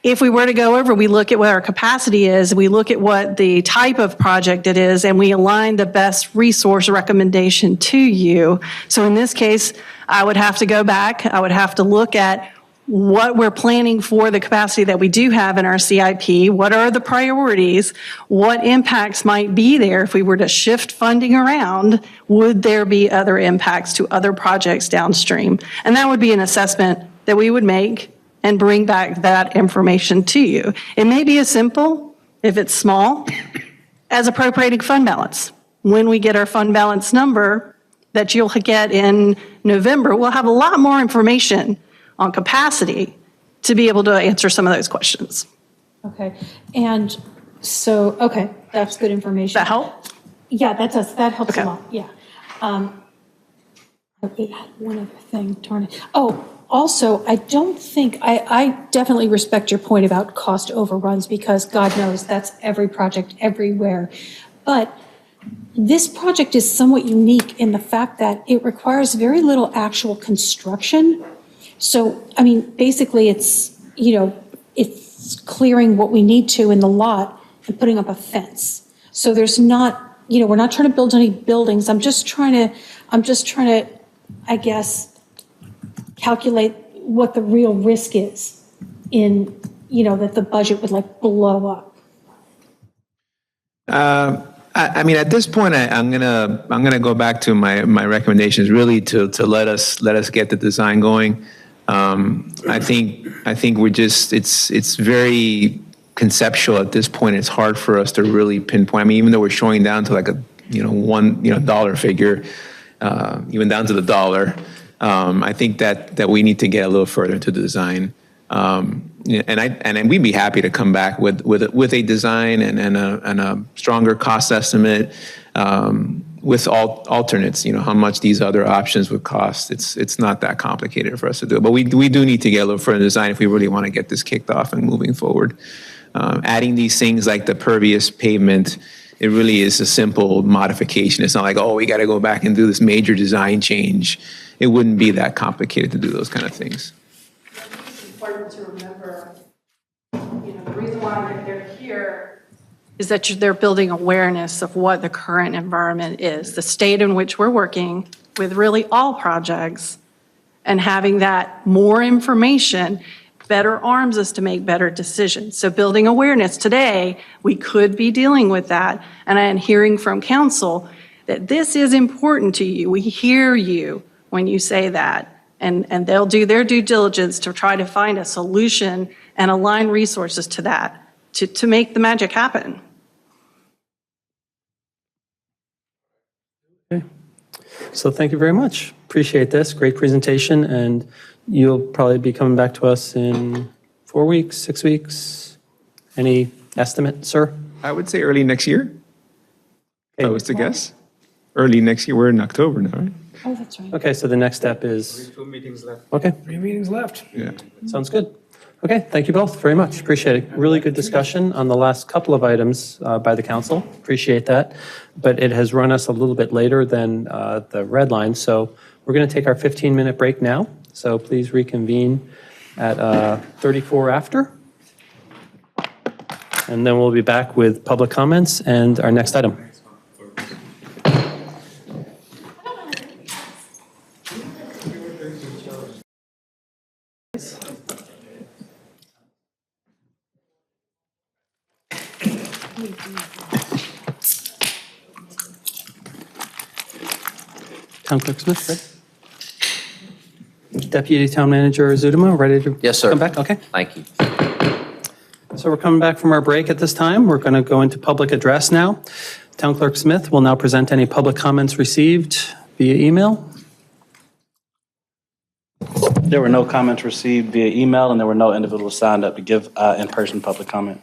If we were to go over, we look at what our capacity is, we look at what the type of project it is, and we align the best resource recommendation to you. So in this case, I would have to go back, I would have to look at what we're planning for the capacity that we do have in our CIP, what are the priorities, what impacts might be there if we were to shift funding around, would there be other impacts to other projects downstream? And that would be an assessment that we would make and bring back that information to you. It may be as simple, if it's small, as appropriating fund balance. When we get our fund balance number that you'll get in November, we'll have a lot more information on capacity to be able to answer some of those questions. Okay, and so, okay, that's good information. That help? Yeah, that does, that helps Okay. a lot, yeah. I had one other thing, darn it. Oh, also, I don't think, I definitely respect your point about cost overruns, because God knows that's every project everywhere. But this project is somewhat unique in the fact that it requires very little actual construction. So, I mean, basically it's, it's clearing what we need to in the lot and putting up a fence. So there's not, we're not trying to build any buildings. I'm just trying to, I guess, calculate what the real risk is in, that the budget would like blow up. I mean, at this point, I'm gonna go back to my recommendations, really to let us get the design going. I think we're just, it's very conceptual at this point. It's hard for us to really pinpoint. I mean, even though we're showing down to like a one dollar figure, even down to the dollar. I think that we need to get a little further into the design And we'd be happy to come back with a design and a stronger cost estimate, with alternates, how much these other options would cost. It's not that complicated for us to do it, but we do need to get a little further design if we really want to get this kicked off and moving forward. Adding these things like the pervious pavement, it really is a simple modification. It's not like, oh, we got to go back and do this major design change. It wouldn't be that complicated to do those kind of things. It's important to remember, the reason why they're here is that they're building awareness of what the current environment is, the state in which we're working with really all projects, and having that more information better arms us to make better decisions. So building awareness today, we could be dealing with that. And I am hearing from council that this is important to you. We hear you when you say that. And they'll do their due diligence to try to find a solution and align resources to that, to make the magic happen. Okay. So thank you very much. Appreciate this. Great presentation. And you'll probably be coming back to us in 4 weeks, 6 weeks. Any estimate, sir? I would say early next year. If I was to guess. Early next year. We're in October now, right? Oh, that's right. Okay, so the next step is, 2 meetings left. okay, 3 meetings left. Yeah. sounds good. Okay, thank you both very much. Appreciate it. Really good discussion on the last couple of items by the council. Appreciate that. But it has run us a little bit later than the red line, so we're going to take our 15-minute break now. So please reconvene at 34 after. And then we'll be back with public comments and our next item. Town Clerk Smith, ready? Deputy Town Manager Zudema, ready to Yes, sir. come back? Okay. Thank you. So we're coming back from our break at this time. We're going to go into public address now. Town Clerk Smith will now present any public comments received via email. There were no comments received via email, and there were no individuals signed up to give in-person public comment.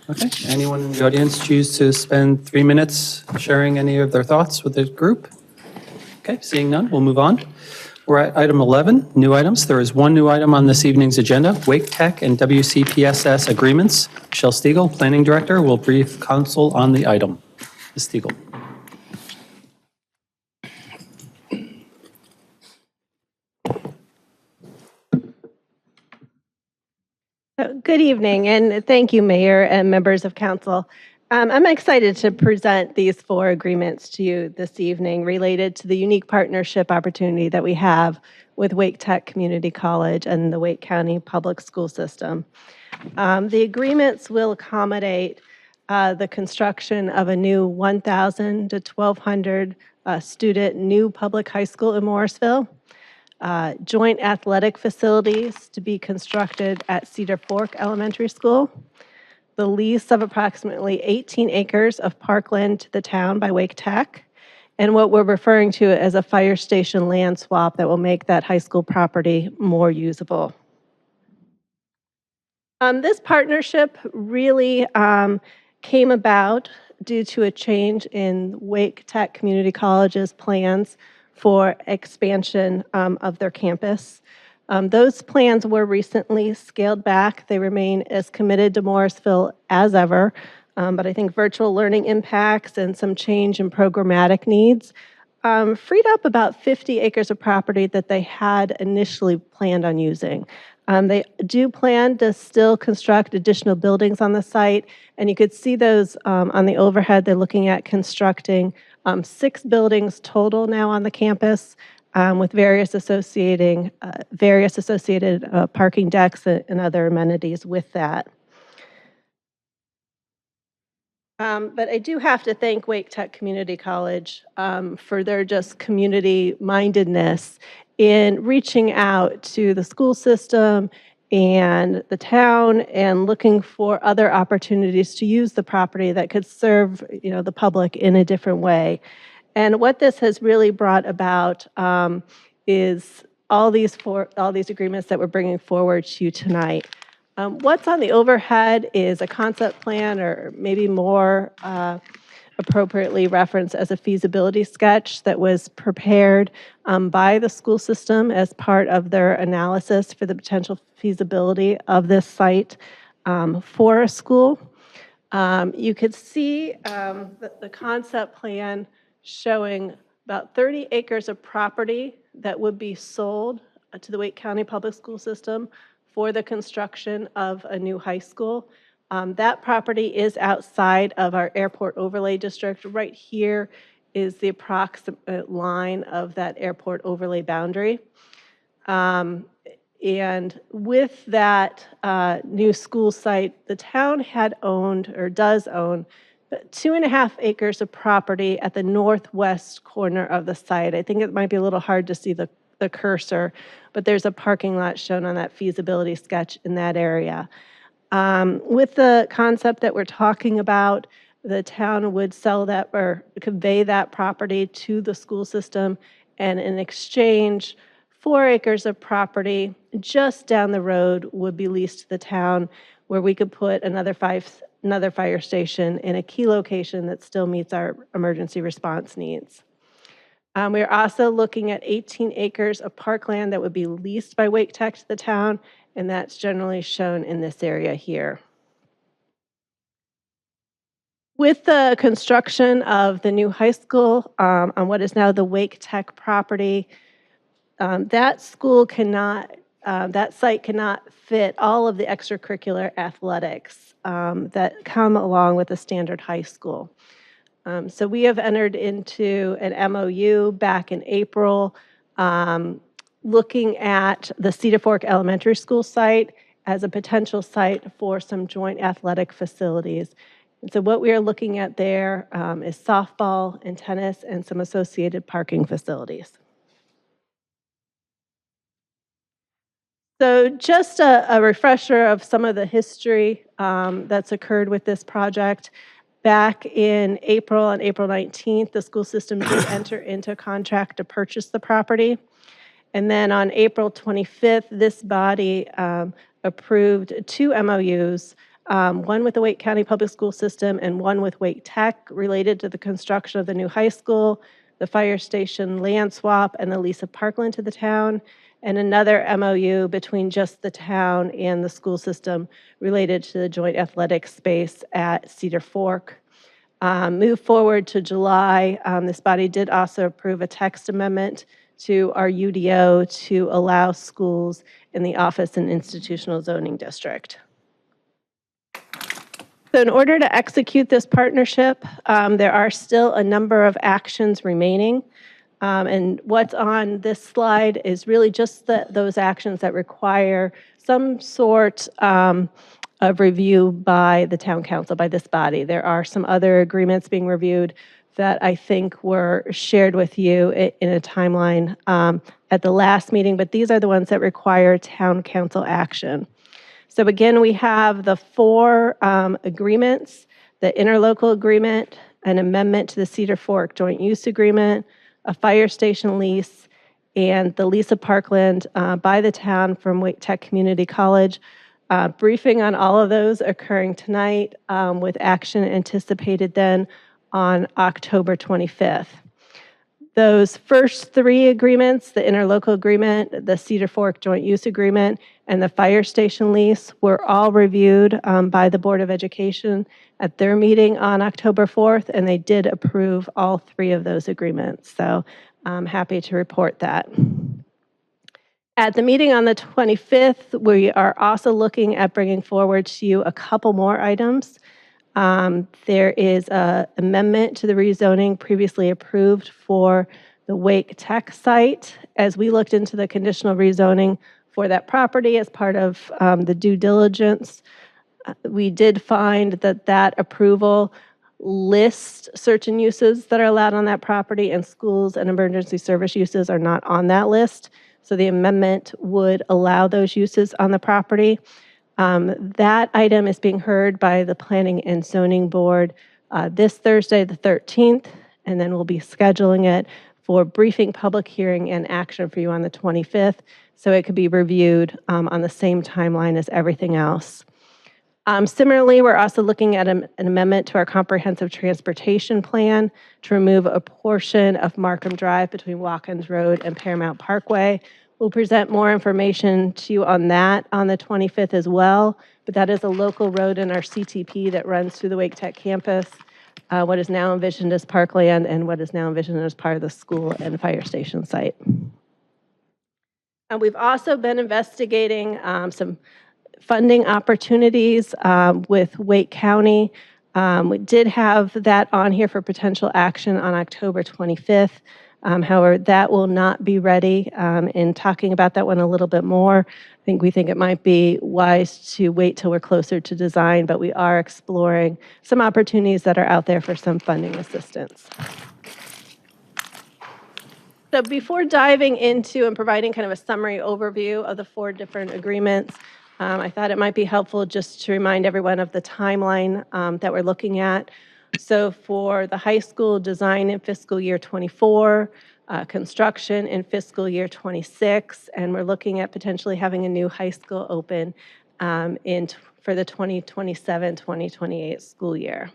Okay. Anyone in the audience choose to spend 3 minutes sharing any of their thoughts with the group? Okay, seeing none, we'll move on. We're at item 11, new items. There is one new item on this evening's agenda, Wake Tech and WCPSS agreements. Michelle Stiegel, Planning Director, will brief council on the item. Ms. Stiegel. Good evening, and thank you, Mayor and members of council. I'm excited to present these 4 agreements to you this evening related to the unique partnership opportunity that we have with Wake Tech Community College and the Wake County Public School System. The agreements will accommodate the construction of a new 1,000 to 1,200 student new public high school in Morrisville, joint athletic facilities to be constructed at Cedar Fork Elementary School, the lease of approximately 18 acres of parkland to the town by Wake Tech, and what we're referring to as a fire station land swap that will make that high school property more usable. This partnership really came about due to a change in Wake Tech Community College's plans for expansion of their campus. Those plans were recently scaled back. They remain as committed to Morrisville as ever, but I think virtual learning impacts and some change in programmatic needs freed up about 50 acres of property that they had initially planned on using. They do plan to still construct additional buildings on the site, and you could see those on the overhead. They're looking at constructing 6 buildings total now on the campus, with various associated parking decks and other amenities with that. But I do have to thank Wake Tech Community College for their just community mindedness in reaching out to the school system and the town and looking for other opportunities to use the property that could serve, the public in a different way. And what this has really brought about is all these agreements that we're bringing forward to you tonight. What's on the overhead is a concept plan, or maybe more appropriately referenced as a feasibility sketch that was prepared by the school system as part of their analysis for the potential feasibility of this site for a school. You could see the concept plan showing about 30 acres of property that would be sold to the Wake County Public School System for the construction of a new high school. That property is outside of our airport overlay district. Right here is the approximate line of that airport overlay boundary. And with that new school site, the town had owned, or does own, 2.5 acres of property at the northwest corner of the site. I think it might be a little hard to see the cursor, but there's a parking lot shown on that feasibility sketch in that area. With the concept that we're talking about, the town would sell that or convey that property to the school system, and in exchange, 4 acres of property just down the road would be leased to the town, where we could put another fire station in a key location that still meets our emergency response needs. We're also looking at 18 acres of parkland that would be leased by Wake Tech to the town, and that's generally shown in this area here. With the construction of the new high school on what is now the Wake Tech property, that site cannot fit all of the extracurricular athletics that come along with a standard high school. So we have entered into an MOU back in April, looking at the Cedar Fork Elementary School site as a potential site for some joint athletic facilities. And so what we are looking at there is softball and tennis and some associated parking facilities. So just a refresher of some of the history that's occurred with this project. Back in April, on April 19th, the school system did enter into a contract to purchase the property. And then on April 25th, this body approved 2 MOUs, one with the Wake County Public School System and one with Wake Tech, related to the construction of the new high school, the fire station land swap, and the lease of parkland to the town, and another MOU between just the town and the school system related to the joint athletic space at Cedar Fork. Move forward to July, this body did also approve a text amendment to our UDO to allow schools in the office and institutional zoning district. So in order to execute this partnership, there are still a number of actions remaining. And what's on this slide is really just those actions that require some sort of review by the town council, by this body. There are some other agreements being reviewed that I think were shared with you in a timeline at the last meeting, but these are the ones that require town council action. So again, we have the 4 agreements: the interlocal agreement, an amendment to the Cedar Fork joint use agreement, a fire station lease, and the lease of parkland by the town from Wake Tech Community College. Briefing on all of those occurring tonight, with action anticipated then on October 25th. Those first 3 agreements, the interlocal agreement, the Cedar Fork joint use agreement, and the fire station lease, were all reviewed by the Board of Education at their meeting on October 4th, and they did approve all 3 of those agreements. So I'm happy to report that. At the meeting on the 25th, we are also looking at bringing forward to you a couple more items. There is an amendment to the rezoning previously approved for the Wake Tech site. As we looked into the conditional rezoning for that property as part of the due diligence, we did find that that approval lists certain uses that are allowed on that property, and schools and emergency service uses are not on that list. So the amendment would allow those uses on the property. That item is being heard by the Planning and Zoning Board this Thursday, the 13th, and then we'll be scheduling it for briefing, public hearing, and action for you on the 25th, so it could be reviewed on the same timeline as everything else. Similarly, we're also looking at an amendment to our comprehensive transportation plan to remove a portion of Markham Drive between Watkins Road and Paramount Parkway. We'll present more information to you on that on the 25th as well, but that is a local road in our CTP that runs through the Wake Tech campus, what is now envisioned as parkland and what is now envisioned as part of the school and fire station site. And we've also been investigating some funding opportunities with Wake County. We did have that on here for potential action on October 25th. However, that will not be ready. In talking about that one a little bit more, we think it might be wise to wait till we're closer to design, but we are exploring some opportunities that are out there for some funding assistance. So before diving into and providing kind of a summary overview of the 4 different agreements, I thought it might be helpful just to remind everyone of the timeline that we're looking at. So for the high school, design in fiscal year 24, construction in fiscal year 26, and we're looking at potentially having a new high school open for the 2027-2028 school year.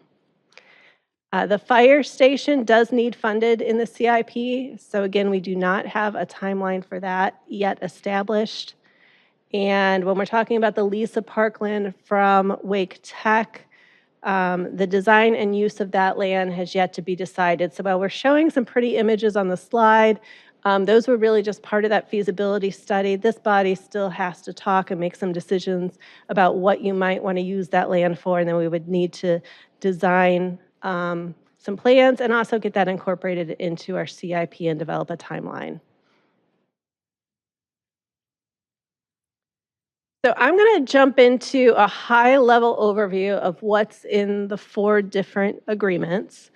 The fire station does need funded in the CIP. So again, we do not have a timeline for that yet established. And when we're talking about the lease of parkland from Wake Tech, the design and use of that land has yet to be decided. So while we're showing some pretty images on the slide, those were really just part of that feasibility study. This body still has to talk and make some decisions about what you might want to use that land for, and then we would need to design some plans and also get that incorporated into our CIP and develop a timeline. So I'm going to jump into a high-level overview of what's in the 4 different agreements,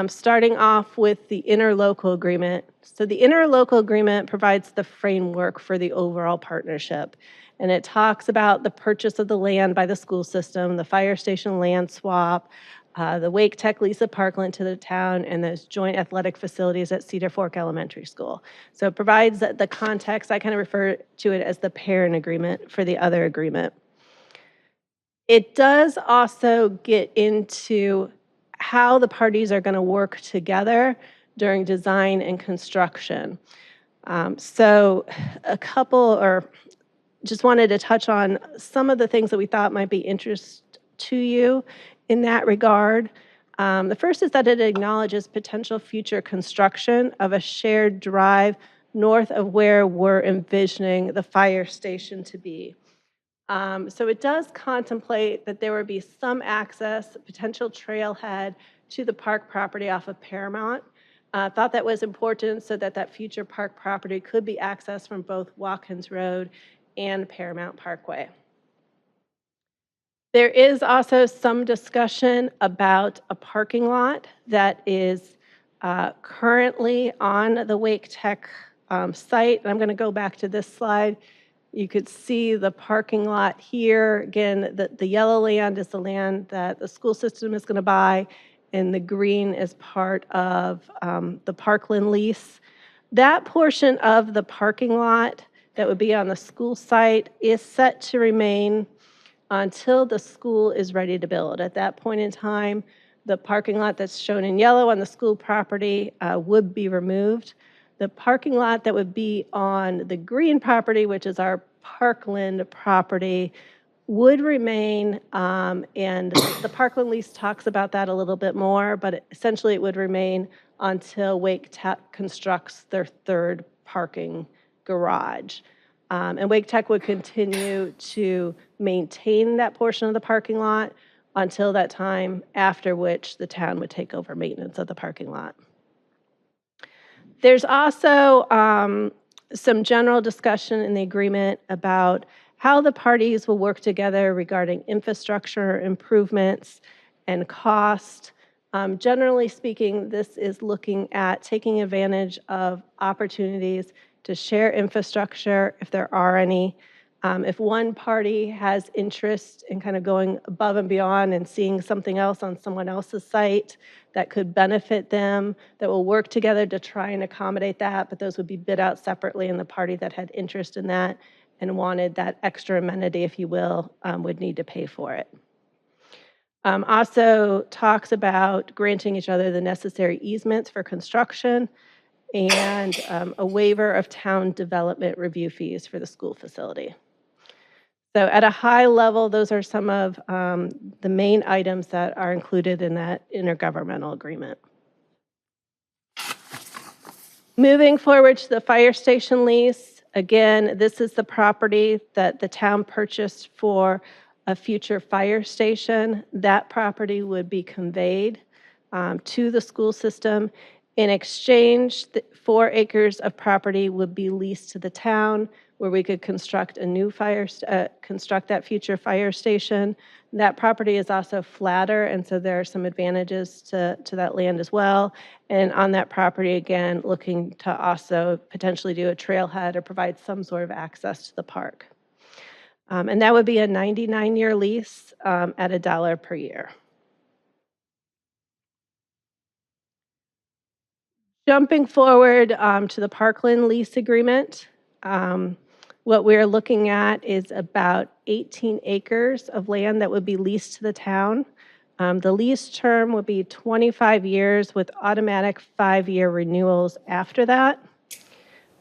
starting off with the interlocal agreement. So the interlocal agreement provides the framework for the overall partnership, and it talks about the purchase of the land by the school system, the fire station land swap, the Wake Tech lease of parkland to the town, and those joint athletic facilities at Cedar Fork Elementary School. So it provides the context. I kind of refer to it as the parent agreement for the other agreement. It does also get into how the parties are going to work together during design and construction. So a couple, or just wanted to touch on some of the things that we thought might be interest to you in that regard. The first is that it acknowledges potential future construction of a shared drive north of where we're envisioning the fire station to be. So it does contemplate that there would be some access, potential trailhead to the park property off of Paramount. Thought that was important so that that future park property could be accessed from both Watkins Road and Paramount Parkway. There is also some discussion about a parking lot that is currently on the Wake Tech site. I'm going to go back to this slide. You could see the parking lot here. Again, the yellow land is the land that the school system is going to buy, and the green is part of the Parkland lease. That portion of the parking lot that would be on the school site is set to remain until the school is ready to build. At that point in time, the parking lot that's shown in yellow on the school property would be removed. The parking lot that would be on the green property, which is our Parkland property, would remain, and the Parkland lease talks about that a little bit more, but essentially it would remain until Wake Tech constructs their 3rd parking garage. And Wake Tech would continue to maintain that portion of the parking lot until that time, after which the town would take over maintenance of the parking lot. There's also some general discussion in the agreement about how the parties will work together regarding infrastructure improvements and cost. Generally speaking, this is looking at taking advantage of opportunities to share infrastructure if there are any, If one party has interest in kind of going above and beyond and seeing something else on someone else's site that could benefit them, that will work together to try and accommodate that, but those would be bid out separately, and the party that had interest in that and wanted that extra amenity, if you will, would need to pay for it. Also talks about granting each other the necessary easements for construction and a waiver of town development review fees for the school facility. So at a high level, those are some of the main items that are included in that intergovernmental agreement. Moving forward to the fire station lease, again, this is the property that the town purchased for a future fire station. That property would be conveyed to the school system. In exchange, 4 acres of property would be leased to the town, where we could construct a new construct that future fire station. That property is also flatter, and so there are some advantages to that land as well. And on that property, again, looking to also potentially do a trailhead or provide some sort of access to the park. And that would be a 99-year lease at $1 per year. Jumping forward to the Parkland lease agreement, what we're looking at is about 18 acres of land that would be leased to the town. The lease term would be 25 years with automatic 5-year renewals after that.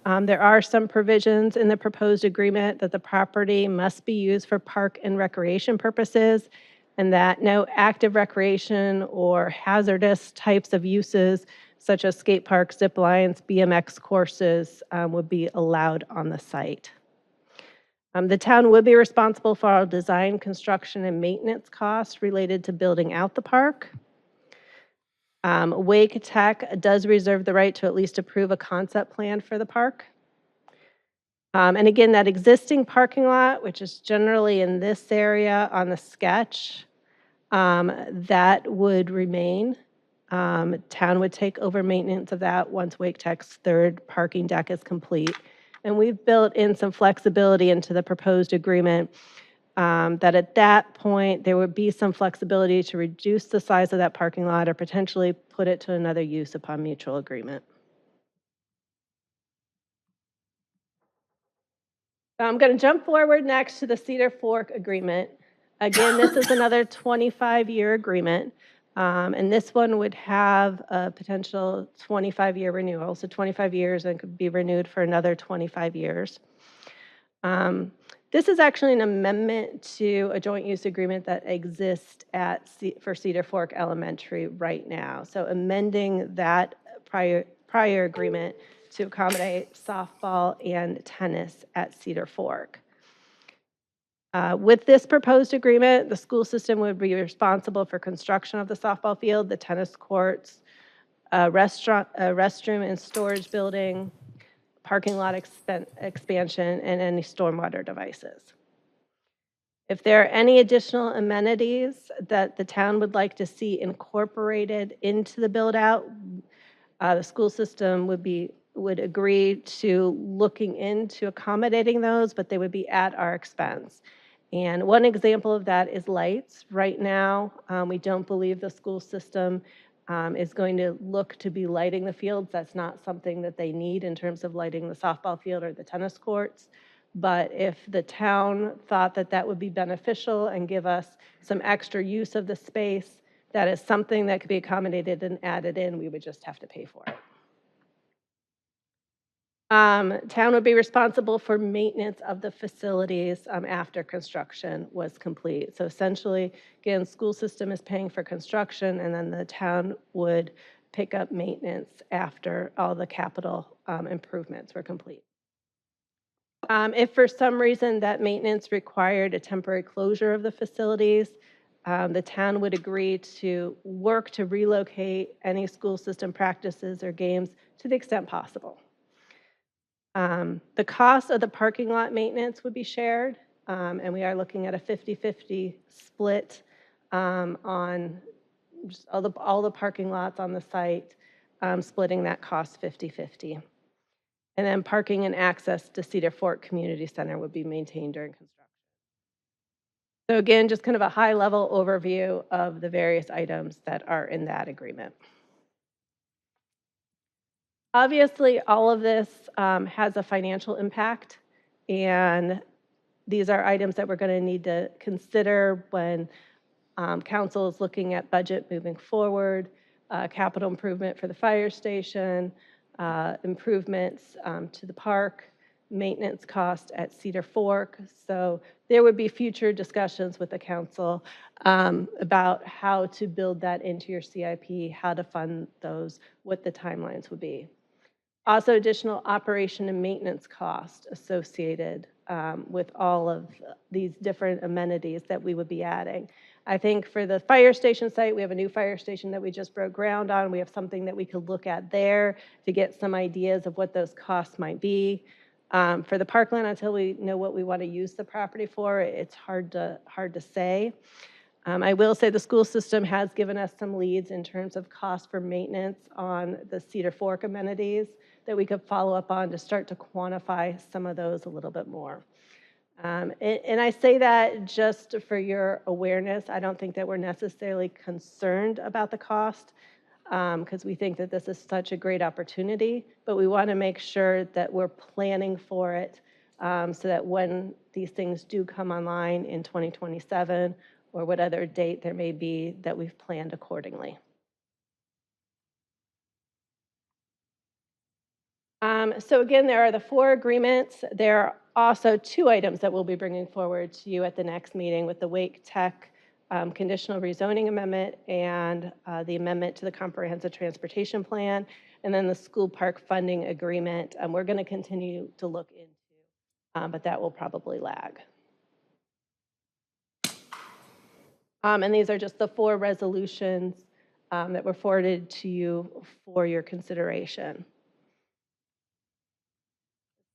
There are some provisions in the proposed agreement that the property must be used for park and recreation purposes, and that no active recreation or hazardous types of uses such as skate parks, zip lines, BMX courses would be allowed on the site. The town would be responsible for all design, construction, and maintenance costs related to building out the park. Wake Tech does reserve the right to at least approve a concept plan for the park. And again, that existing parking lot, which is generally in this area on the sketch, that would remain. Town would take over maintenance of that once Wake Tech's 3rd parking deck is complete. And we've built in some flexibility into the proposed agreement that at that point, there would be some flexibility to reduce the size of that parking lot or potentially put it to another use upon mutual agreement. I'm going to jump forward next to the Cedar Fork agreement. Again, this is another 25-year agreement, and this one would have a potential 25-year renewal, so 25 years and could be renewed for another 25 years. This is actually an amendment to a joint use agreement that exists for Cedar Fork Elementary right now. So amending that prior agreement to accommodate softball and tennis at Cedar Fork. With this proposed agreement, the school system would be responsible for construction of the softball field, the tennis courts, restroom and storage building, parking lot expansion, and any stormwater devices. If there are any additional amenities that the town would like to see incorporated into the build-out, the school system would agree to looking into accommodating those, but they would be at our expense. And one example of that is lights. Right now, we don't believe the school system is going to look to be lighting the fields. That's not something that they need in terms of lighting the softball field or the tennis courts. But if the town thought that that would be beneficial and give us some extra use of the space, that is something that could be accommodated and added in. We would just have to pay for it. Town would be responsible for maintenance of the facilities after construction was complete. So essentially, again, school system is paying for construction, and then the town would pick up maintenance after all the capital improvements were complete. If for some reason that maintenance required a temporary closure of the facilities, the town would agree to work to relocate any school system practices or games to the extent possible. The cost of the parking lot maintenance would be shared, and we are looking at a 50-50 split on just all the parking lots on the site, splitting that cost 50-50. And then parking and access to Cedar Fork Community Center would be maintained during construction. So again, just kind of a high-level overview of the various items that are in that agreement. Obviously, all of this has a financial impact, and these are items that we're going to need to consider when council is looking at budget moving forward, capital improvement for the fire station, improvements to the park, maintenance cost at Cedar Fork. So there would be future discussions with the council about how to build that into your CIP, how to fund those, what the timelines would be. Also, additional operation and maintenance cost associated with all of these different amenities that we would be adding. I think for the fire station site, we have a new fire station that we just broke ground on. We have something that we could look at there to get some ideas of what those costs might be. For the parkland, until we know what we want to use the property for, it's hard to say. I will say the school system has given us some leads in terms of cost for maintenance on the Cedar Fork amenities that we could follow up on to start to quantify some of those a little bit more. And I say that just for your awareness. I don't think that we're necessarily concerned about the cost because we think that this is such a great opportunity, but we want to make sure that we're planning for it so that when these things do come online in 2027 or what other date there may be, that we've planned accordingly. So again, there are the 4 agreements. There are also 2 items that we'll be bringing forward to you at the next meeting with the Wake Tech conditional rezoning amendment and the amendment to the comprehensive transportation plan, and then the school park funding agreement. We're going to continue to look into, but that will probably lag. And these are just the 4 resolutions that were forwarded to you for your consideration.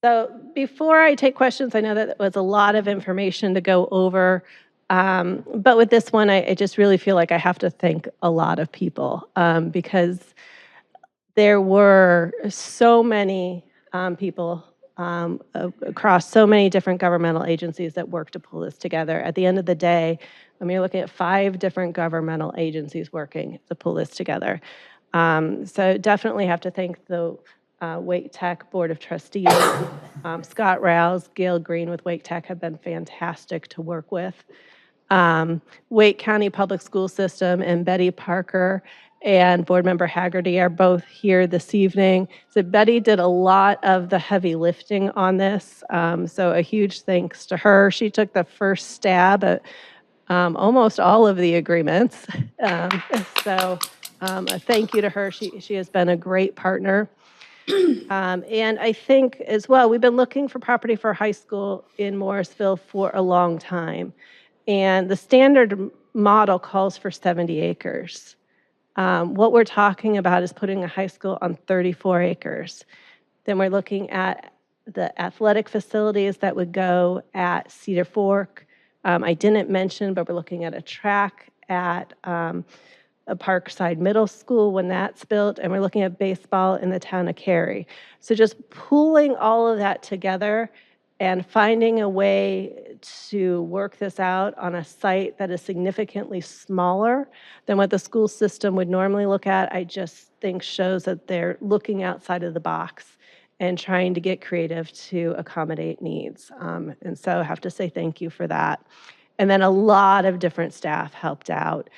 So before I take questions, I know that was a lot of information to go over, but with this one, I just really feel like I have to thank a lot of people because there were so many people across so many different governmental agencies that worked to pull this together. At the end of the day, you're looking at 5 different governmental agencies working to pull this together. So definitely have to thank the Wake Tech Board of Trustees. Scott Rouse, Gail Green with Wake Tech have been fantastic to work with. Wake County Public School System and Betty Parker and Board Member Haggerty are both here this evening. So Betty did a lot of the heavy lifting on this. So a huge thanks to her. She took the first stab at almost all of the agreements. So a thank you to her. She has been a great partner. And I think as well, we've been looking for property for high school in Morrisville for a long time. And the standard model calls for 70 acres. What we're talking about is putting a high school on 34 acres. Then we're looking at the athletic facilities that would go at Cedar Fork. I didn't mention, but we're looking at a track at a Parkside Middle School when that's built, and we're looking at baseball in the town of Cary. So just pooling all of that together and finding a way to work this out on a site that is significantly smaller than what the school system would normally look at, I just think shows that they're looking outside of the box and trying to get creative to accommodate needs. And so I have to say thank you for that. And then a lot of different staff helped out.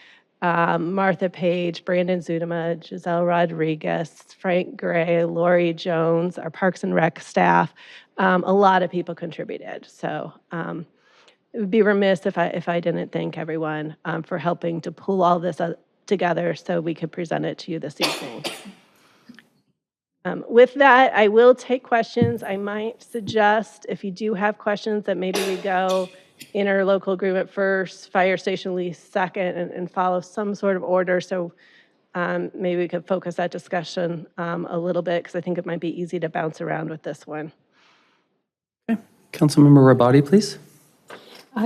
Martha Page, Brandon Zudema, Giselle Rodriguez, Frank Gray, Lori Jones, our Parks and Rec staff. A lot of people contributed. So it would be remiss if I didn't thank everyone for helping to pull all this together so we could present it to you this evening. With that, I will take questions. I might suggest if you do have questions that maybe we go interlocal agreement first, fire station lease second, and follow some sort of order. So maybe we could focus that discussion a little bit because I think it might be easy to bounce around with this one. Okay. Councilmember Rabati, please.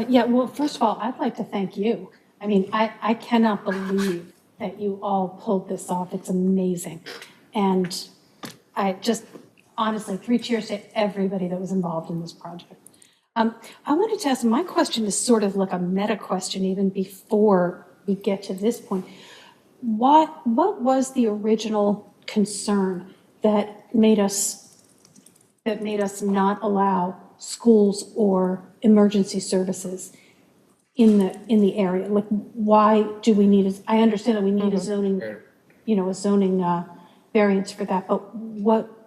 Yeah, well, first of all, I'd like to thank you. I mean, I cannot believe that you all pulled this off. It's amazing. And honestly, 3 cheers to everybody that was involved in this project. I wanted to ask, my question is sort of like a meta question even before we get to this point. What was the original concern that made us not allow schools or emergency services in the area? Like, why do we need, I understand that we need a zoning, variance for that, but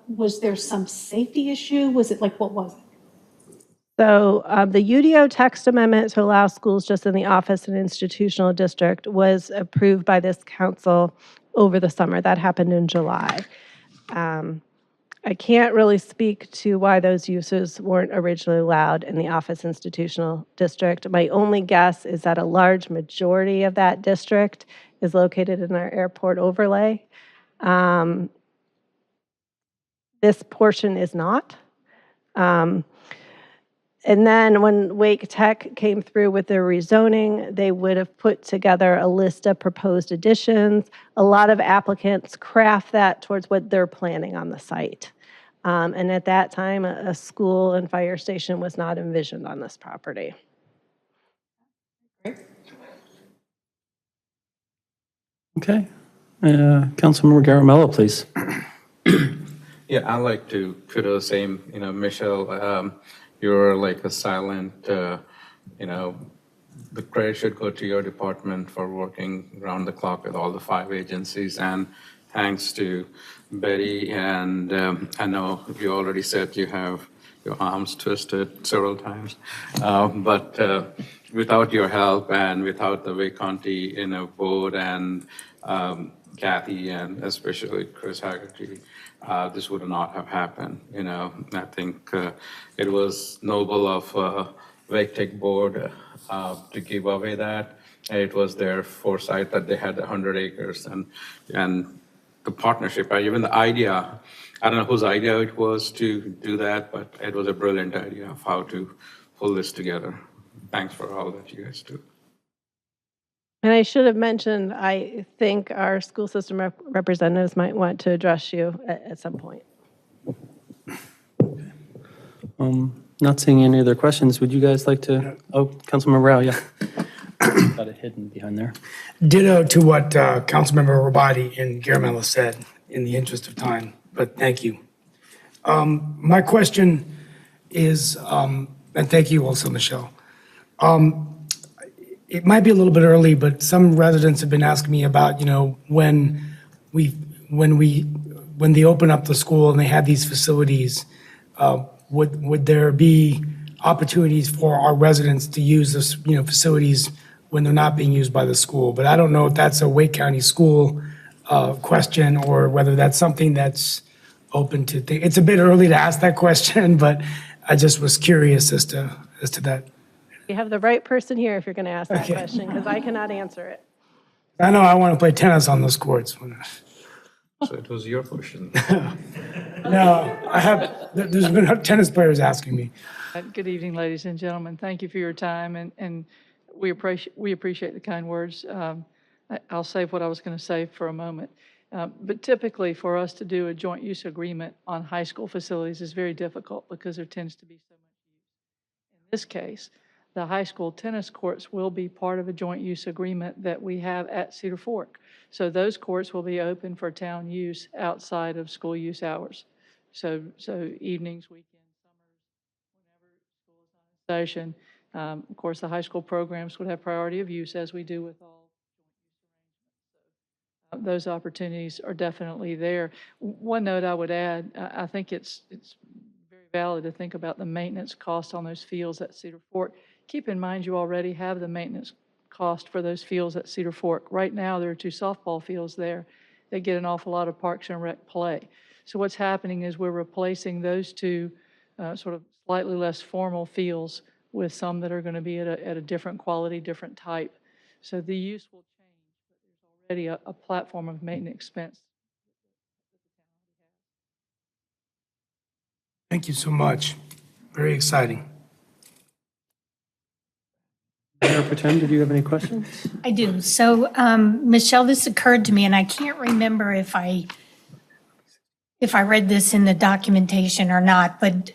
was there some safety issue? Was it like, what was it? So the UDO text amendment to allow schools just in the office and institutional district was approved by this council over the summer. That happened in July. I can't really speak to why those uses weren't originally allowed in the office institutional district. My only guess is that a large majority of that district is located in our airport overlay. This portion is not. And then when Wake Tech came through with their rezoning, they would have put together a list of proposed additions. A lot of applicants craft that towards what they're planning on the site. And at that time, a school and fire station was not envisioned on this property. Okay. Councilmember Garamella, please. Yeah, I like to kudos same, Michelle, you're like a silent, the credit should go to your department for working around the clock with all the 5 agencies. And thanks to Betty, and I know you already said you have your arms twisted several times, but without your help and without the Wake County, board and Kathy and especially Chris Haggerty, this would not have happened. I think it was noble of Wake Tech board to give away that. It was their foresight that they had 100 acres and the partnership, even the idea. I don't know whose idea it was to do that, but it was a brilliant idea of how to pull this together. Thanks for all that you guys do. And I should have mentioned, I think our school system representatives might want to address you at some point. Not seeing any other questions. Would you guys like to? Oh, Councilmember Rao, yeah. Got it hidden behind there. Ditto to what Councilmember Rabadi and Garamella said in the interest of time, but thank you. My question is, and thank you also, Michelle. It might be a little bit early, but some residents have been asking me about, when they open up the school and they have these facilities, would there be opportunities for our residents to use this, facilities when they're not being used by the school? But I don't know if that's a Wake County school question or whether that's something that's open to think. It's a bit early to ask that question, but I just was curious as to that. You have the right person here if you're going to ask that question, because I cannot answer it. I know I want to play tennis on those courts. So it was your question. No, there's been tennis players asking me. Good evening, ladies and gentlemen. Thank you for your time, and we appreciate the kind words. I'll save what I was going to say for a moment. But typically, for us to do a joint use agreement on high school facilities is very difficult because there tends to be so much use. In this case, the high school tennis courts will be part of a joint use agreement that we have at Cedar Fork. So those courts will be open for town use outside of school use hours. So evenings, weekends, summers, whenever school is not in session. Of course, the high school programs would have priority of use, as we do with all joint use arrangements. So those opportunities are definitely there. One note I would add, I think it's very valid to think about the maintenance cost on those fields at Cedar Fork. Keep in mind you already have the maintenance cost for those fields at Cedar Fork. Right now, there are 2 softball fields there that get an awful lot of Parks and Rec play. So what's happening is we're replacing those 2 sort of slightly less formal fields with some that are going to be at a different quality, different type. So the use will change, but there's already a platform of maintenance expense. Thank you so much. Very exciting. Mayor Pretend, did you have any questions? I do. So, Michelle, this occurred to me, and I can't remember if I if I read this in the documentation or not, but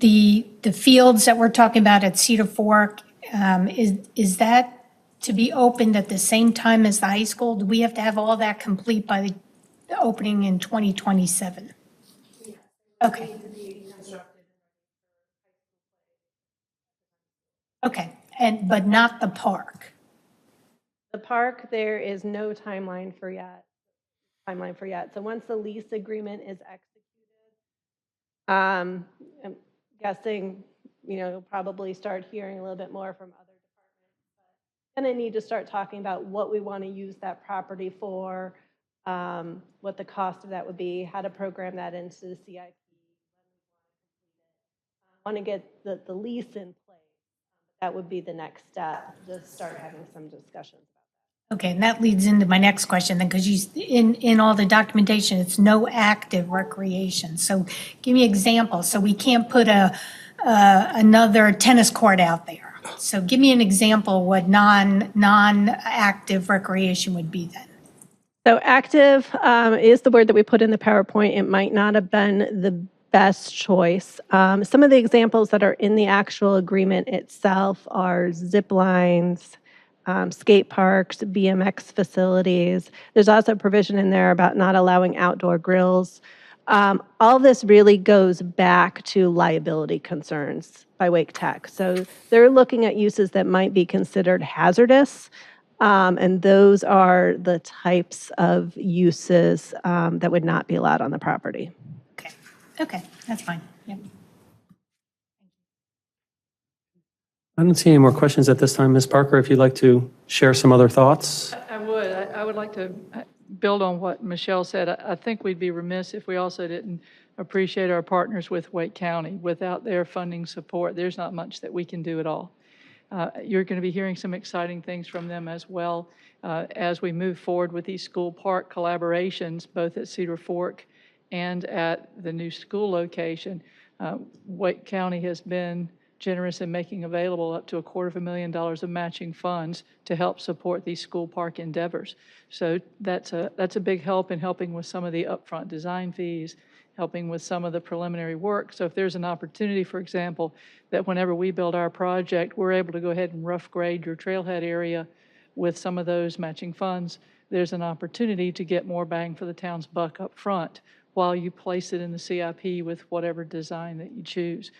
the fields that we're talking about at Cedar Fork, is that to be opened at the same time as the high school? Do we have to have all that complete by the opening in 2027? Okay. Okay, but not the park? The park, there is no timeline for yet. So once the lease agreement is executed, I'm guessing, you'll probably start hearing a little bit more from other departments. But then I need to start talking about what we want to use that property for, what the cost of that would be, how to program that into the CIP. I want to get the lease in place. That would be the next step, just start having some discussions. Okay, and that leads into my next question then, because in all the documentation, it's no active recreation. So give me examples. So we can't put another tennis court out there. So give me an example what non-active recreation would be then. So active is the word that we put in the PowerPoint. It might not have been the best choice. Some of the examples that are in the actual agreement itself are zip lines, skate parks, BMX facilities. There's also a provision in there about not allowing outdoor grills. All this really goes back to liability concerns by Wake Tech. So they're looking at uses that might be considered hazardous, and those are the types of uses that would not be allowed on the property. Okay, that's fine. Yep. I don't see any more questions at this time. Ms. Parker, if you'd like to share some other thoughts. I would like to build on what Michelle said. I think we'd be remiss if we also didn't appreciate our partners with Wake County. Without their funding support, there's not much that we can do at all. You're going to be hearing some exciting things from them as well as we move forward with these school park collaborations, both at Cedar Fork and at the new school location. Wake County has been generous in making available up to $250,000 of matching funds to help support these school park endeavors. So that's a big help in helping with some of the upfront design fees, helping with some of the preliminary work. So if there's an opportunity, for example, that whenever we build our project, we're able to go ahead and rough grade your trailhead area with some of those matching funds, there's an opportunity to get more bang for the town's buck up front while you place it in the CIP with whatever design that you choose.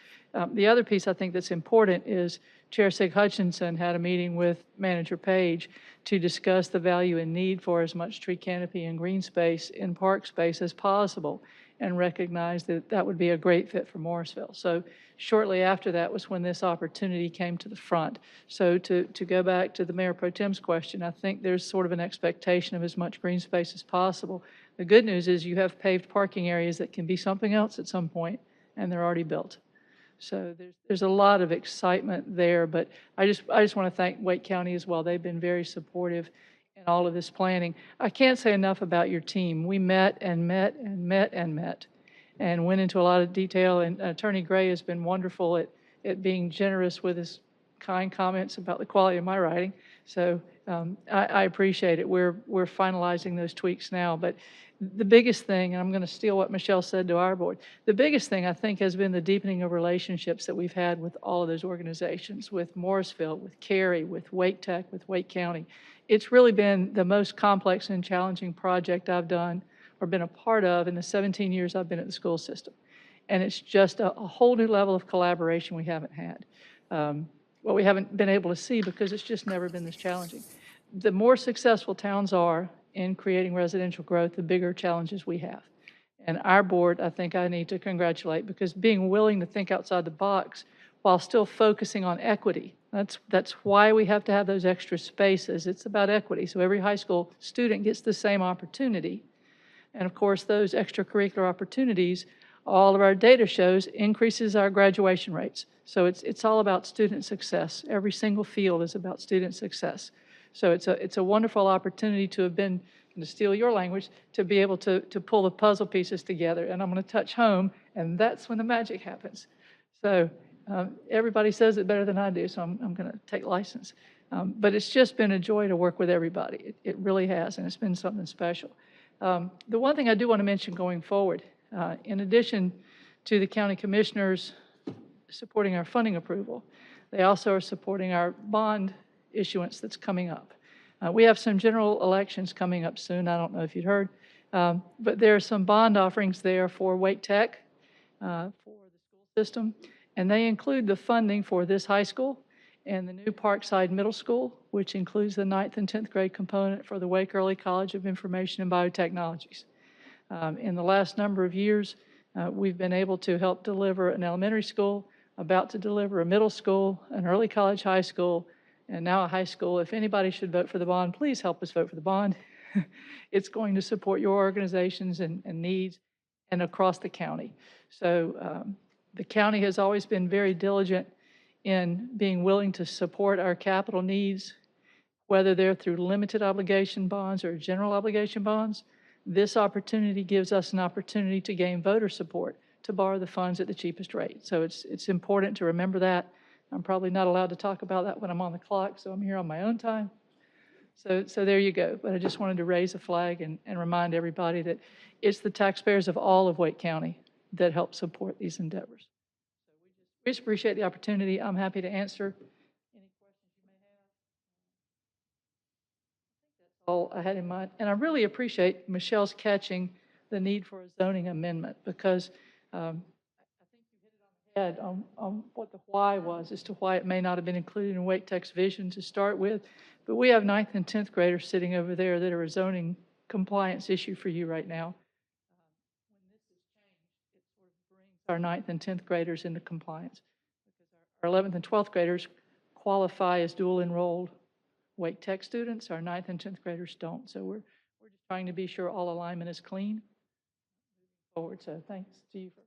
The other piece I think that's important is Chair Sig Hutchinson had a meeting with Manager Page to discuss the value and need for as much tree canopy and green space in park space as possible, and recognized that that would be a great fit for Morrisville. So shortly after that was when this opportunity came to the front. So to go back to the Mayor Pro Tem's question, I think there's sort of an expectation of as much green space as possible. The good news is you have paved parking areas that can be something else at some point, and they're already built. So there's a lot of excitement there, but I just want to thank Wake County as well. They've been very supportive in all of this planning. I can't say enough about your team. We met and met and met and met and went into a lot of detail, and Attorney Gray has been wonderful at being generous with his kind comments about the quality of my writing. So I appreciate it. We're finalizing those tweaks now, but the biggest thing, and I'm going to steal what Michelle said to our board, the biggest thing I think has been the deepening of relationships that we've had with all of those organizations, with Morrisville, with Cary, with Wake Tech, with Wake County. It's really been the most complex and challenging project I've done or been a part of in the 17 years I've been at the school system. And it's just a whole new level of collaboration we haven't had. Well, we haven't been able to see because it's just never been this challenging. The more successful towns are in creating residential growth, the bigger challenges we have. And our board, I think I need to congratulate, because being willing to think outside the box while still focusing on equity. That's why we have to have those extra spaces. It's about equity. So every high school student gets the same opportunity. And of course, those extracurricular opportunities, all of our data shows, increases our graduation rates. So it's all about student success. Every single field is about student success. So it's a wonderful opportunity to have been, to steal your language, to be able to pull the puzzle pieces together. And I'm going to touch home, and that's when the magic happens. So everybody says it better than I do, so I'm going to take license. But it's just been a joy to work with everybody. It really has, and it's been something special. The one thing I do want to mention going forward, in addition to the county commissioners supporting our funding approval, they also are supporting our bond issuance that's coming up. We have some general elections coming up soon. I don't know if you'd heard, but there are some bond offerings there for Wake Tech, for the school system, and they include the funding for this high school and the new Parkside Middle School, which includes the 9th and 10th grade component for the Wake Early College of Information and Biotechnologies. In the last number of years, we've been able to help deliver an elementary school, about to deliver a middle school, an early college high school, and now a high school. If anybody should vote for the bond, please help us vote for the bond. It's going to support your organizations and needs and across the county. So the county has always been very diligent in being willing to support our capital needs, whether they're through limited obligation bonds or general obligation bonds. This opportunity gives us an opportunity to gain voter support to borrow the funds at the cheapest rate. So it's important to remember that. I'm probably not allowed to talk about that when I'm on the clock, so I'm here on my own time. So there you go. But I just wanted to raise a flag and remind everybody that it's the taxpayers of all of Wake County that help support these endeavors. So we just appreciate the opportunity. I'm happy to answer any questions you may have. That's all I had in mind. And I really appreciate Michelle's catching the need for a zoning amendment, because I think you hit it on the head on what the why was as to why it may not have been included in Wake Tech's vision to start with. But we have 9th and 10th graders sitting over there that are a zoning compliance issue for you right now. When this is changed, it sort of brings our 9th and 10th graders into compliance, because our 11th and 12th graders qualify as dual enrolled Wake Tech students. Our 9th and 10th graders don't. So we're just trying to be sure all alignment is clean moving forward. So thanks to you for.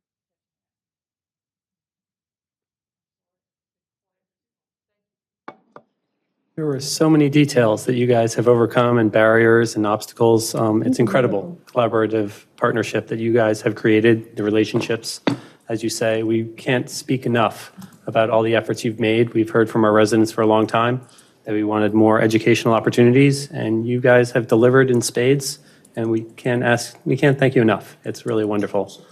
There were so many details that you guys have overcome and barriers and obstacles. It's incredible collaborative partnership that you guys have created, the relationships, as you say. We can't speak enough about all the efforts you've made. We've heard from our residents for a long time that we wanted more educational opportunities, and you guys have delivered in spades, and we can't thank you enough. It's really wonderful.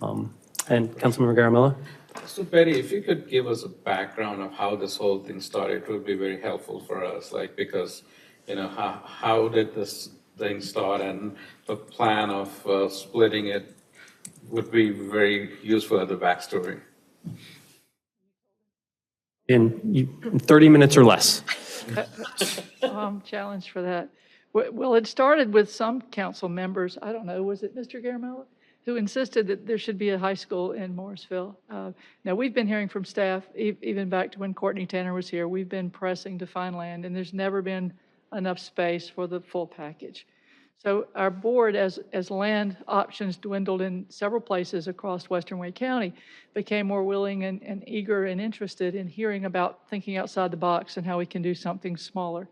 And Councilmember Garamella? So Betty, if you could give us a background of how this whole thing started, it would be very helpful for us, because, how did this thing start, and the plan of splitting it would be very useful as a backstory. In 30 minutes or less. I'm challenged for that. Well, it started with some council members, I don't know, was it Mr. Garamella, who insisted that there should be a high school in Morrisville. Now, we've been hearing from staff, even back to when Courtney Tanner was here, we've been pressing to find land, and there's never been enough space for the full package. So our board, as land options dwindled in several places across Western Wake County, became more willing and eager and interested in hearing about thinking outside the box and how we can do something smaller.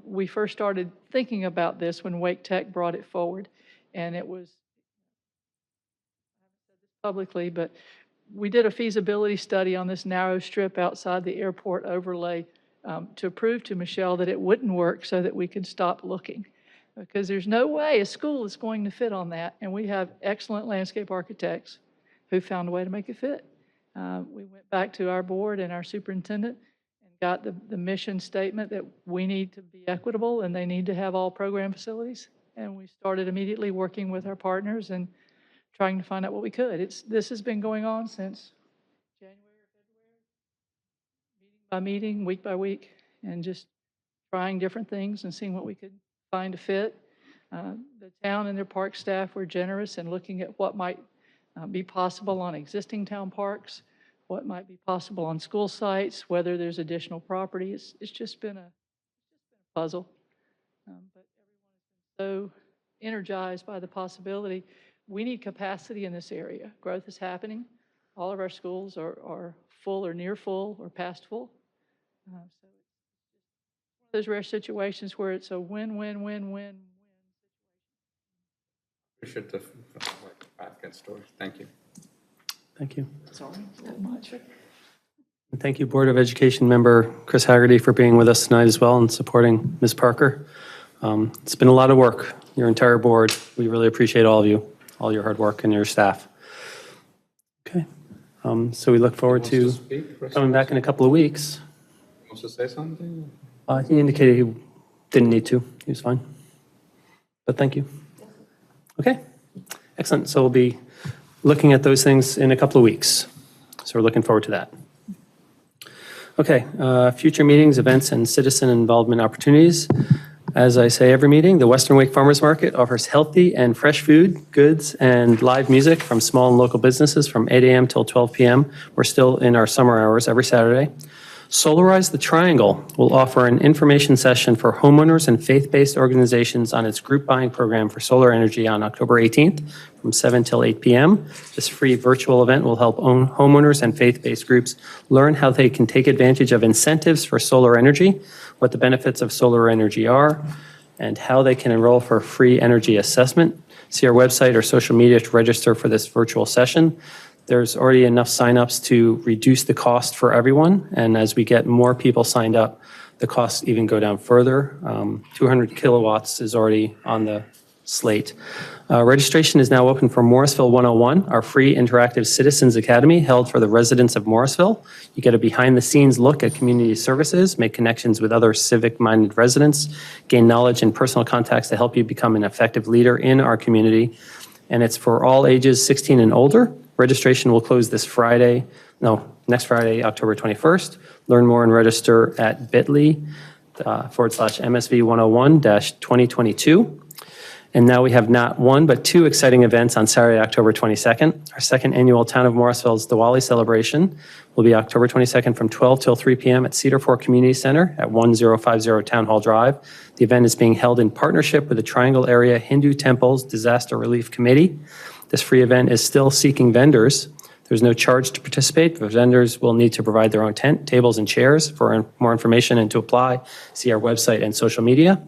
We first started thinking about this when Wake Tech brought it forward, and it was, I haven't said this publicly, but we did a feasibility study on this narrow strip outside the airport overlay to prove to Michelle that it wouldn't work, so that we could stop looking. Because there's no way a school is going to fit on that, and we have excellent landscape architects who found a way to make it fit. We went back to our board and our superintendent and got the mission statement that we need to be equitable and they need to have all program facilities. And we started immediately working with our partners and trying to find out what we could. This has been going on since January or February, meeting by meeting, week by week, and just trying different things and seeing what we could find to fit. The town and their park staff were generous in looking at what might be possible on existing town parks, what might be possible on school sites, whether there's additional property. It's just been a puzzle. But everyone has been so energized by the possibility. We need capacity in this area. Growth is happening. All of our schools are full or near full or past full. So it's one of those rare situations where it's a win-win-win-win. Appreciate the back-end story. Thank you. Thank you. Sorry, that much. And thank you, Board of Education member Chris Haggerty, for being with us tonight as well and supporting Ms. Parker. It's been a lot of work. your entire board. We really appreciate all of you, all your hard work and your staff. Okay. So we look forward to coming back in a couple of weeks. Wants to say something? He indicated he didn't need to. He was fine. But thank you. Okay. Excellent. So we'll be looking at those things in a couple of weeks. So we're looking forward to that. Okay. Future meetings, events, and citizen involvement opportunities. As I say every meeting, the Western Wake Farmers Market offers healthy and fresh food, goods, and live music from small and local businesses from 8 a.m. till 12 p.m. We're still in our summer hours every Saturday. Solarize the Triangle will offer an information session for homeowners and faith-based organizations on its group buying program for solar energy on October 18th from 7 till 8 p.m. This free virtual event will help homeowners and faith-based groups learn how they can take advantage of incentives for solar energy, what the benefits of solar energy are, and how they can enroll for a free energy assessment. See our website or social media to register for this virtual session. There's already enough signups to reduce the cost for everyone, and as we get more people signed up, the costs even go down further. 200 kilowatts is already on the slate. Registration is now open for Morrisville 101, our free interactive citizens academy held for the residents of Morrisville. You get a behind-the-scenes look at community services, make connections with other civic-minded residents, gain knowledge and personal contacts to help you become an effective leader in our community. And it's for all ages 16 and older. Registration will close next Friday, October 21st. Learn more and register at bit.ly/MSV101-2022. And now we have not one, but two exciting events on Saturday, October 22nd. Our second annual Town of Morrisville's Diwali celebration will be October 22nd from 12 till 3 p.m. at Cedar Fork Community Center at 1050 Town Hall Drive. The event is being held in partnership with the Triangle Area Hindu Temples Disaster Relief Committee. This free event is still seeking vendors. There's no charge to participate, but vendors will need to provide their own tent, tables, and chairs. For more information and to apply, see our website and social media.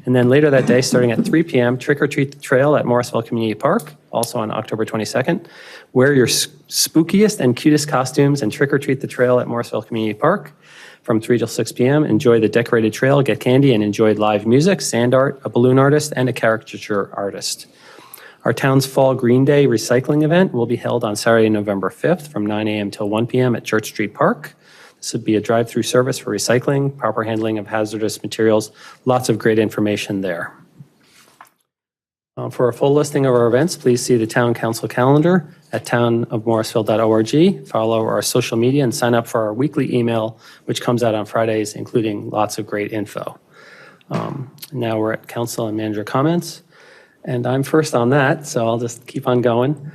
And then later that day, starting at 3 p.m., Trick or Treat the Trail at Morrisville Community Park, also on October 22nd. Wear your spookiest and cutest costumes and trick or treat the trail at Morrisville Community Park from 3 till 6 p.m. Enjoy the decorated trail, get candy, and enjoy live music, sand art, a balloon artist, and a caricature artist. Our town's Fall Green Day recycling event will be held on Saturday, November 5th from 9 a.m. till 1 p.m. at Church Street Park. This would be a drive-through service for recycling, proper handling of hazardous materials, lots of great information there. For a full listing of our events, please see the Town Council calendar at townofmorrisville.org. Follow our social media and sign up for our weekly email, which comes out on Fridays, including lots of great info. Now we're at council and manager comments. And I'm first on that, so I'll just keep on going.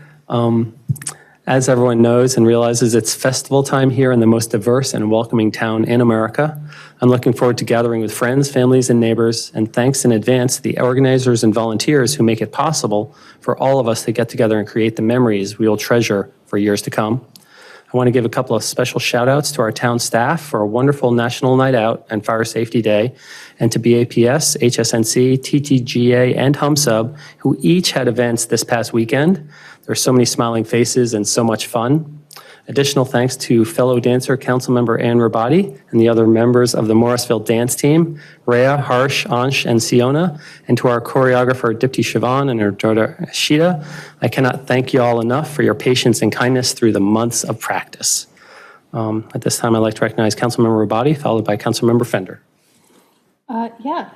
As everyone knows and realizes, it's festival time here in the most diverse and welcoming town in America. I'm looking forward to gathering with friends, families, and neighbors, and thanks in advance to the organizers and volunteers who make it possible for all of us to get together and create the memories we will treasure for years to come. I want to give a couple of special shout outs to our town staff for a wonderful National Night Out and Fire Safety Day, and to BAPS, HSNC, TTGA, and HumSub, who each had events this past weekend. There's so many smiling faces and so much fun. Additional thanks to fellow dancer Councilmember Ann Rabati and the other members of the Morrisville dance team, Rhea, Harsh, Ansh, and Siona, and to our choreographer Dipti Shivan and her daughter Ashita. I cannot thank you all enough for your patience and kindness through the months of practice. At this time, I'd like to recognize Councilmember Rabati, followed by Councilmember Fender.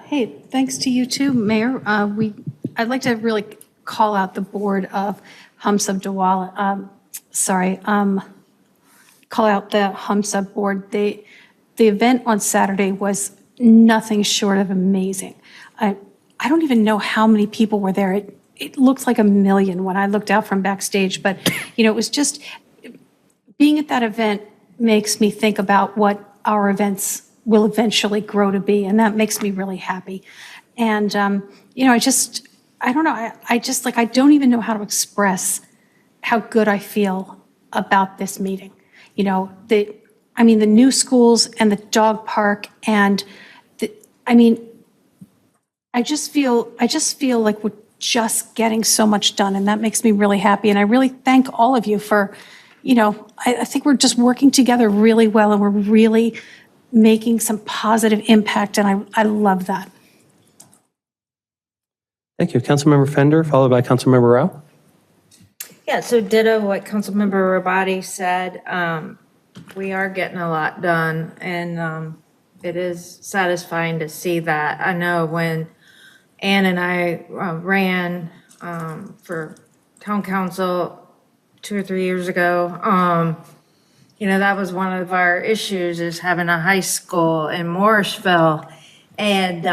Hey, thanks to you too, Mayor. I'd like to really call out the board of HumSub Diwali. Call out the HumSub board. The event on Saturday was nothing short of amazing. I don't even know how many people were there. It looked like 1 million when I looked out from backstage, but it was just, being at that event makes me think about what our events will eventually grow to be, and that makes me really happy. And, I don't know, I don't even know how to express how good I feel about this meeting. The new schools and the dog park, and I just feel like we're just getting so much done, and that makes me really happy. And I really thank all of you for, I think we're just working together really well, and we're really making some positive impact, and I love that. Thank you. Councilmember Fender, followed by Councilmember Rao. Yeah, so ditto what Councilmember Rabati said. We are getting a lot done, and it is satisfying to see that. I know when Ann and I ran for town council 2 or 3 years ago, that was one of our issues, is having a high school in Morrisville. And,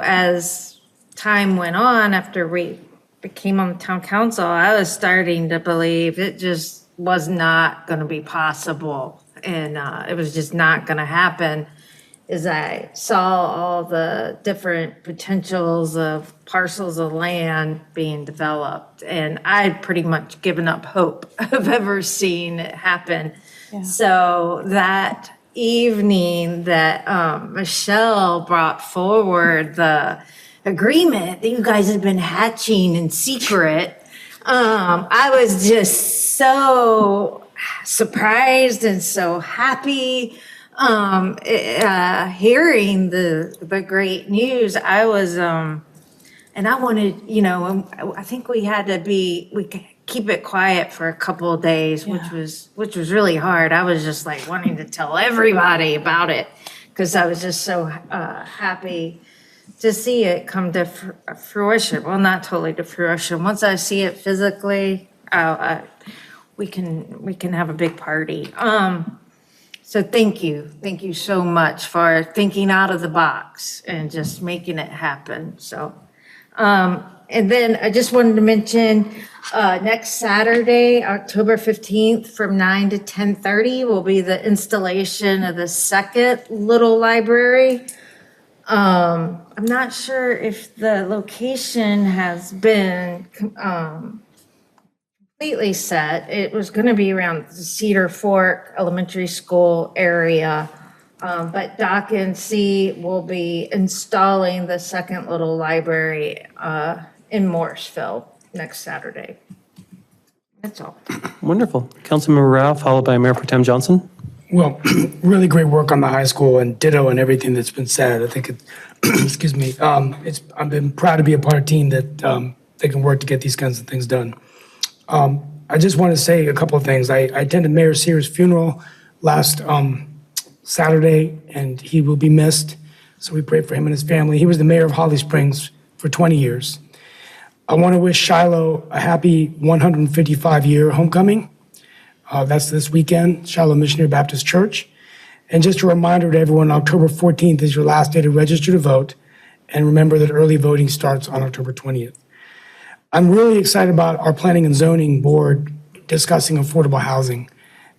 as time went on, after we became on the town council, I was starting to believe it just was not going to be possible. And it was just not going to happen, as I saw all the different potentials of parcels of land being developed. And I'd pretty much given up hope of ever seeing it happen. Yeah. So that evening that Michelle brought forward the agreement that you guys had been hatching in secret, I was just so surprised and so happy. Hearing the great news, I was, and I wanted, I think we could keep it quiet for a couple of days, which was really hard. I was just like wanting to tell everybody about it, because I was just so happy to see it come to fruition. Well, not totally to fruition. Once I see it physically, we can have a big party. So thank you so much for thinking out of the box and just making it happen. So, and then I just wanted to mention, next Saturday, October 15th, from 9 to 10:30 will be the installation of the second little library. I'm not sure if the location has been completely set. It was going to be around the Cedar Fork Elementary School area, but Doc and C will be installing the second little library in Morrisville next Saturday. That's all. Wonderful. Councilmember Rao, followed by Mayor Pro Tem Johnson. Well, really great work on the high school, and ditto and everything that's been said. I think excuse me, I've been proud to be a part of a team that they can work to get these kinds of things done. I just want to say a couple of things. I attended Mayor Sears' funeral last Saturday, and he will be missed. So we pray for him and his family. He was the mayor of Holly Springs for 20 years. I want to wish Shiloh a happy 155-year homecoming. That's this weekend, Shiloh Missionary Baptist Church. And just a reminder to everyone, October 14th is your last day to register to vote. And remember that early voting starts on October 20th. I'm really excited about our Planning and Zoning Board discussing affordable housing.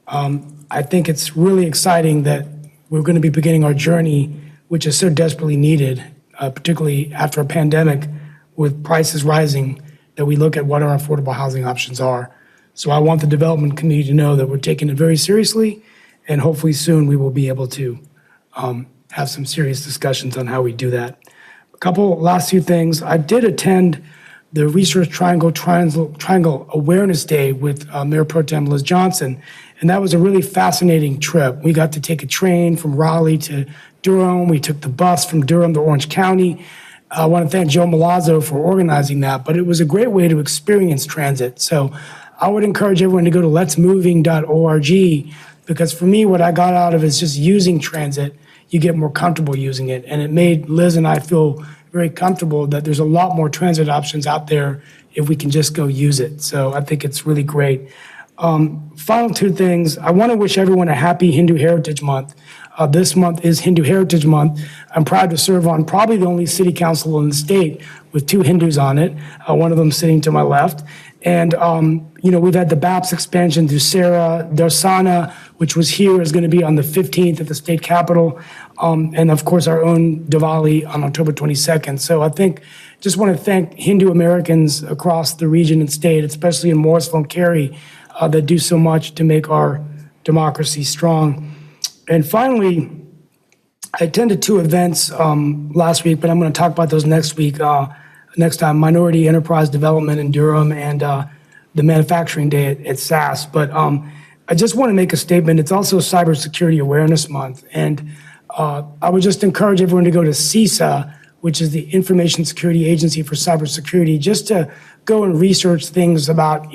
I think it's really exciting that we're going to be beginning our journey, which is so desperately needed, particularly after a pandemic with prices rising, that we look at what our affordable housing options are. So I want the development community to know that we're taking it very seriously, and hopefully soon we will be able to have some serious discussions on how we do that. A couple last few things. I did attend the Research Triangle Awareness Day with Mayor Pro Tem Liz Johnson, and that was a really fascinating trip. We got to take a train from Raleigh to Durham. We took the bus from Durham to Orange County. I want to thank Joe Malazzo for organizing that, but it was a great way to experience transit. So I would encourage everyone to go to letsmoving.org, because for me, what I got out of it is just using transit. You get more comfortable using it, and it made Liz and I feel very comfortable that there's a lot more transit options out there if we can just go use it. So I think it's really great. Final two things. I want to wish everyone a happy Hindu Heritage Month. This month is Hindu Heritage Month. I'm proud to serve on probably the only city council in the state with two Hindus on it, one of them sitting to my left. And, we've had the BAPS expansion through Sarah. Darsana, which was here, is going to be on the 15th at the state capitol. And of course, our own Diwali on October 22nd. So I think, just want to thank Hindu Americans across the region and state, especially in Morrisville and Cary, that do so much to make our democracy strong. And finally, I attended two events last week, but I'm going to talk about those next week. Next time, Minority Enterprise Development in Durham and the Manufacturing Day at SAS. But I just want to make a statement. It's also Cybersecurity Awareness Month. And I would just encourage everyone to go to CISA, which is the Information Security Agency for Cybersecurity, just to go and research things about,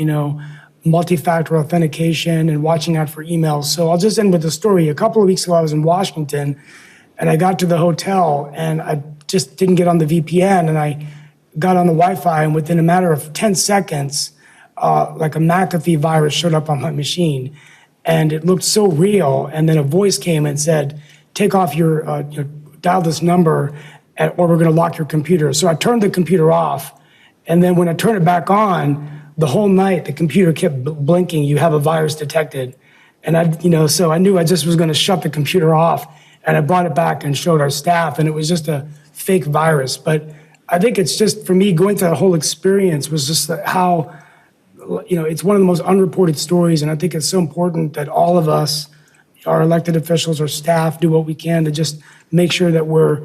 multi-factor authentication and watching out for emails. So I'll just end with a story. A couple of weeks ago, I was in Washington, and I got to the hotel, and I just didn't get on the VPN, and I got on the Wi-Fi, and within a matter of 10 seconds, like a McAfee virus showed up on my machine, and it looked so real. And then a voice came and said, "Take off dial this number, or we're going to lock your computer." So I turned the computer off, and then when I turned it back on, the whole night the computer kept blinking, "You have a virus detected." And so I knew I just was going to shut the computer off, and I brought it back and showed our staff, and it was just a fake virus. But I think it's just, for me, going through that whole experience was just how, it's one of the most unreported stories, and I think it's so important that all of us, our elected officials, our staff, do what we can to just make sure that we're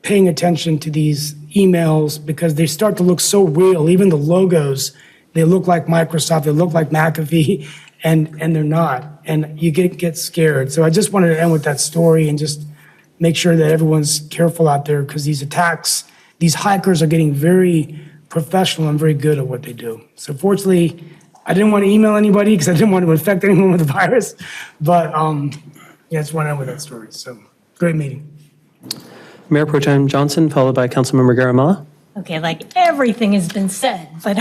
paying attention to these emails, because they start to look so real. Even the logos, they look like Microsoft, they look like McAfee, and they're not. And you get scared. So I just wanted to end with that story and just make sure that everyone's careful out there, because these attacks, these hackers are getting very professional and very good at what they do. So fortunately, I didn't want to email anybody because I didn't want to infect anyone with the virus. But I just want to end with that story. So great meeting. Mayor Pro Tem Johnson, followed by Councilmember Garamella. Okay, like everything has been said, but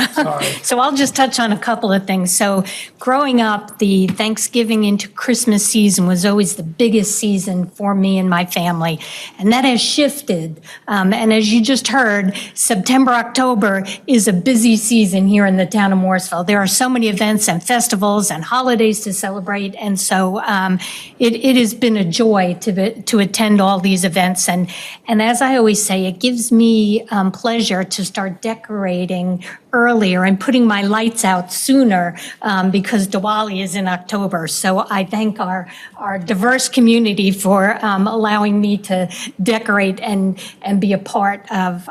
so I'll just touch on a couple of things. So growing up, the Thanksgiving into Christmas season was always the biggest season for me and my family, and that has shifted. And as you just heard, September, October is a busy season here in the town of Morrisville. There are so many events and festivals and holidays to celebrate, and so it has been a joy to attend all these events. And as I always say, it gives me pleasure to start decorating earlier and putting my lights out sooner because Diwali is in October. So I thank our diverse community for allowing me to decorate and be a part of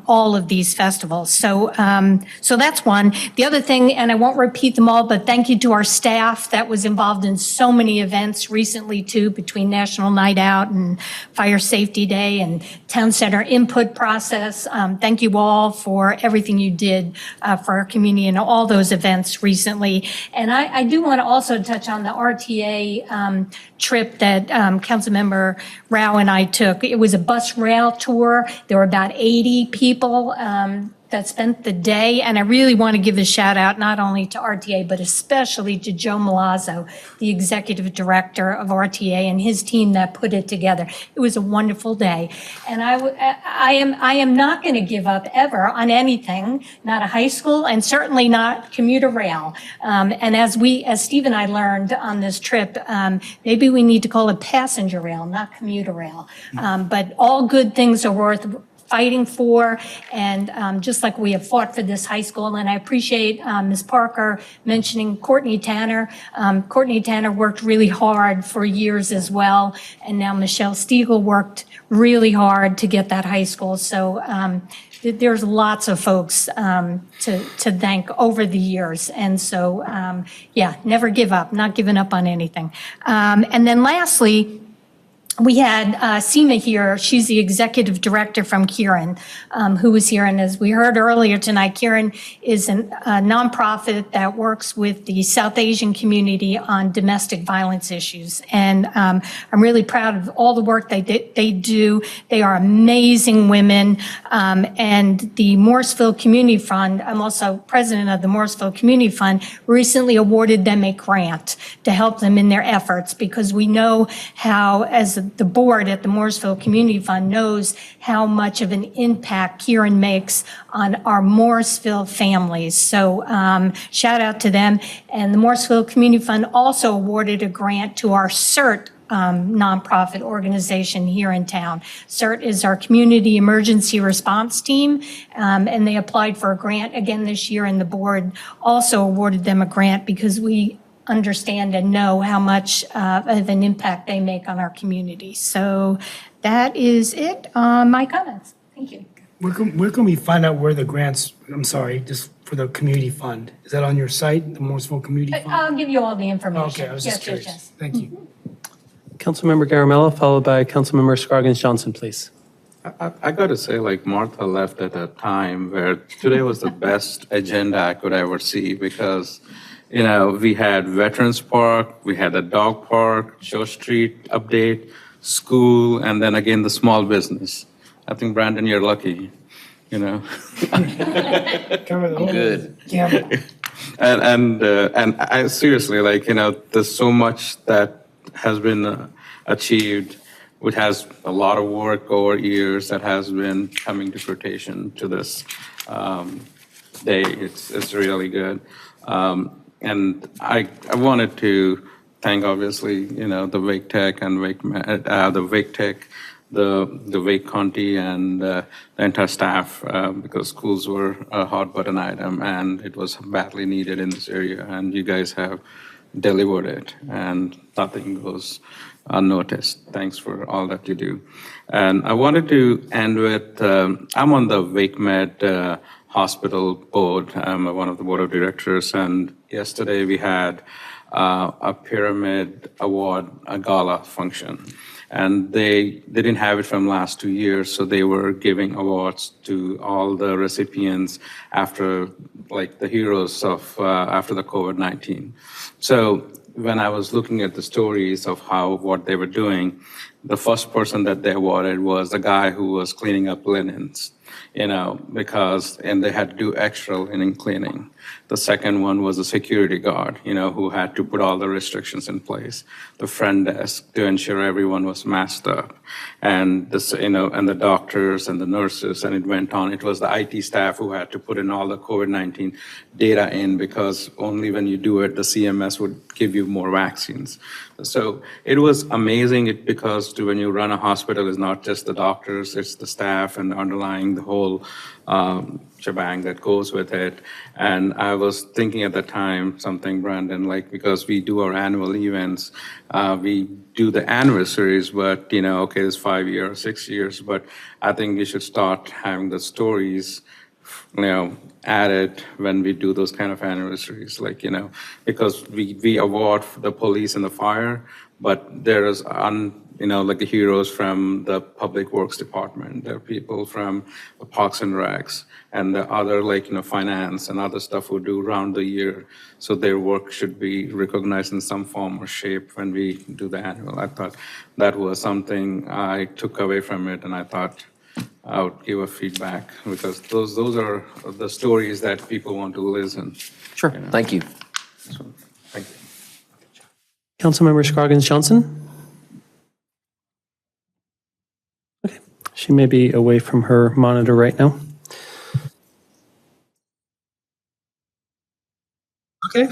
all of these festivals. So that's one. The other thing, and I won't repeat them all, but thank you to our staff that was involved in so many events recently too, between National Night Out and Fire Safety Day and Town Center input process. Thank you all for everything you did for our community and all those events recently. And I do want to also touch on the RTA trip that Councilmember Rao and I took. It was a bus rail tour. There were about 80 people that spent the day. And I really want to give a shout out not only to RTA, but especially to Joe Milazzo, the executive director of RTA, and his team that put it together. It was a wonderful day. And I am not going to give up ever on anything, not a high school and certainly not commuter rail. And as Steve and I learned on this trip, maybe we need to call it passenger rail, not commuter rail. But all good things are worth fighting for, and just like we have fought for this high school. And I appreciate Ms. Parker mentioning Courtney Tanner. Courtney Tanner worked really hard for years as well, and now Michelle Stiegel worked really hard to get that high school. So there's lots of folks to thank over the years. And so, never give up, not giving up on anything. And then lastly, we had Seema here. She's the executive director from Kieran, who was here. And as we heard earlier tonight, Kieran is a nonprofit that works with the South Asian community on domestic violence issues. And I'm really proud of all the work they do. They are amazing women. And the Morrisville Community Fund, I'm also president of the Morrisville Community Fund, recently awarded them a grant to help them in their efforts, because we know how, as the board at the Morrisville Community Fund knows how much of an impact Kieran makes on our Morrisville families. So shout out to them. And the Morrisville Community Fund also awarded a grant to our CERT nonprofit organization here in town. CERT is our community emergency response team, and they applied for a grant again this year, and the board also awarded them a grant because we understand and know how much of an impact they make on our community. So that is it on my comments. Thank you. Where can we find out where the grants, just for the community fund? Is that on your site, the Morrisville Community Fund? I'll give you all the information. Okay, I was just curious. Thank you. Councilmember Garamella, followed by Councilmember Scroggins Johnson, please. I got to say, like Martha left at a time where today was the best agenda I could ever see because, we had Veterans Park, we had a dog park, Show Street update, school, and then again the small business. I think Brandon, you're lucky, Cover the whole Good. gamut. and I seriously there's so much that has been achieved, which has a lot of work over years that has been coming to fruition to this day. It's really good, and I wanted to thank obviously the Wake Tech and the Wake Tech. The Wake County and the entire staff because schools were a hot button item and it was badly needed in this area and you guys have delivered it and nothing goes unnoticed. Thanks for all that you do. And I wanted to end with, I'm on the WakeMed Hospital board. I'm one of the board of directors and yesterday we had a pyramid award, a gala function. And they didn't have it from last 2 years, so they were giving awards to all the recipients after, like the heroes of after the COVID-19. So when I was looking at the stories of what they were doing, the first person that they awarded was the guy who was cleaning up linens, and they had to do extra linen cleaning. The second one was a security guard, who had to put all the restrictions in place. The front desk to ensure everyone was masked up, and and the doctors and the nurses, and it went on. It was the IT staff who had to put in all the COVID-19 data in because only when you do it, the CMS would give you more vaccines. So it was amazing because when you run a hospital, it's not just the doctors, it's the staff and underlying the whole shebang that goes with it. And I was thinking at the time something, Brandon, because we do our annual events, we do the anniversaries, but okay, it's 5 years, 6 years, but I think we should start having the stories added when we do those kind of anniversaries, because we award the police and the fire, but there is the heroes from the Public Works Department, there are people from the Parks and Recs, and the other finance and other stuff we do around the year. So their work should be recognized in some form or shape when we do the annual. I thought that was something I took away from it, and I thought I would give a feedback because those are the stories that people want to listen. Sure, thank you. So, thank you. Councilmember Scroggins Johnson? Okay, she may be away from her monitor right now. Okay.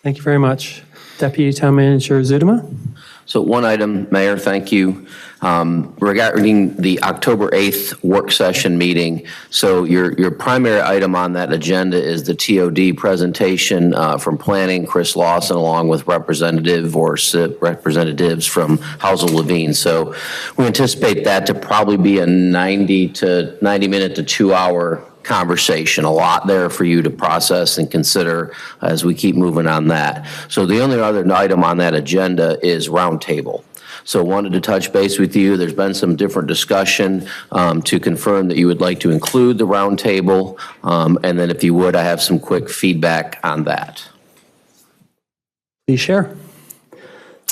Thank you very much. Deputy Town Manager Zudema? So one item, Mayor, thank you, regarding the October 8th work session meeting. So your primary item on that agenda is the TOD presentation from Planning, Chris Lawson, along with representatives from Housel Levine. So we anticipate that to probably be a 90 minute to 2 hour conversation, a lot there for you to process and consider as we keep moving on that. So the only other item on that agenda is roundtable. So wanted to touch base with you. There's been some different discussion to confirm that you would like to include the roundtable. And then if you would, I have some quick feedback on that. Please share.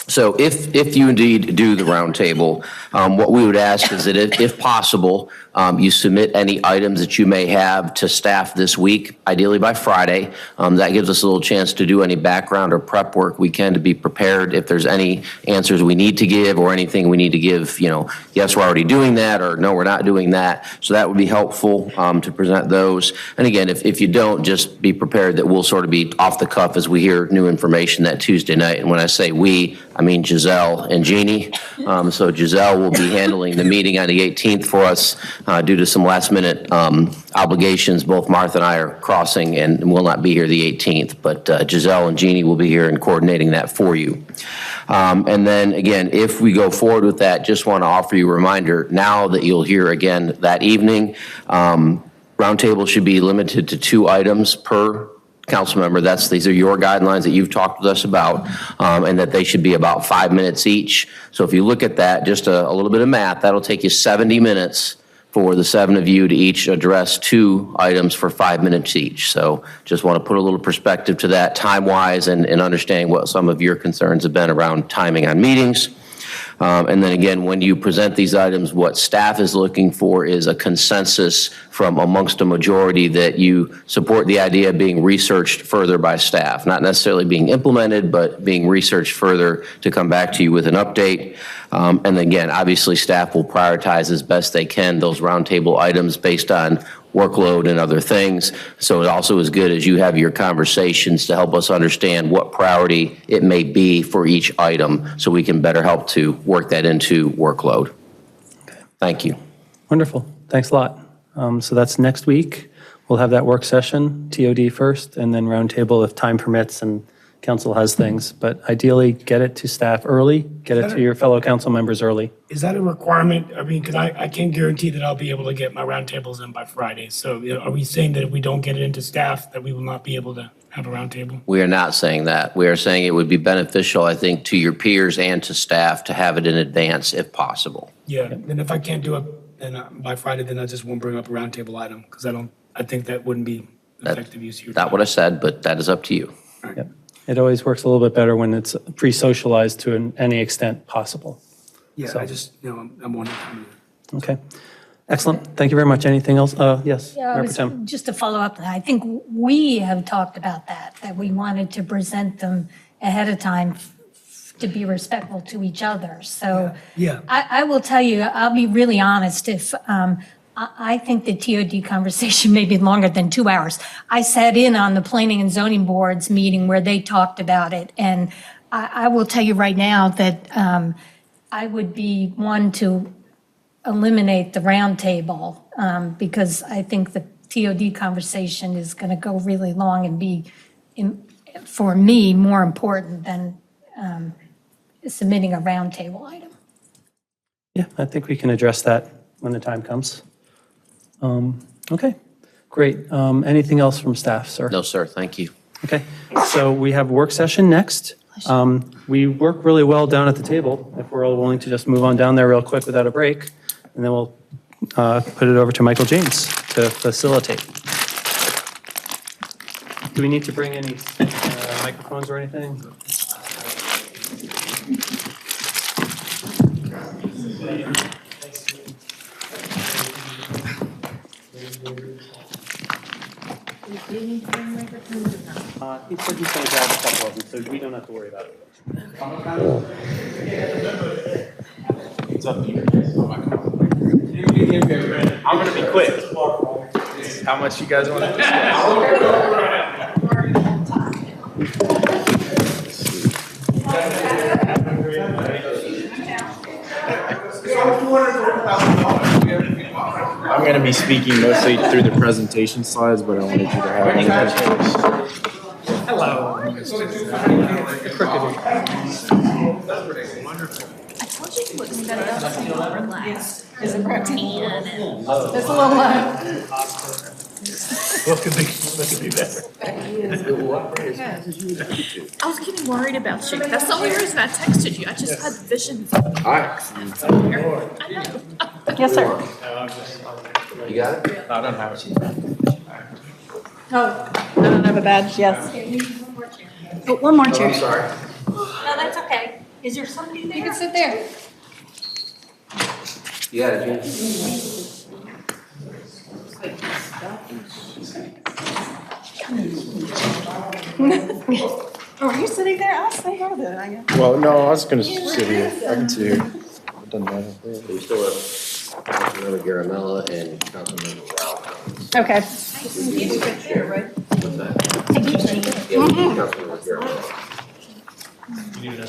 So if you indeed do the roundtable, what we would ask is that if possible, you submit any items that you may have to staff this week, ideally by Friday. That gives us a little chance to do any background or prep work we can to be prepared if there's any answers we need to give or anything we need to give, yes, we're already doing that, or no, we're not doing that. So that would be helpful to present those. And again, if you don't, just be prepared that we'll sort of be off the cuff as we hear new information that Tuesday night. And when I say we, I mean Giselle and Jeannie. So Giselle will be handling the meeting on the 18th for us due to some last minute obligations. Both Martha and I are crossing and will not be here the 18th, but Giselle and Jeannie will be here and coordinating that for you. And then again, if we go forward with that, just want to offer you a reminder now that you'll hear again that evening, roundtable should be limited to 2 items per council member. These are your guidelines that you've talked with us about, and that they should be about 5 minutes each. So if you look at that, just a little bit of math, that'll take you 70 minutes for the 7 of you to each address 2 items for 5 minutes each. So just want to put a little perspective to that time-wise and understanding what some of your concerns have been around timing on meetings. And then again, when you present these items, what staff is looking for is a consensus from amongst a majority that you support the idea of being researched further by staff, not necessarily being implemented, but being researched further to come back to you with an update. And again, obviously staff will prioritize as best they can those roundtable items based on workload and other things. So it also is good as you have your conversations to help us understand what priority it may be for each item so we can better help to work that into workload. Okay. Thank you. Wonderful. Thanks a lot. So that's next week. We'll have that work session, TOD first, and then roundtable if time permits and council has things. But ideally, get it to staff early, get it to your fellow council members early. Is that a requirement? I mean, because I can't guarantee that I'll be able to get my roundtables in by Friday. So are we saying that if we don't get it into staff, that we will not be able to have a roundtable? We are not saying that. We are saying it would be beneficial, I think, to your peers and to staff to have it in advance if possible. Yeah, and if I can't do it then by Friday, then I just won't bring up a roundtable item because I think that wouldn't be effective use of your time. Not what I said, but that is up to you. Yep. It always works a little bit better when it's pre-socialized to any extent possible. Yeah, So- I just, I'm wondering. Okay. Excellent. Thank you very much. Anything else? Yes, Yeah, Member Tim. just to follow up, I think we have talked about that we wanted to present them ahead of time to be respectful to each other. So Yeah. I will tell you, I'll be really honest, if I think the TOD conversation may be longer than 2 hours. I sat in on the Planning and Zoning Board's meeting where they talked about it, and I will tell you right now that I would be one to eliminate the roundtable because I think the TOD conversation is going to go really long and be, for me, more important than submitting a roundtable item. Yeah, I think we can address that when the time comes. Okay, great. Anything else from staff, sir? No, sir. Thank you. Okay, so we have work session next. We work really well down at the table, if we're all willing to just move on down there real quick without a break, and then we'll put it over to Michael James to facilitate. Do we need to bring any microphones or anything? He said he's going to grab a couple of them, so we don't have to worry about it. It's up to you. I'm going to be quick. How much you guys want to discuss? I'm going to be speaking mostly through the presentation slides, but I wanted you to have one of those. Hello. I told you it looks better than relaxed. Is it tan and it's a little low. What could be better? I was getting worried about you. That's the only reason I texted you. I just had visions. All right. I know. Yes, sir. You got it? I don't have it. Oh, I don't have a badge, yes. Oh, one more chair. I'm sorry. No, that's okay. Is there somebody there? You can sit there. You got it, Gene? Oh, are you sitting there? I'll stay over there, I guess. Well, no, I was going to sit here. I can sit here. It doesn't matter. We still have Councilmember Garamella and Councilmember Ralph. Okay. What's that? Yeah, Councilmember Garamella.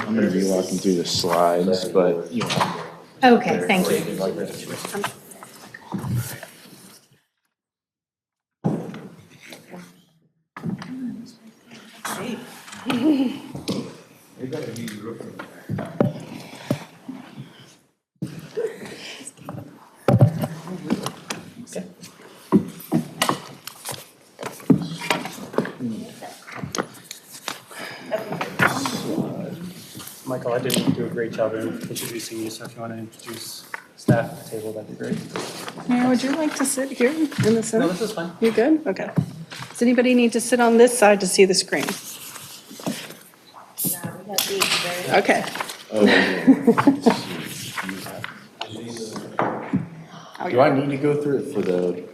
I'm going to be walking through the slides, but you know. Okay, thank you. Michael, I didn't do a great job in introducing you, so if you want to introduce staff at the table, that'd be great. Mayor, would you like to sit here in the center? No, this is fine. You good? Okay. Does anybody need to sit on this side to see the screen? Okay. Do I need to go through it for the?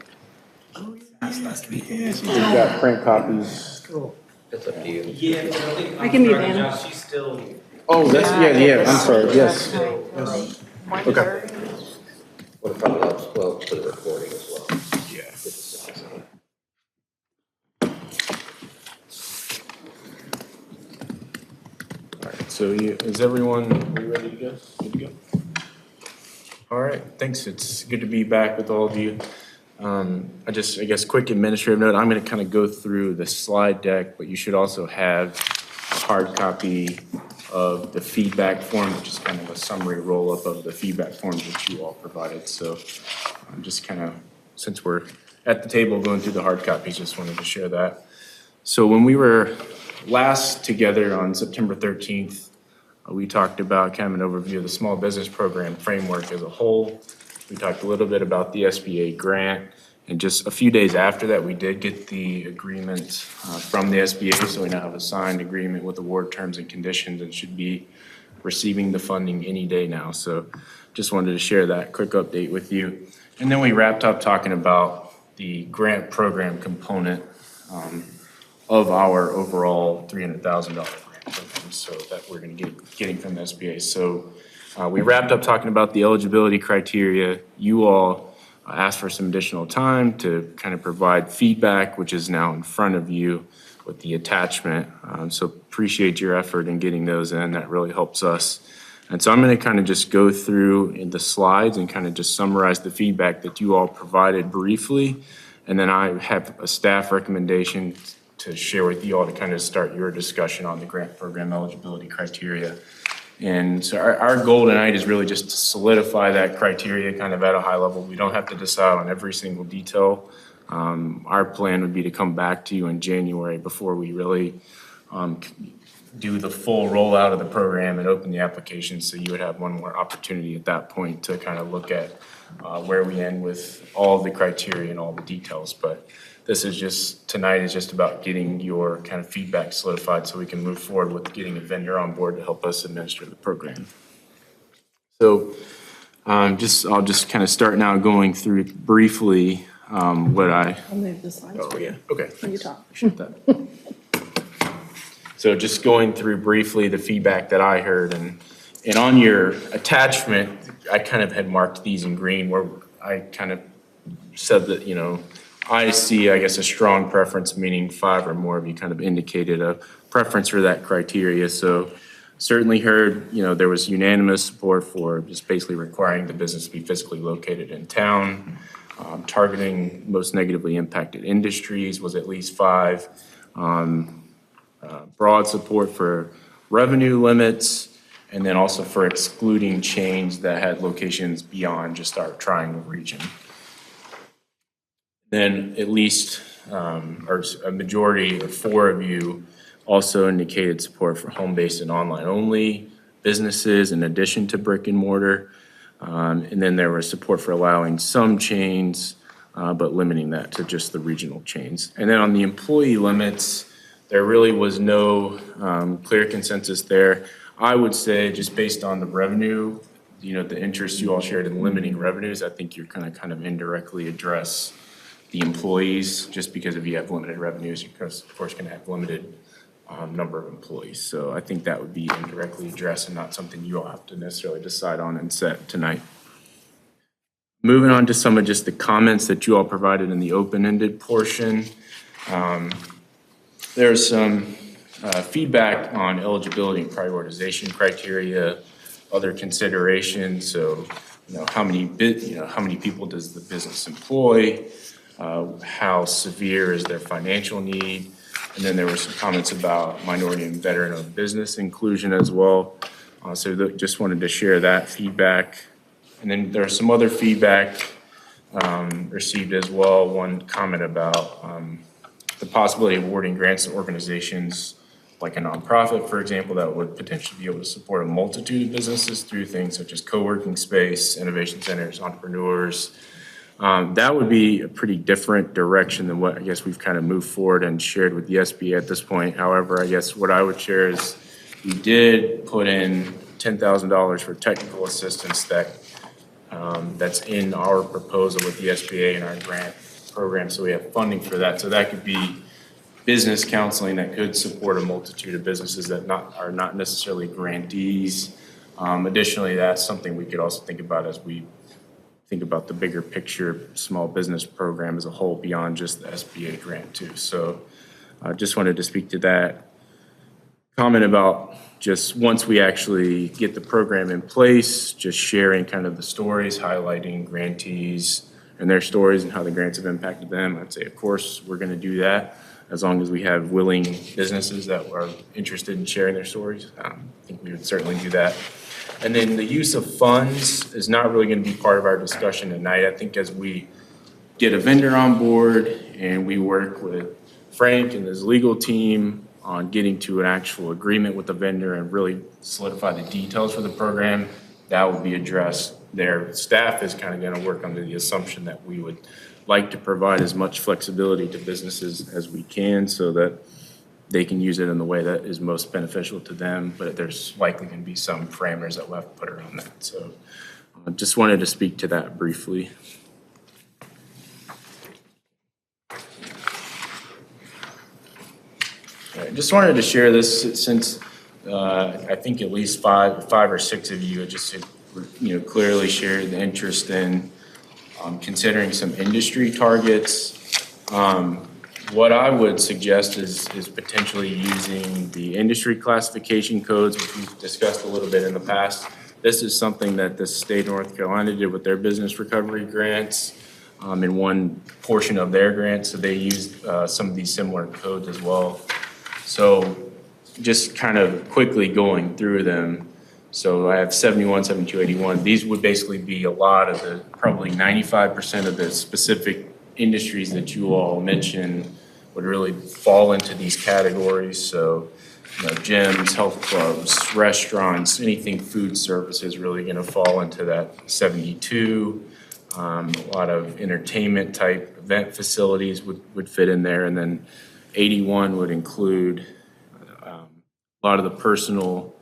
We've got print copies. That's up to you. Yeah, I can be Van. She's still. Oh, that's, yeah, I'm sorry, yes. Okay. What about, well, for the recording as well? Yeah. All right, so is everyone, are you ready to go? Good to go? All right, thanks. It's good to be back with all of you. I guess, quick administrative note, I'm going to kind of go through the slide deck, but you should also have a hard copy of the feedback form, which is kind of a summary roll-up of the feedback forms that you all provided. So just kind of, since we're at the table going through the hard copies, just wanted to share that. So when we were last together on September 13th, we talked about kind of an overview of the small business program framework as a whole. We talked a little bit about the SBA grant. And just a few days after that, we did get the agreement from the SBA. So we now have a signed agreement with award terms and conditions and should be receiving the funding any day now. So just wanted to share that quick update with you. And then we wrapped up talking about the grant program component of our overall $300,000 grant program. So that we're going to getting from the SBA. So we wrapped up talking about the eligibility criteria. You all asked for some additional time to kind of provide feedback, which is now in front of you with the attachment. So appreciate your effort in getting those in. That really helps us. And so I'm going to kind of just go through in the slides and kind of just summarize the feedback that you all provided briefly. And then I have a staff recommendation to share with you all to kind of start your discussion on the grant program eligibility criteria. And so our goal tonight is really just to solidify that criteria kind of at a high level. We don't have to decide on every single detail. Our plan would be to come back to you in January before we really do the full rollout of the program and open the application. So you would have one more opportunity at that point to kind of look at where we end with all the criteria and all the details. But this is just, tonight is just about getting your kind of feedback solidified so we can move forward with getting a vendor on board to help us administer the program. So I'll just kind of start now going through briefly what I. I'll move the slides. Oh, yeah, okay. You talk. Appreciate that. So just going through briefly the feedback that I heard, and on your attachment, I kind of had marked these in green where I kind of said that, you know, I see, I guess, a strong preference, meaning 5 or more of you kind of indicated a preference for that criteria. So Certainly heard, there was unanimous support for just basically requiring the business to be physically located in town. Targeting most negatively impacted industries was at least 5. Broad support for revenue limits, and then also for excluding chains that had locations beyond just our triangle region. Then at least, or a majority or 4 of you also indicated support for home-based and online-only businesses in addition to brick and mortar. And then there was support for allowing some chains, but limiting that to just the regional chains. And then on the employee limits, there really was no clear consensus there. I would say just based on the revenue, the interest you all shared in limiting revenues, I think you're going to kind of indirectly address the employees, just because if you have limited revenues, you're of course going to have limited number of employees. So I think that would be indirectly addressed and not something you all have to necessarily decide on and set tonight. Moving on to some of just the comments that you all provided in the open-ended portion. There's some feedback on eligibility and prioritization criteria, other considerations. So, how many people does the business employ? How severe is their financial need? And then there were some comments about minority and veteran-owned business inclusion as well. So just wanted to share that feedback. And then there's some other feedback received as well. One comment about the possibility of awarding grants to organizations like a nonprofit, for example, that would potentially be able to support a multitude of businesses through things such as co-working space, innovation centers, entrepreneurs. That would be a pretty different direction than what I guess we've kind of moved forward and shared with the SBA at this point. However, I guess what I would share is we did put in $10,000 for technical assistance that's in our proposal with the SBA and our grant program. So we have funding for that. So that could be business counseling that could support a multitude of businesses that are not necessarily grantees. Additionally, that's something we could also think about as we think about the bigger picture small business program as a whole beyond just the SBA grant too. So I just wanted to speak to that. Comment about just once we actually get the program in place, just sharing kind of the stories, highlighting grantees and their stories and how the grants have impacted them. I'd say, of course, we're going to do that as long as we have willing businesses that are interested in sharing their stories. I think we would certainly do that. And then the use of funds is not really going to be part of our discussion tonight. I think as we get a vendor on board and we work with Frank and his legal team on getting to an actual agreement with the vendor and really solidify the details for the program, that will be addressed. Their staff is kind of going to work under the assumption that we would like to provide as much flexibility to businesses as we can so that they can use it in the way that is most beneficial to them, but there's likely going to be some parameters that we'll have to put around that. So I just wanted to speak to that briefly. I just wanted to share this since I think at least five or six of you just clearly shared the interest in considering some industry targets. What I would suggest is potentially using the industry classification codes, which we've discussed a little bit in the past. This is something that the state of North Carolina did with their business recovery grants in one portion of their grants. So they used some of these similar codes as well. So just kind of quickly going through them. So I have 71, 72, 81. These would basically be a lot of the, probably 95% of the specific industries that you all mentioned would really fall into these categories. So, gyms, health clubs, restaurants, anything food service is really going to fall into that 72. A lot of entertainment type event facilities would fit in there. And then 81 would include a lot of the personal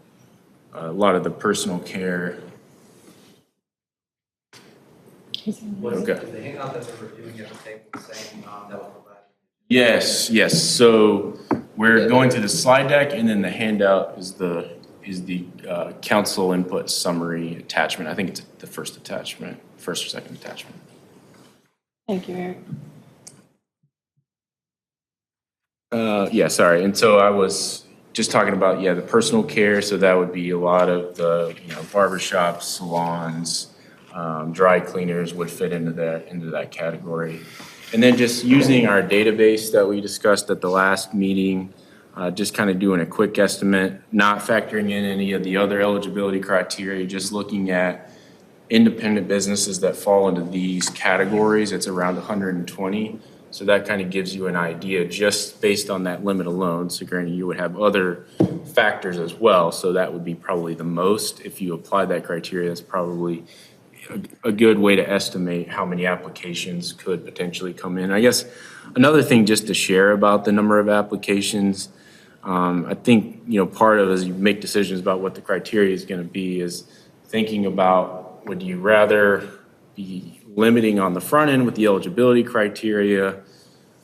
care. Okay. The handout that we're doing at the table the same that was provided? Yes. So we're going to the slide deck, and then the handout is the council input summary attachment. I think it's the first attachment, first or second attachment. Thank you, Eric. Yeah, sorry. And so I was just talking about, yeah, the personal care, so that would be a lot of the, barbershops, salons, dry cleaners would fit into that category. And then just using our database that we discussed at the last meeting, just kind of doing a quick estimate, not factoring in any of the other eligibility criteria, just looking at independent businesses that fall into these categories. It's around 120. So that kind of gives you an idea just based on that limit alone. So granted, you would have other factors as well. So that would be probably the most. If you apply that criteria, that's probably a good way to estimate how many applications could potentially come in. I guess another thing just to share about the number of applications, I think, part of as you make decisions about what the criteria is going to be is thinking about, would you rather be limiting on the front end with the eligibility criteria,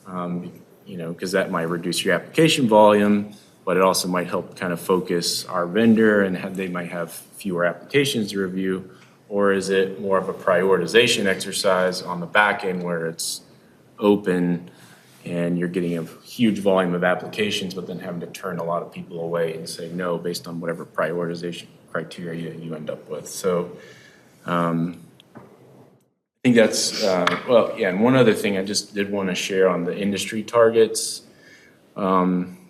because that might reduce your application volume, but it also might help kind of focus our vendor and they might have fewer applications to review. Or is it more of a prioritization exercise on the back end where it's open and you're getting a huge volume of applications, but then having to turn a lot of people away and say no based on whatever prioritization criteria you end up with. So I think that's, and one other thing I just did want to share on the industry targets.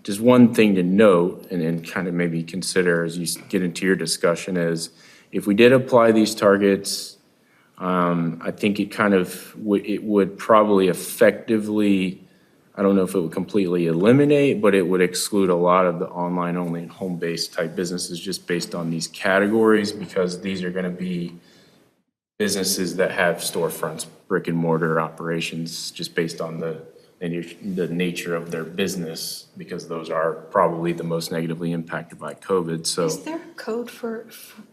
Just one thing to note and then kind of maybe consider as you get into your discussion is if we did apply these targets, I think it kind of it would probably effectively, I don't know if it would completely eliminate, but it would exclude a lot of the online only and home-based type businesses just based on these categories, because these are going to be businesses that have storefronts, brick and mortar operations, just based on the nature of their business, because those are probably the most negatively impacted by COVID. So Is there a code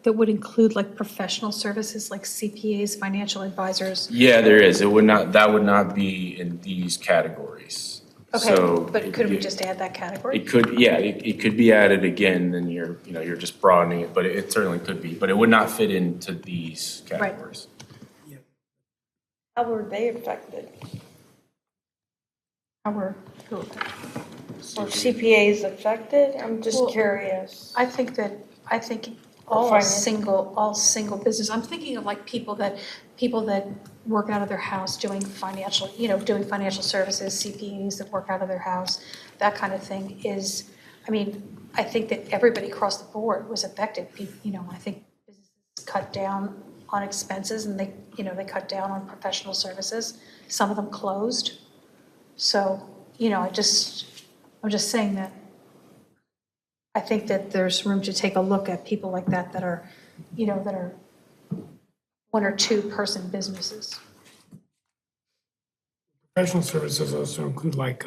that would include like professional services like CPAs, financial advisors? yeah, there is. That would not be in these categories. Okay, So but could we just add that category? it could, yeah, it could be added again, then you're just broadening it, but it certainly could be, but it would not fit into these categories. How were they affected? Or Were CPAs affected? I'm just curious. I think all finance. single business. I'm thinking of like people that work out of their house doing financial services, CPAs that work out of their house, that kind of thing is, I think that everybody across the board was affected. I think businesses cut down on expenses and they cut down on professional services. Some of them closed. So, I'm just saying that I think that there's room to take a look at people like that are one or two person businesses. Professional services also include like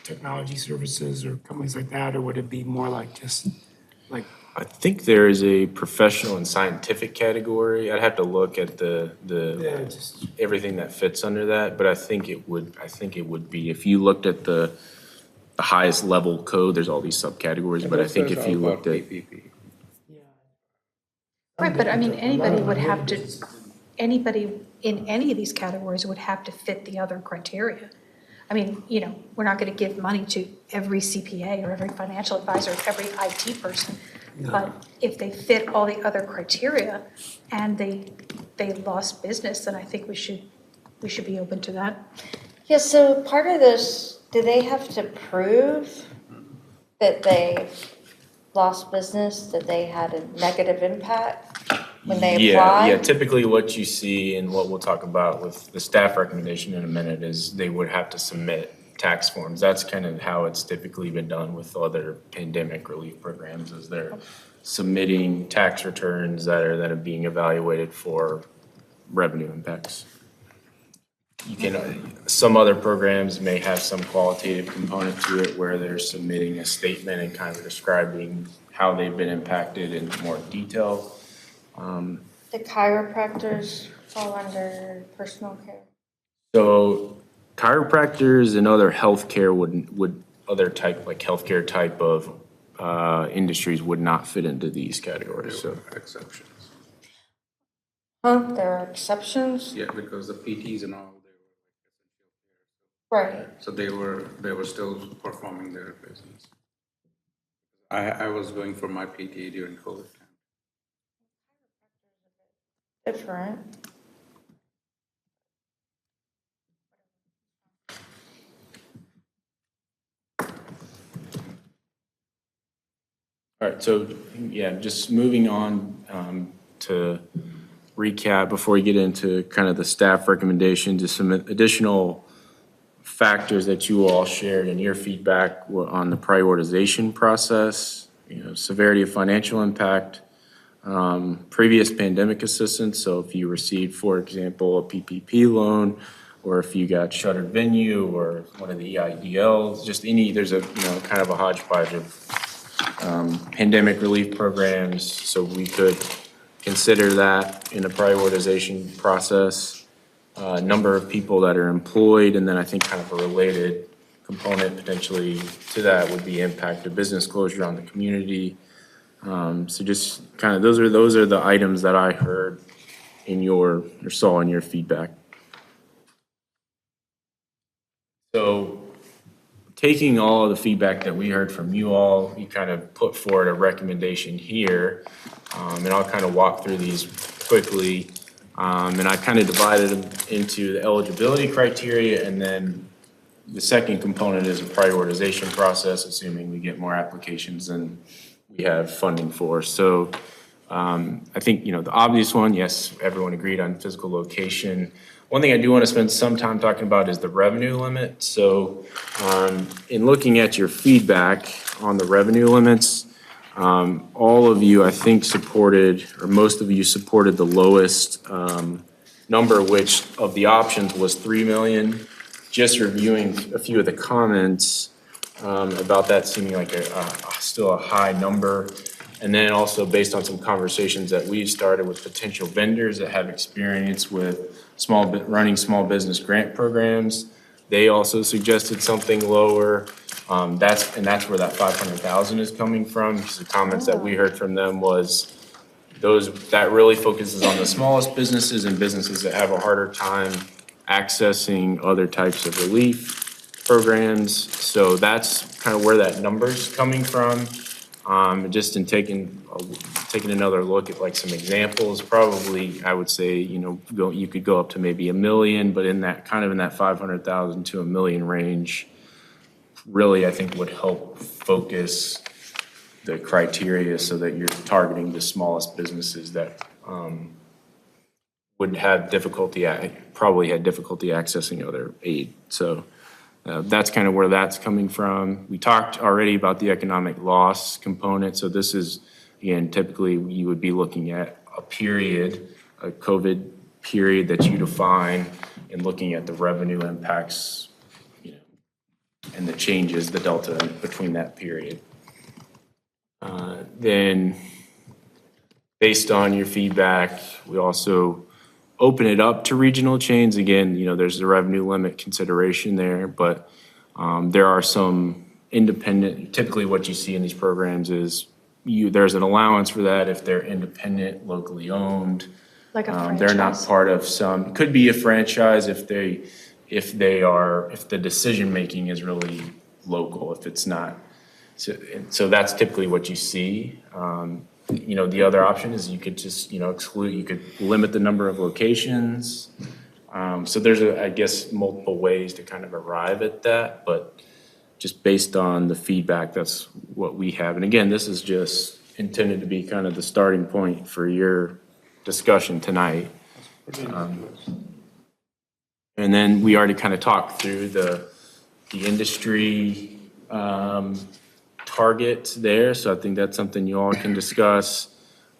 technology services or companies like that, or would it be more like just like? I think there is a professional and scientific category. I'd have to look at everything that fits under that, but I think it would be, if you looked at the highest level code, there's all these subcategories, but I think if you looked at. Right, but anybody in any of these categories would have to fit the other criteria. We're not going to give money to every CPA or every financial advisor, every IT person. No. But if they fit all the other criteria and they lost business, then I think we should be open to that. Yeah, so part of this, do they have to prove that they lost business, that they had a negative impact when they apply? Yeah, typically what you see and what we'll talk about with the staff recommendation in a minute is they would have to submit tax forms. That's kind of how it's typically been done with other pandemic relief programs, is they're submitting tax returns that are being evaluated for revenue impacts. Some other programs may have some qualitative component to it where they're submitting a statement and kind of describing how they've been impacted in more detail. The chiropractors fall under personal care. So chiropractors and other healthcare would other type, like healthcare type of industries would not fit into these categories. So Exceptions. There are exceptions? Yeah, because the PTs and all, Right. so they were still performing their business. I was going for my PTA during COVID. Different. All right, so, yeah, just moving on to recap before we get into kind of the staff recommendations, just some additional factors that you all shared in your feedback on the prioritization process, severity of financial impact, previous pandemic assistance. So if you received, for example, a PPP loan, or if you got shuttered venue or one of the EIDLs, just there's a, kind of a hodgepodge of pandemic relief programs. So we could consider that in a prioritization process. Number of people that are employed, and then I think kind of a related component potentially to that would be impact of business closure on the community. So just kind of those are the items that I heard or saw in your feedback. So taking all of the feedback that we heard from you all, you kind of put forward a recommendation here, and I'll kind of walk through these quickly. And I kind of divided them into the eligibility criteria, and then the second component is a prioritization process, assuming we get more applications than we have funding for. So I think, the obvious one, yes, everyone agreed on physical location. One thing I do want to spend some time talking about is the revenue limit. So in looking at your feedback on the revenue limits, all of you, I think, supported, or most of you supported the lowest number, which of the options was 3 million. Just reviewing a few of the comments about that seeming like still a high number. And then also based on some conversations that we've started with potential vendors that have experience with running small business grant programs, they also suggested something lower. That's where that 500,000 is coming from, because the comments that we heard from them was that really focuses on the smallest businesses and businesses that have a harder time accessing other types of relief programs. So that's kind of where that number's coming from. Just in taking another look at like some examples, probably I would say, you could go up to maybe $1 million, but in that 500,000 to $1 million range, really I think would help focus the criteria so that you're targeting the smallest businesses that would have probably had difficulty accessing other aid. So that's kind of where that's coming from. We talked already about the economic loss component. So this is, again, typically you would be looking at a COVID period that you define, and looking at the revenue impacts, and the changes, the delta between that period. Then based on your feedback, we also open it up to regional chains. Again, there's the revenue limit consideration there, but there are some independent, typically what you see in these programs is there's an allowance for that if they're independent, locally owned. Like a franchise. They're not part of could be a franchise if the decision-making is really local, if it's not. So that's typically what you see. The other option is you could just, exclude, you could limit the number of locations. So there's, I guess, multiple ways to kind of arrive at that, but just based on the feedback, that's what we have. And again, this is just intended to be kind of the starting point for your discussion tonight. And then we already kind of talked through the industry target there. So I think that's something you all can discuss.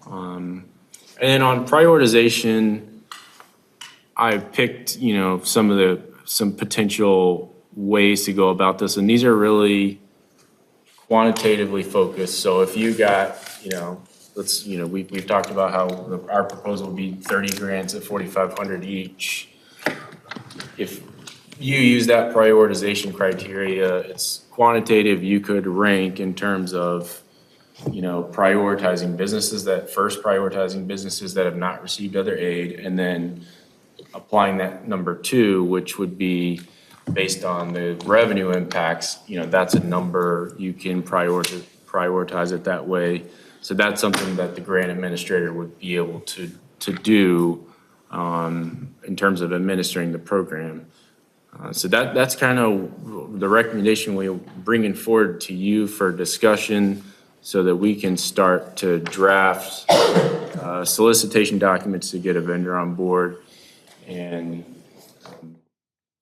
And then on prioritization, I picked, some potential ways to go about this. And these are really quantitatively focused. So if you got, we've talked about how our proposal would be 30 grants at 4,500 each. If you use that prioritization criteria, it's quantitative. You could rank in terms of, prioritizing businesses that have not received other aid, and then applying that number 2, which would be based on the revenue impacts. That's a number you can prioritize it that way. So that's something that the grant administrator would be able to do in terms of administering the program. So that's kind of the recommendation we're bringing forward to you for discussion so that we can start to draft solicitation documents to get a vendor on board and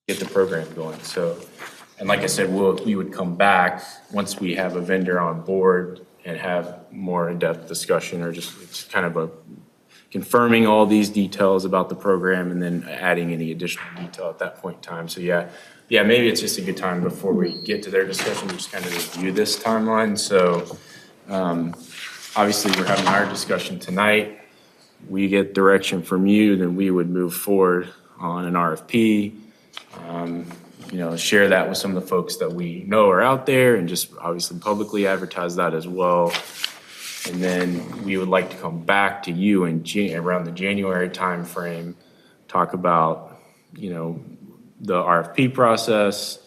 get the program going. So, and like I said, we would come back once we have a vendor on board and have more in-depth discussion, or just it's kind of a confirming all these details about the program and then adding any additional detail at that point in time. So yeah, maybe it's just a good time before we get to their discussion to just kind of review this timeline. So obviously we're having our discussion tonight. We get direction from you, then we would move forward on an RFP. Share that with some of the folks that we know are out there and just obviously publicly advertise that as well. And then we would like to come back to you in around the January timeframe, talk about, the RFP process,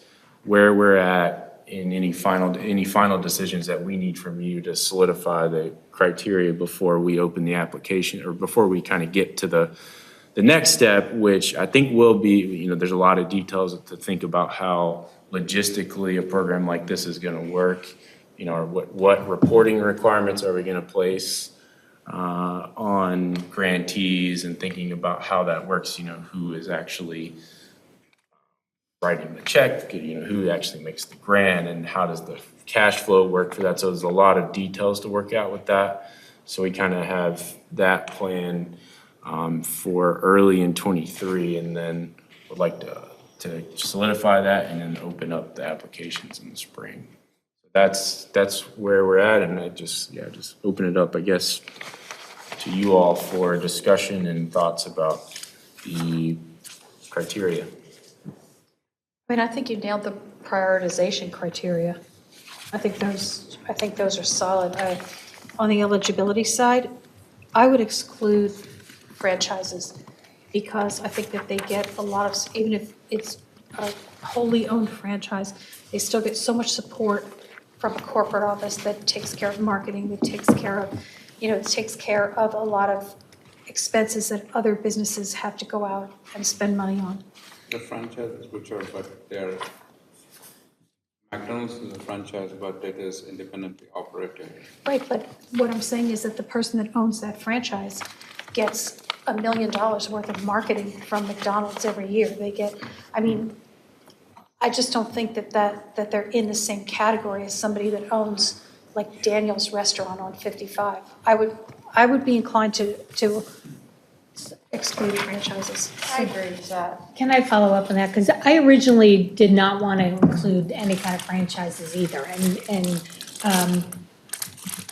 where we're at, and any final decisions that we need from you to solidify the criteria before we open the application, or before we kind of get to the next step, which I think will be, there's a lot of details to think about how logistically a program like this is going to work. What reporting requirements are we going to place on grantees, and thinking about how that works, who is actually writing the check, who actually makes the grant, and how does the cash flow work for that. So there's a lot of details to work out with that. So we kind of have that plan for early in 23, and then would like to solidify that and then open up the applications in the spring. That's where we're at, and I just open it up, I guess, to you all for discussion and thoughts about the criteria. I think you nailed the prioritization criteria. I think those are solid. On the eligibility side, I would exclude franchises, because I think that they get a lot of, even if it's a wholly owned franchise, they still get so much support from a corporate office that takes care of marketing, that takes care of, it takes care of a lot of expenses that other businesses have to go out and spend money on. The franchises, which are, but they're, McDonald's is a franchise, but it is independently operated. Right, but what I'm saying is that the person that owns that franchise gets $1 million worth of marketing from McDonald's every year. They get, I just don't think that they're in the same category as somebody that owns like Daniel's Restaurant on 55. I would be inclined to exclude franchises. I agree with that. Can I follow up on that? Because I originally did not want to include any kind of franchises either,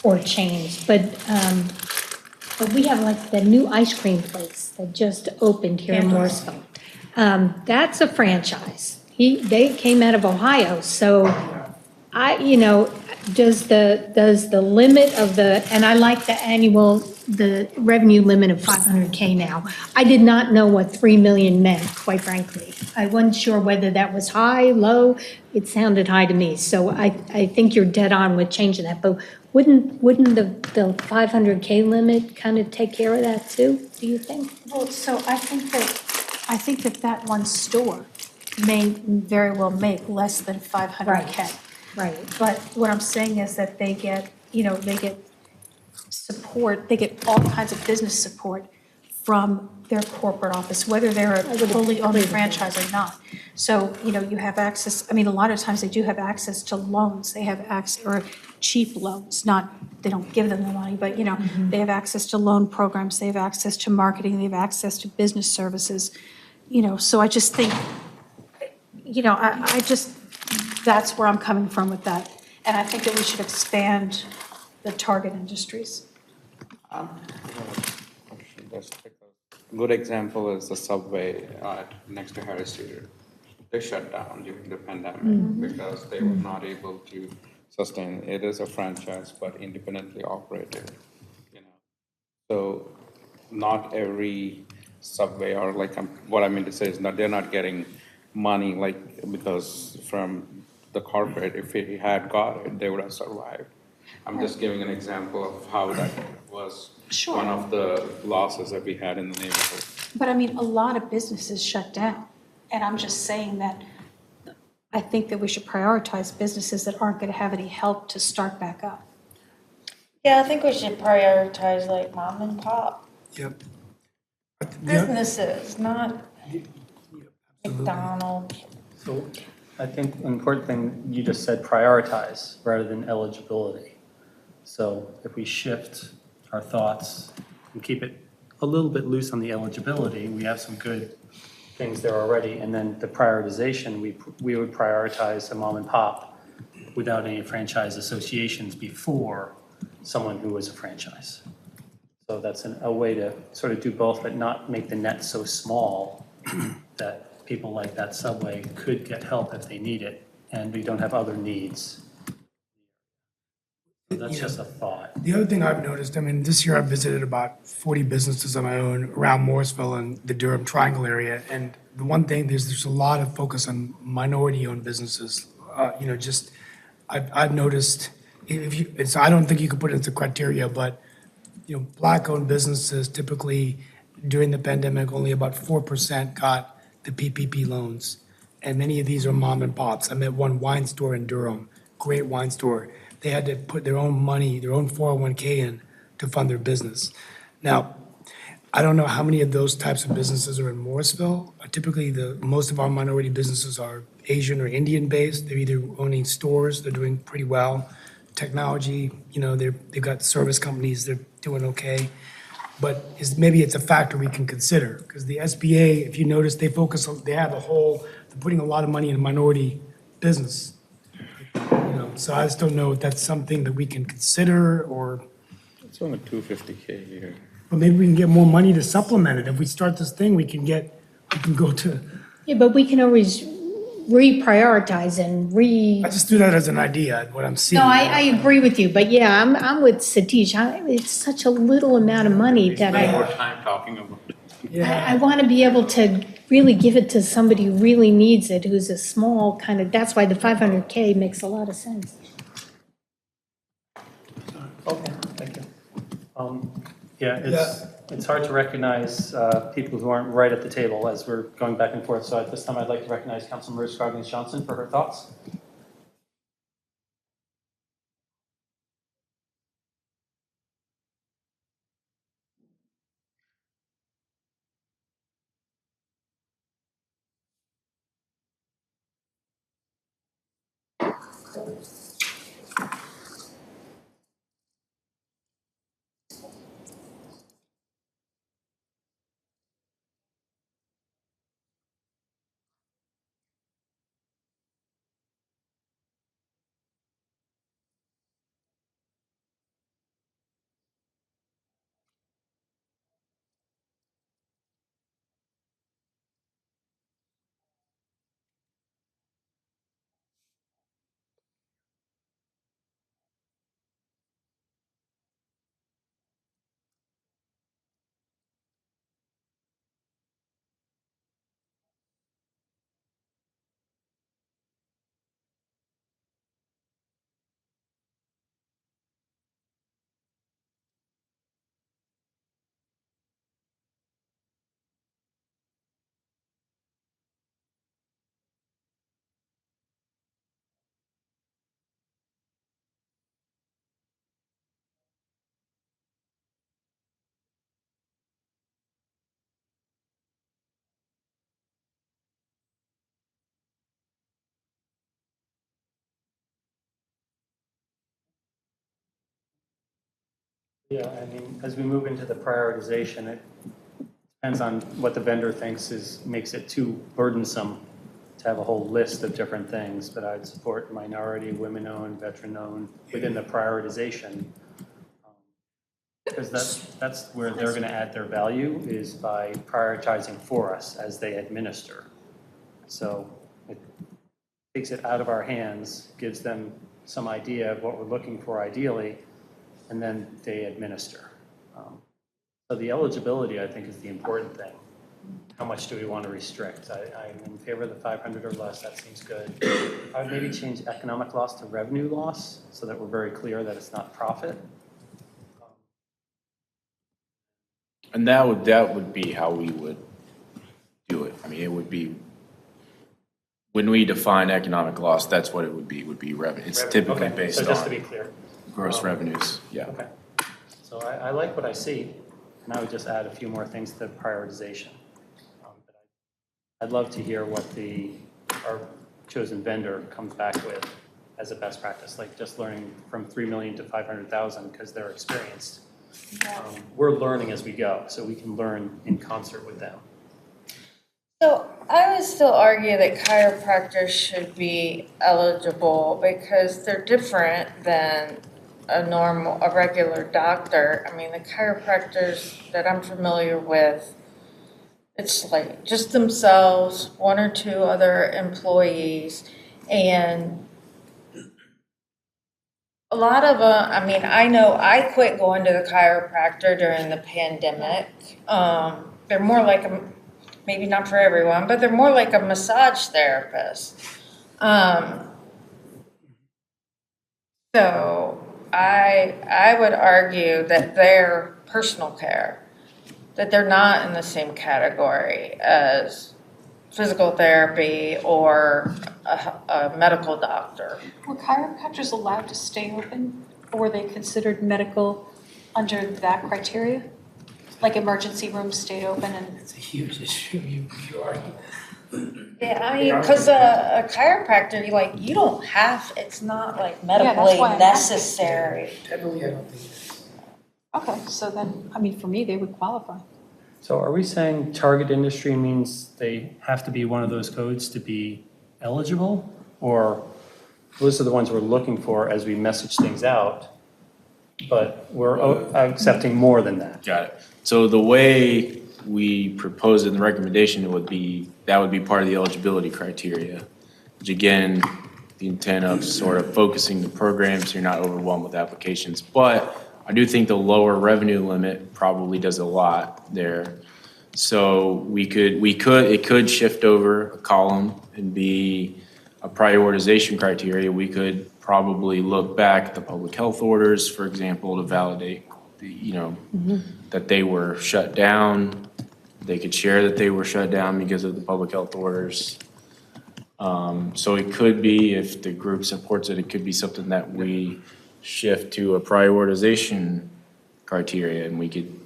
or chains. But we have like the new ice cream place that just opened here in Morrisville. That's a franchise. They came out of Ohio, so does the limit of and I like the revenue limit of 500K now. I did not know what 3 million meant, quite frankly. I wasn't sure whether that was high, low. It sounded high to me. So I think you're dead on with changing that. But wouldn't the 500K limit kind of take care of that too, do you think? Well, so I think that one store may very well make less than 500K. Right. But what I'm saying is that they get support, they get all kinds of business support from their corporate office, whether they're a fully owned franchise or not. So, you have access, a lot of times they do have access to loans. They have access, or cheap loans, they don't give them the money, but, they have access to loan programs, they have access to marketing, they have access to business services, so I just think, that's where I'm coming from with that. And I think that we should expand the target industries. A good example is the Subway next to Harris Teeter. They shut down during the pandemic because they were not able to sustain. It is a franchise, but independently operated. So not every Subway, or what I mean to say is they're not getting money because from the corporate. If he had got it, they would have survived. I'm just giving an example of how that was Sure. one of the losses that we had in the neighborhood. But I mean, a lot of businesses shut down. And I'm just saying that I think that we should prioritize businesses that aren't going to have any help to start back up. Yeah, I think we should prioritize like mom and pop Yep. businesses, not McDonald's. So I think an important thing, you just said prioritize rather than eligibility. So if we shift our thoughts and keep it a little bit loose on the eligibility, we have some good things there already. And then the prioritization, we would prioritize a mom and pop without any franchise associations before someone who was a franchise. So that's a way to sort of do both, but not make the net so small that people like that Subway could get help if they need it, and we don't have other needs. So that's just a thought. The other thing I've noticed, I mean, this year I've visited about 40 businesses on my own around Morrisville and the Durham Triangle area. And the one thing, there's a lot of focus on minority-owned businesses. I've noticed, I don't think you could put it into criteria, but, Black-owned businesses typically during the pandemic, only about 4% got the PPP loans. And many of these are mom and pops. I met one wine store in Durham, great wine store. They had to put their own money, their own 401k in to fund their business. Now, I don't know how many of those types of businesses are in Morrisville. Typically, most of our minority businesses are Asian or Indian based. They're either owning stores, they're doing pretty well. Technology, they've got service companies, they're doing okay. But maybe it's a factor we can consider, because the SBA, if you notice, they're putting a lot of money in minority business. So I just don't know if that's something that we can consider, or, It's only $250K here. or maybe we can get more money to supplement it. If we start this thing, we can go to, Yeah, but we can always reprioritize and I just do that as an idea, what I'm seeing. No, I agree with you, but yeah, I'm with Satish. It's such a little amount of money that Spend more time talking about it. I want to be able to really give it to somebody who really needs it, who's a small kind of, that's why the 500K makes a lot of sense. Okay, thank you. It's hard to recognize people who aren't right at the table as we're going back and forth. So at this time, I'd like to recognize Councilmember Scroggins Johnson for her thoughts. Yeah, I mean, as we move into the prioritization, it depends on what the vendor thinks makes it too burdensome to have a whole list of different things, but I'd support minority, women-owned, veteran-owned within the prioritization. Because that's where they're going to add their value, is by prioritizing for us as they administer. So it takes it out of our hands, gives them some idea of what we're looking for ideally, and then they administer. So the eligibility, I think, is the important thing. how much do we want to restrict? I'm in favor of the 500 or less, that seems good. I would maybe change economic loss to revenue loss, so that we're very clear that it's not profit. And that would be how we would do it. I mean, it would be, when we define economic loss, that's what it would be revenue. It's typically Okay, based so just to be on clear. gross revenues, yeah. Okay. So I like what I see, and I would just add a few more things to prioritization. I'd love to hear what our chosen vendor comes back with as a best practice, like just learning from 3 million to 500,000 because they're experienced. We're learning as we go, so we can learn in concert with them. So I would still argue that chiropractors should be eligible because they're different than a regular doctor. I mean, the chiropractors that I'm familiar with, it's like just themselves, one or two other employees, and a lot of I mean, I know I quit going to the chiropractor during the pandemic. They're more like maybe not for everyone, but they're more like a massage therapist. So I would argue that they're personal care, that they're not in the same category as physical therapy or a medical doctor. Were chiropractors allowed to stay open, or were they considered medical under that criteria? Like emergency rooms stayed open and? It's a huge issue, you argue. Yeah, I mean, because a chiropractor, you don't have, it's not like medically necessary. Definitely, I don't think it is. Okay, so then, I mean, for me, they would qualify. So are we saying target industry means they have to be one of those codes to be eligible? Or those are the ones we're looking for as we message things out, but we're accepting more than that? Got it. So the way we propose it in the recommendation, that would be part of the eligibility criteria, which again, the intent of sort of focusing the program so you're not overwhelmed with applications. But I do think the lower revenue limit probably does a lot there. So it could shift over a column and be a prioritization criteria. We could probably look back at the public health orders, for example, to validate that they were shut down. They could share that they were shut down because of the public health orders. So it could be, if the group supports it, it could be something that we shift to a prioritization criteria, and we could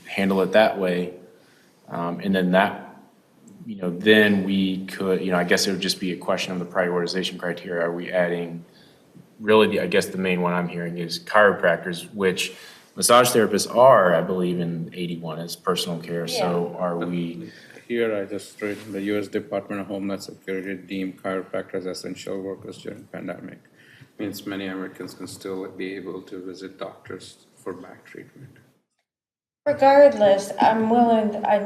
handle it that way. And then then we could, I guess it would just be a question of the prioritization criteria. Are we adding, really, I guess the main one I'm hearing is chiropractors, which massage therapists are, I believe, in 81 as personal care. Yeah. So are we? Here I just read the U.S. Department of Homeland Security deemed chiropractors essential workers during pandemic. Means many Americans can still be able to visit doctors for back treatment. Regardless, I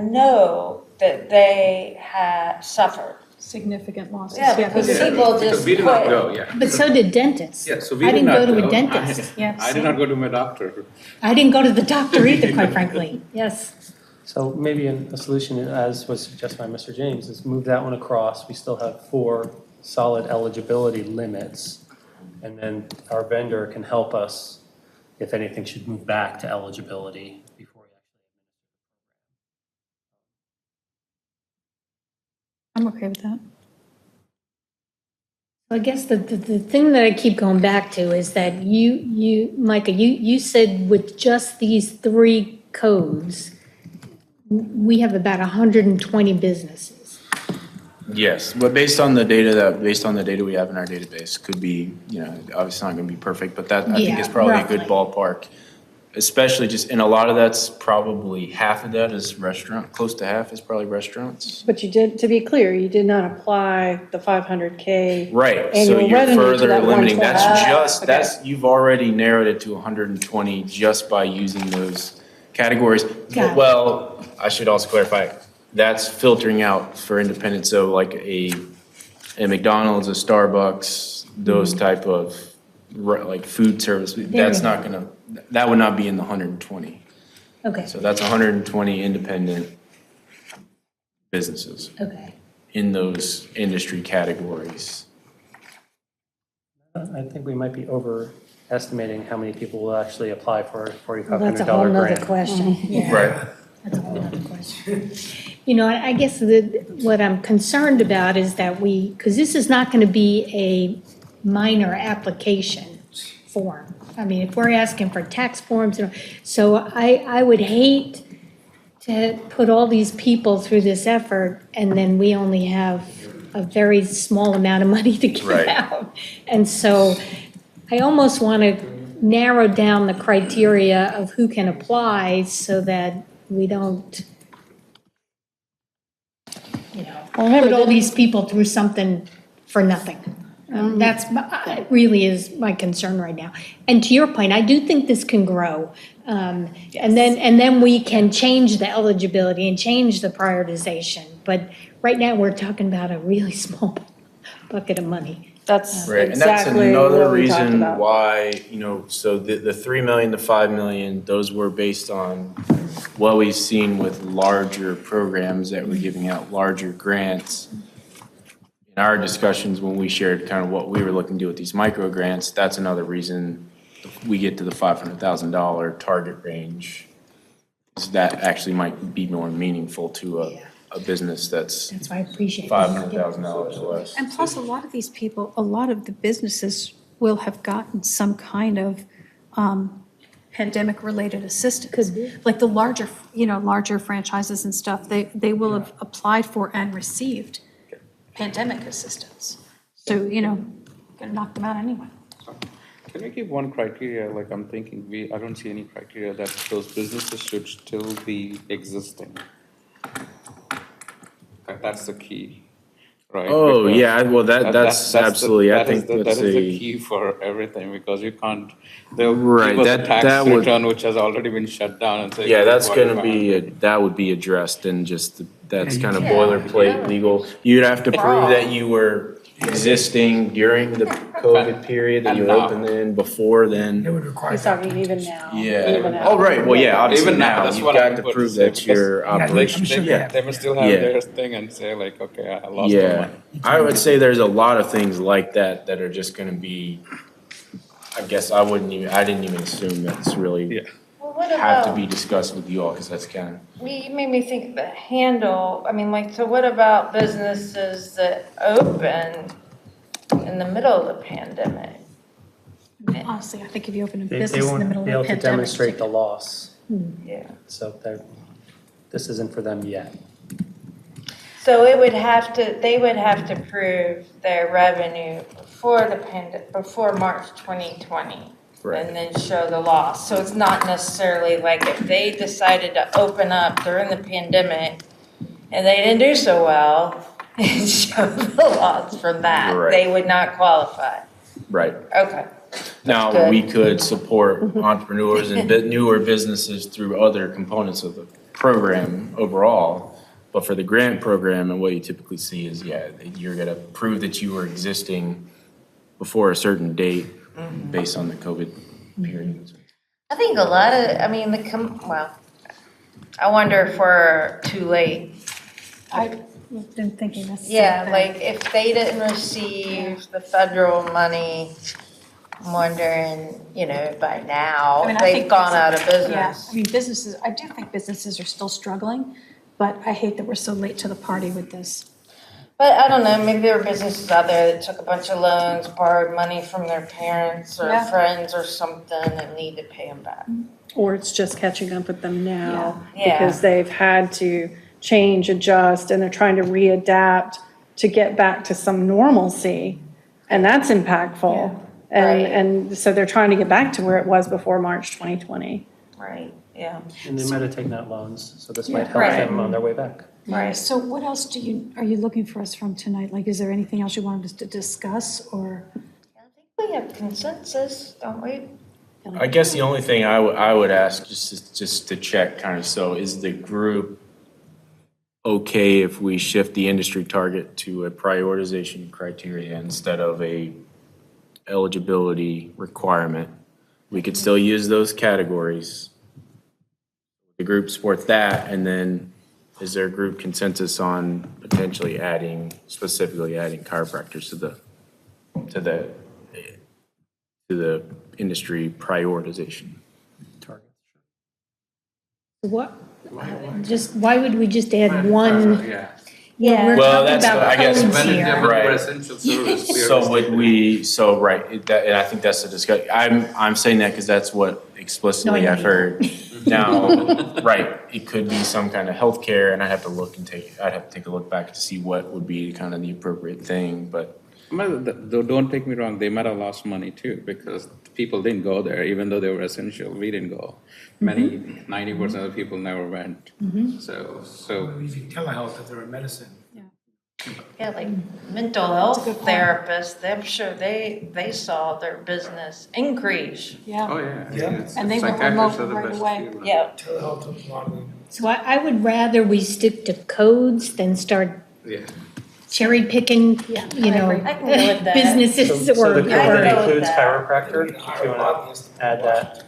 know that they have suffered Significant losses. Yeah, because people just we did not go, yeah. But so did dentists. Yeah, so we I did didn't not go to a dentist. I did not go to my doctor. I didn't go to the doctor either, quite frankly. Yes. So maybe a solution, as was suggested by Mr. James, is move that one across. We still have 4 solid eligibility limits. And then our vendor can help us if anything should move back to eligibility before we I'm okay with that. I guess the thing that I keep going back to is that Micah, you said with just these 3 codes, we have about 120 businesses. Yes, but based on the data we have in our database, could be, obviously not going to be perfect, but that I think is probably roughly a good ballpark. Especially just, and a lot of that's probably half of that is restaurant, close to half is probably restaurants. But you did, to be clear, you did not apply the 500K. Right, so annual you're revenue to further that limiting, 120. that's you've already narrowed it to 120 just by using those categories. Got it. Well, I should also clarify, that's filtering out for independent, so like a McDonald's, a Starbucks, those type of like food service, that's not gonna, that would not be in the 120. Okay. So that's 120 independent businesses Okay. in those industry categories. I think we might be overestimating how many people will actually apply for a Well, that's a whole $4,500 nother grant. question. Yeah. Right. That's a whole other question. You know, I guess what I'm concerned about is that because this is not going to be a minor application form. I mean, if we're asking for tax forms, so I would hate to put all these people through this effort and then we only have a very small amount of money to give Right. out. And so I almost want to narrow down the criteria of who can apply so that we don't, put all these people through something for nothing. Really is my concern right now. And to your point, I do think this can grow. And then we can change the eligibility and change the prioritization. But right now, we're talking about a really small bucket of money. That's Right, and that's another reason why, so the 3 million, the 5 million, those were based on what we've seen with larger programs that were giving out larger grants. In our discussions, when we shared kind of what we were looking to do with these micro grants, that's another reason we get to the $500,000 target range. Is that actually might be more meaningful to a business that's why I appreciate $500,000 less. And plus, a lot of these people, a lot of the businesses will have gotten some kind of pandemic-related assistance. Could be. Like the larger franchises and stuff, they will have applied for and received pandemic assistance. So, gonna knock them out anyway. Can we give one criteria, like I'm thinking, I don't see any criteria that those businesses should still be existing. That's the key, right? Oh, Because yeah, well, that's absolutely, I think that that's is the a, key for everything, because you can't, they'll Right, give us a that tax would- return which has already been shut down and say. yeah, that's gonna "Well, be, that would be addressed in just, that's kind of boilerplate legal. You'd have to prove that you were existing during the COVID period, that you were open then, before then. It would require. He's talking even now. Yeah. Even now. Oh, right, well, yeah, obviously Even now, now, that's you've what I got would to put prove to say, that your because operation, yeah. They will still have Yeah. their thing and say like, okay, I lost the Yeah, money. I would say there's a lot of things like that that are just gonna be, I guess I didn't even assume that's really Well, what have to about, be discussed with you all, because that's kind of. you made me think of the handle, I mean, like, so what about businesses that open in the middle of the pandemic? Honestly, I think if you open a They business in the won't middle be of able a to pandemic. demonstrate the loss, Yeah. so this isn't for them yet. So they would have to prove their revenue before March 2020. Right. And then show the loss. So it's not necessarily like if they decided to open up during the pandemic and they didn't do so well and show the loss from that, Right. they would not qualify. Right. Okay. Now, good. we could support entrepreneurs and newer businesses through other components of the program overall. But for the grant program, and what you typically see is, you're gonna prove that you were existing before a certain date based on the COVID period. I think a lot of, I mean, I wonder if we're too late. I've been thinking this. Yeah, like if they didn't receive the federal money, I'm wondering, by now, I mean, I they've think gone out of Yeah, business. I mean, I do think businesses are still struggling, but I hate that we're so late to the party with this. But I don't know, maybe there are businesses out there that took a bunch of loans, borrowed money from their parents or Yeah. friends or something and need to pay them back. Or it's just catching up with them now Yeah. because they've had to change, adjust, and they're trying to readapt to get back to some normalcy. And that's impactful. And so they're trying to get back to where it was before March 2020. Right, yeah. And they might have taken out loans, so this might help Right. them on their way back. Right. So what else are you looking for us from tonight? Like, is there anything else you wanted us to discuss or? We have consensus, don't we? I guess the only thing I would ask, just to check kind of, so is the group okay if we shift the industry target to a prioritization criteria instead of a eligibility requirement? We could still use those categories. The group supports that, and then is there group consensus on potentially specifically adding chiropractors to the industry prioritization? What, why would we just add one? Yeah. We're Well, talking that's, about I guess, codes here. right. So would we, so, right, and I think that's the discussion. I'm saying that because that's what explicitly No, I I've know. heard. Now, right, it could be some kind of healthcare, and I'd have to take a look back to see what would be kind of the appropriate thing, but. Though, don't take me wrong, they might have lost money too, because people didn't go there, even though they were essential, we didn't go. Many, 90% of the people never went. So. Using telehealth if they're in medicine. Yeah, like mental health therapists, I'm sure they saw their business increase. Yeah. Oh, yeah. Yeah. And they went remote right away. Yeah. Telehealth took a lot of them. So I would rather we stick to codes than start Yeah. cherry picking, you know, I can go with that. businesses So or. the code I that know includes that. chiropractor, if you want to add that,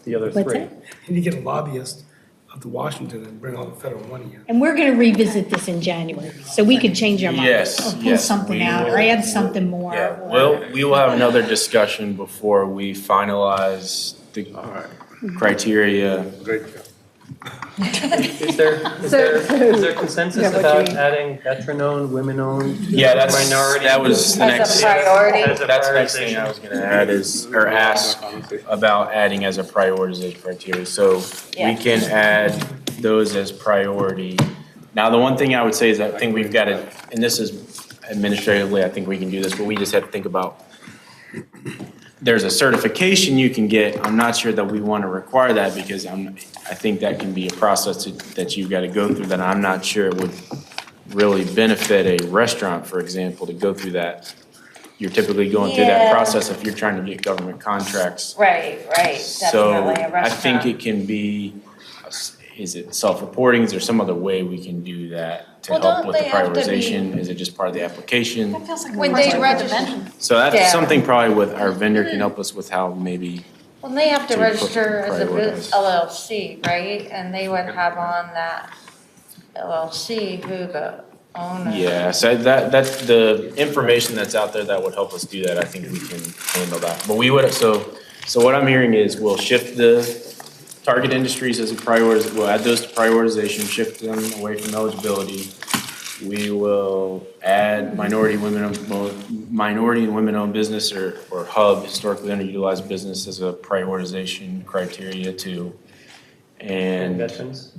the other What's three. that? And you get a lobbyist up to Washington and bring all the federal money in. And we're gonna revisit this in January, so we could change our mind. Yes, Or pull yes, something we out, or will. add something more. Yeah, or- we will have another discussion before we finalize the criteria. Great job. Is there consensus about adding veteran-owned, women-owned, Yeah, minority? that was the As a next. priority? As a That's the next thing prioritization. I was gonna add or ask about adding as a prioritization criteria. So we Yeah. can add those as priority. Now, the one thing I would say is I think we've got to, and this is administratively, I think we can do this, but we just have to think about, there's a certification you can get. I'm not sure that we want to require that because I think that can be a process that you've got to go through that I'm not sure would really benefit a restaurant, for example, to go through that. You're typically going through that Yeah. process if you're trying to get government contracts. Right, So definitely a I think restaurant. it can be, is it self-reporting? Is there some other way we can do that to Well, help don't with the they have to be- prioritization? Is it just part of the application? When they register, So that's Yeah. something probably with our vendor can help us with how maybe, when they have to To register as a prioritize. LLC, right? And they would have on that LLC who the owner. yeah, so that's the information that's out there that would help us do that. I think we can handle that. But we would, so what I'm hearing is we'll shift the target industries as a priority, we'll add those to prioritization, shift them away from eligibility. We will add minority and women-owned business or hub, historically underutilized business as a prioritization criteria too. And veterans?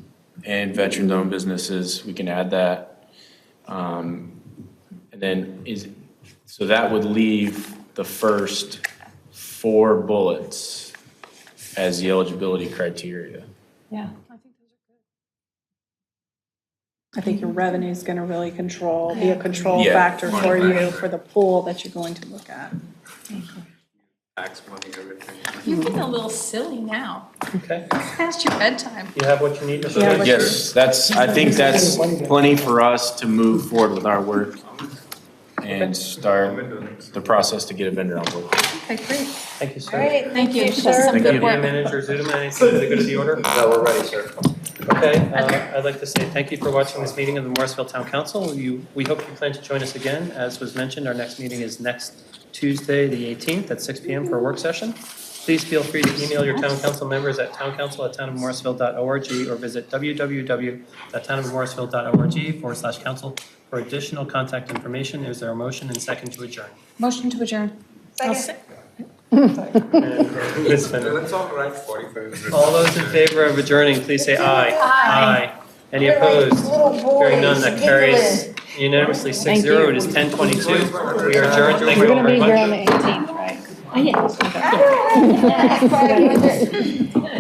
And veteran-owned businesses, we can add that. And then so that would leave the first 4 bullets as the eligibility criteria. Yeah. I think your revenue is going to really be a control Yeah. factor for you, for the pool that you're going to look at. Tax money, everything. You're getting a little silly now. Okay. Past your bedtime. You have what you need, Mr. Yeah, Vice? Yes, I think that's plenty for us to move forward with our work and start the process to get a vendor on board. Okay, great. Thank you, sir. All right, thank you, That's sir. some Thank good you. work. Manager Zuderman, anything to go to the order? No, we're ready, sir. Okay, I'd like to say thank you for watching this meeting of the Morrisville Town Council. We hope you plan to join us again. As was mentioned, our next meeting is next Tuesday, the 18th at 6 p.m. for a work session. Please feel free to email your town council members at towncouncil@townofmorrisville.org or visit www.townofmorrisville.org/council for additional contact information. Is there a motion and second to adjourn? Motion to adjourn. Second. Ms. Fender. Let's all write 45 minutes. All those in favor of adjourning, please say aye. Aye. Any We're like opposed? little Hearing none, boys that carries giggling. unanimously Thank 6-0. you. It is 10:22. We are adjourned. Thank you We're all going to very be here on much. the 18th, right? Oh, yeah. I don't have that.